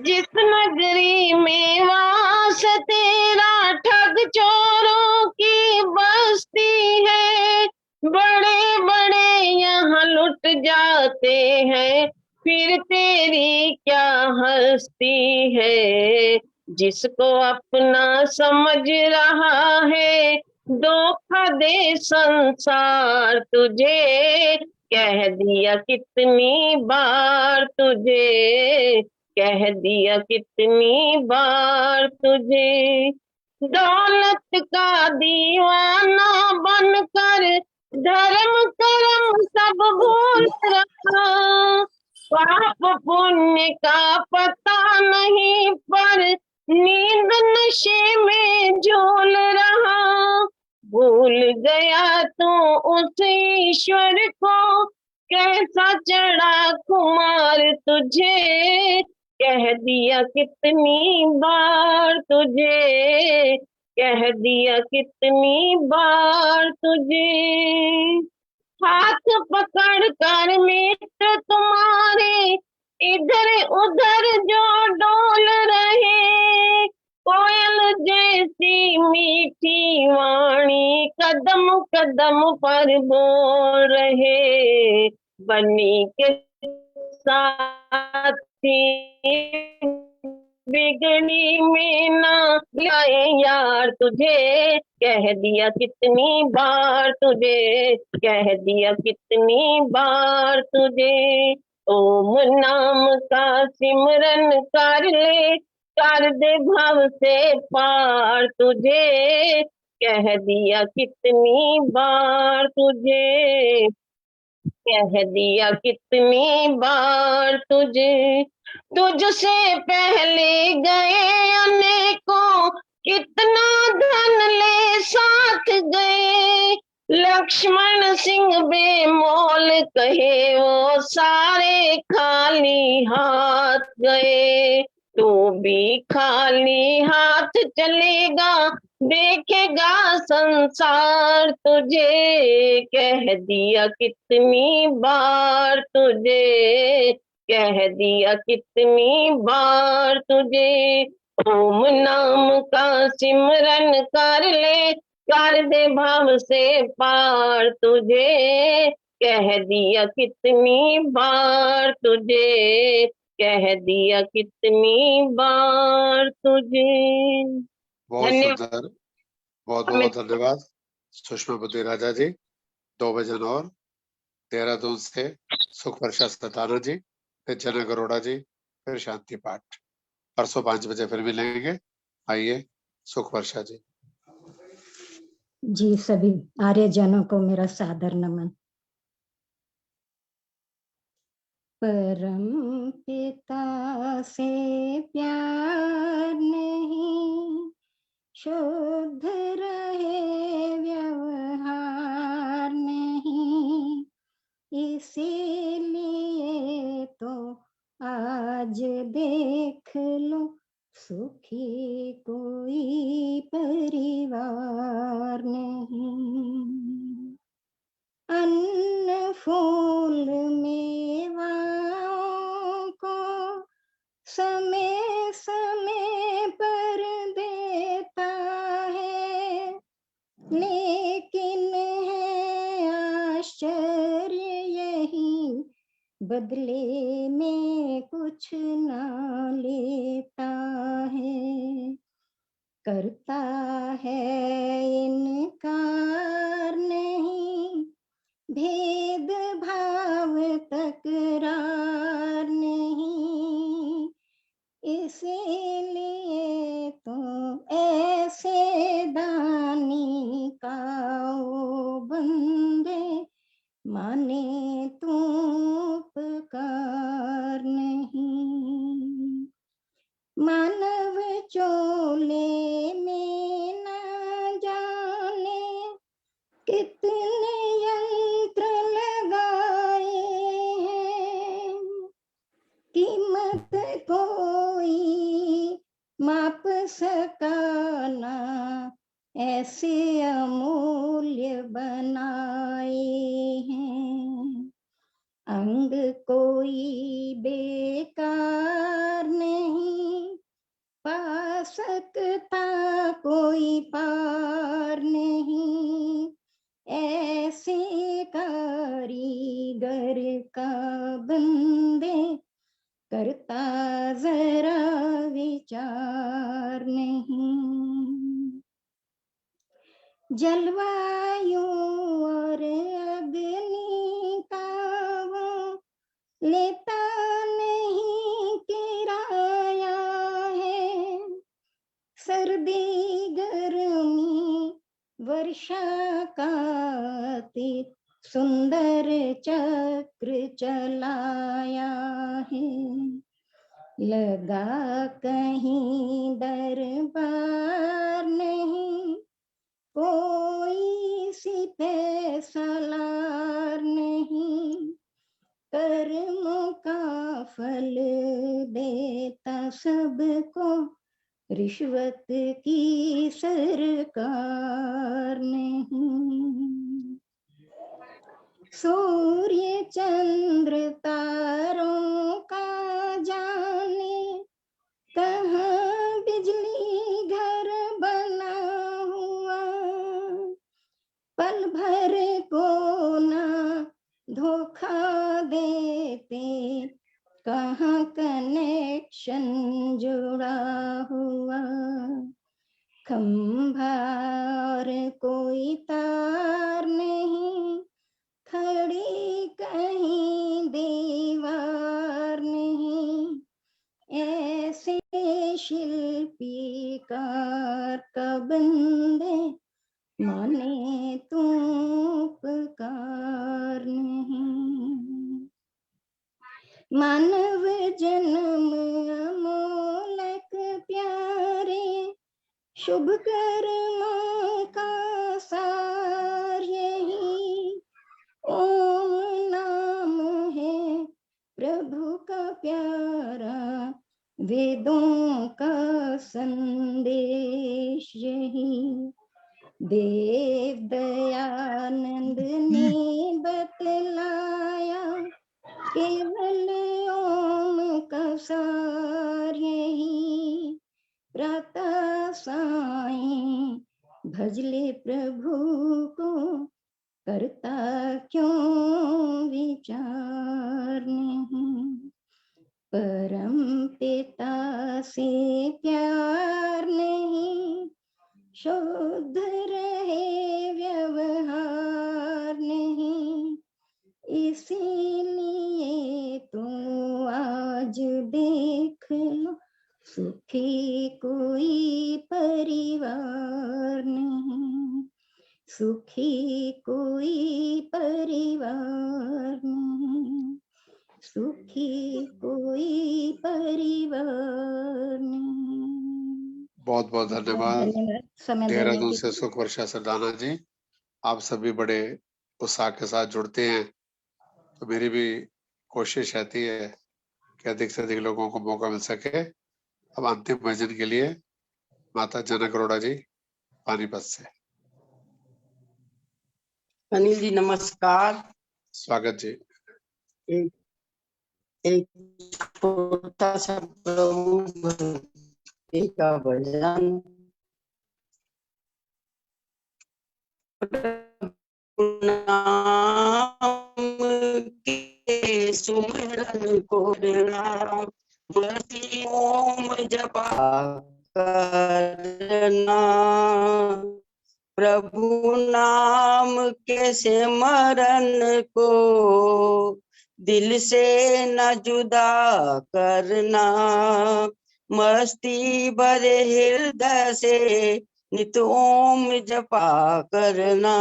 जिस नगरी में वास तेरा, ठग चोरों की बस्ती है। बड़े बड़े यहाँ लुट जाते हैं, फिर तेरी क्या हस्ती है। जिसको अपना समझ रहा है, धोखा दे संसार, तुझे कह दिया कितनी बार, तुझे कह दिया कितनी बार तुझे। दौलत का दीवाना बनकर धर्म कर्म सब भूल रहा, पाप पुण्य का पता नहीं पर नींद नशे में झूल रहा। भूल गया तू उस ईश्वर को, कैसा चढ़ा खुमार, तुझे कह दिया कितनी बार, तुझे कह दिया कितनी बार तुझे। हाथ पकड़ कर मित्र तुम्हारे इधर उधर जो डोल रहे, कोयल जैसी मीठी वाणी कदम कदम पर बोल रहे। बनी के साथी बिगड़ी में ना लाए यार, तुझे कह दिया कितनी बार, तुझे कह दिया कितनी बार तुझे। ओम नाम का सिमरन कर ले, कर दे भव से पार, तुझे कह दिया कितनी बार, तुझे कह दिया कितनी बार तुझे। तुझसे पहले गए अनेकों, कितना धन ले साथ गए। लक्ष्मण सिंह बेमोल कहे वो सारे खाली हाथ गए। तू भी खाली हाथ चलेगा, देखेगा संसार, तुझे कह दिया कितनी बार, तुझे कह दिया कितनी बार तुझे। ओम नाम का सिमरन कर ले, कर दे भाव से पार, तुझे कह दिया कितनी बार तुझे, कह दिया कितनी बार तुझे। बहुत धन्यवाद। सुंदर, बहुत बहुत धन्यवाद सुषमा बुद्धि राजा जी। 2 भजन और देहरादून से सुख वर्षा सताना जी, फिर जनक अरोड़ा जी, फिर शांति पाठ। परसों 5 बजे फिर मिलेंगे। आइए सुख वर्षा जी। जी सभी आर्यजनों को मेरा सादर नमन। परम पिता से प्यार नहीं, शुद्ध रहे व्यवहार नहीं, इसीलिए तो आज देख लो सुखी कोई परिवार नहीं। अन्न फूल मेवाओं को समय समय पर देता है, लेकिन है आश्चर्य यही बदले में कुछ ना लेता है। करता है इनकार नहीं, भेद भाव तकरार नहीं, इसीलिए तो ऐसे दानी का ओ बंदे माने तू उपकार नहीं। मानव चोले में न जाने कितने यंत्र लगाए हैं, कीमत कोई माप सका ना, ऐसे अमूल्य बनाए हैं। अंग कोई बेकार नहीं, पा सकता कोई पार नहीं, ऐसे कारीगर का बंदे करता जरा विचार नहीं। जलवायु और अग्नि का वो लेता नहीं किराया है, सर्दी गर्मी वर्षा का अति सुंदर चक्र चलाया है। लगा कहीं दरबार नहीं, कोई सिपह सलार नहीं, कर्मों का फल देता सबको, रिश्वत की सरकार नहीं। सूर्य चंद्र तारों का जाने, कहाँ बिजली घर बना हुआ, पल भर को ना धोखा देते, कहाँ कनेक्शन जुड़ा हुआ। खंभा और कोई तार नहीं, खड़ी कहीं दीवार नहीं, ऐसे शिल्पीकार का बंदे माने तू उपकार नहीं। मानव जन्म अमोलक प्यारे, शुभ कर्मों का सार यही, ओम नाम है प्रभु का प्यारा, वेदों का संदेश यही। देव दयानंद ने बतलाया, केवल ओम का सार यही। प्रातः सायं भजले प्रभु को, करता क्यों इसीलिए तू आज देख लो, सुखी कोई परिवार नहीं, सुखी कोई परिवार नहीं, सुखी कोई परिवार नहीं। बहुत बहुत धन्यवाद। धन्यवाद समय देने देहरादून के से लिए। सुख वर्षा सरदाना जी, आप सभी बड़े उत्साह के साथ जुड़ते हैं, तो मेरी भी कोशिश रहती है कि अधिक से अधिक लोगों को मौका मिल सके। अब अंतिम भजन के लिए माता जनक अरोड़ा जी पानीपत से। अनिल जी नमस्कार। स्वागत जी। एक छोटा सा प्रभु भक्ति का भजन। नाम के सुमिरन को मति ओम जपा करना, प्रभु नाम के सिमरन को दिल से न जुदा करना, मस्ती भरे हृदय से नित ओम जपा करना।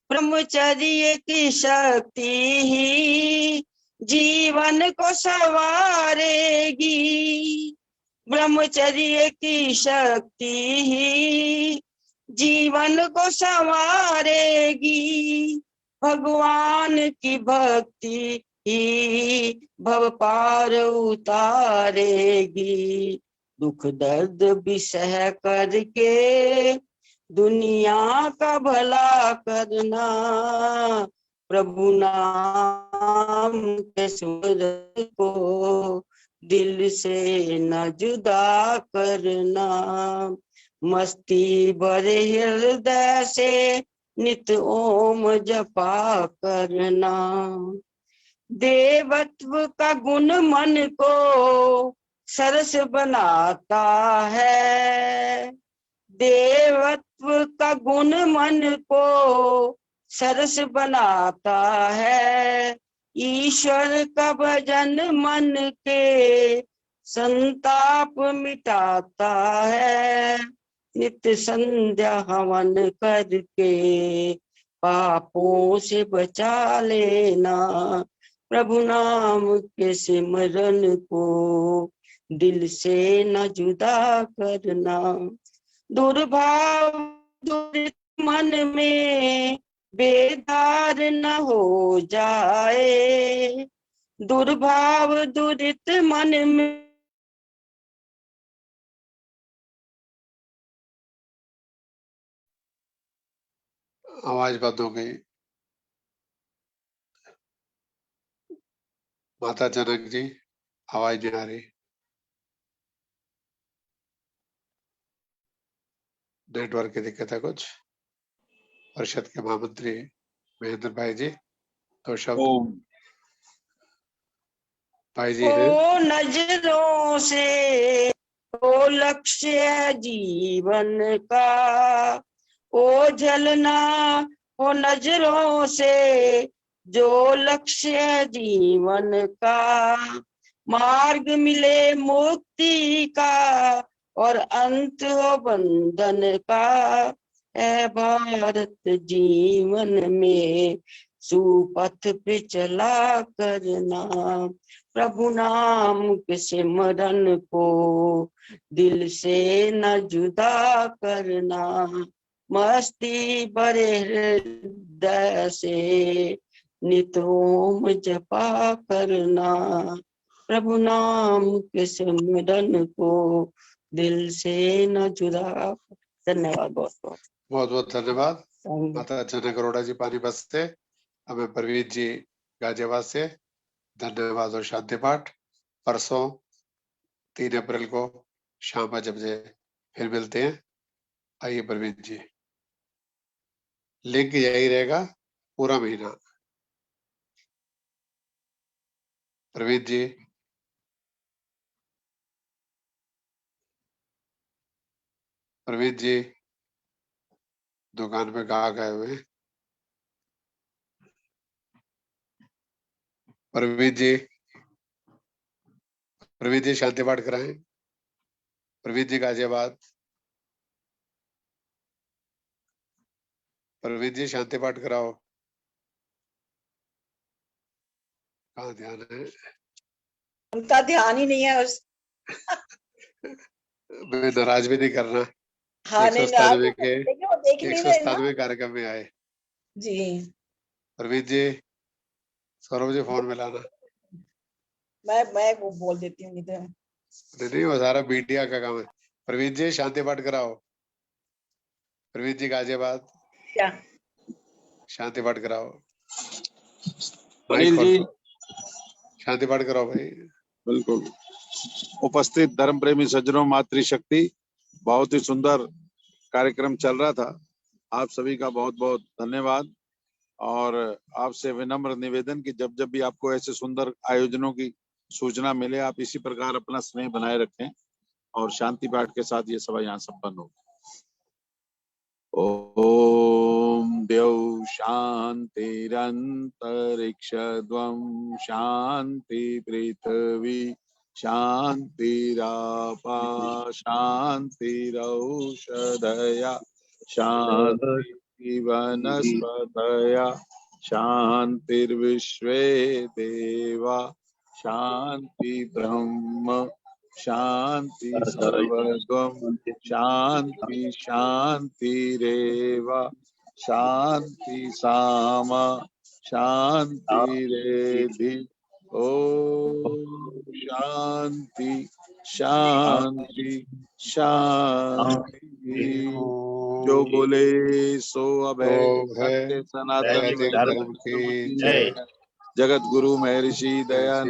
ब्रह्मचर्य की शक्ति ही जीवन को संवारेगी, ब्रह्मचर्य की शक्ति ही जीवन को संवारेगी, भगवान की भक्ति ही भव पार उतारेगी। दुख दर्द भी सह करके दुनिया का भला करना, प्रभु नाम के सुमिरन को दिल से न जुदा करना, मस्ती भरे हृदय से नित ओम जपा करना। देवत्व का गुण मन को सरस बनाता है, देवत्व का गुण मन को सरस बनाता है, ईश्वर का भजन मन के संताप मिटाता है, नित्य संध्या हवन करके पापों से बचा लेना, प्रभु नाम के सिमरन को दिल से न जुदा करना। दुर्भाव दुरित मन में बेदार न हो जाए, दुर्भाव दुरित मन में आवाज बंद हो गई। माता जनक जी आवाज नहीं आ रही। नेटवर्क की दिक्कत है कुछ। परिषद के महामंत्री महेंद्र भाई जी तो शब्द भाई जी हैं। ओ नजरों से ओ लक्ष्य जीवन का, ओ झलना ओ नजरों से जो लक्ष्य जीवन का, मार्ग मिले मुक्ति का और अंत हो बंधन का, है भारत जीवन में सुपथ पे चला करना, प्रभु नाम के सिमरन को दिल से न जुदा करना, मस्ती भरे हृदय से नित ओम जपा करना, प्रभु नाम के सिमरन को दिल से न जुदा। धन्यवाद। बहुत बहुत धन्यवाद माता जनक अरोड़ा जी पानीपत से। हमें परवीन जी गाजियाबाद से धन्यवाद और शांति पाठ। परसों 3 अप्रैल को शाम 5 बजे फिर मिलते हैं। आइए परवीन जी, लिंक यही रहेगा पूरा महीना। परवीन जी परवीन जी दुकान पे कहाँ गए हुए? प्रवीण जी शांति पाठ कराएं। प्रवीण जी गाजियाबाद। प्रवीण जी शांति पाठ कराओ। कहाँ ध्यान है? उनका ध्यान ही नहीं है उस मैं नाराज भी नहीं करना। हाँ नहीं नाराज के लेकिन वो देख नहीं रहे ना 197 कार्यक्रम में आए। जी। प्रवीण जी सौरभ जी फोन मिलाना। मैं वो बोल देती हूँ इधर। नहीं वो सारा मीडिया का काम है। प्रवीण जी शांति पाठ कराओ। प्रवीण जी गाजियाबाद क्या शांति पाठ कराओ। अनिल जी शांति पाठ कराओ भाई। बिल्कुल। उपस्थित धर्म प्रेमी सज्जनों, मातृशक्ति, बहुत ही सुंदर कार्यक्रम चल रहा था। आप सभी का बहुत बहुत धन्यवाद और आपसे विनम्र निवेदन कि जब जब भी आपको ऐसे सुंदर आयोजनों की सूचना मिले आप इसी प्रकार अपना स्नेह बनाए रखें और शांति पाठ के साथ ये सभा यहाँ संपन्न हो। ओम द्यौ शांतिरंतरिक्षद्वं शांति पृथ्वी शांतिरापा शांतिरौषधया शांति वनस्पतया शांतिर्विश्वे देवा शांति ब्रह्म शांति सर्वगम शांति शांतिरेव शांति सामा शांतिरेधि ओम शांति शांति शांति। जो बोले सो अभय सत्य सनातन धर्म की जय। जगत गुरु महर्षि दयानंद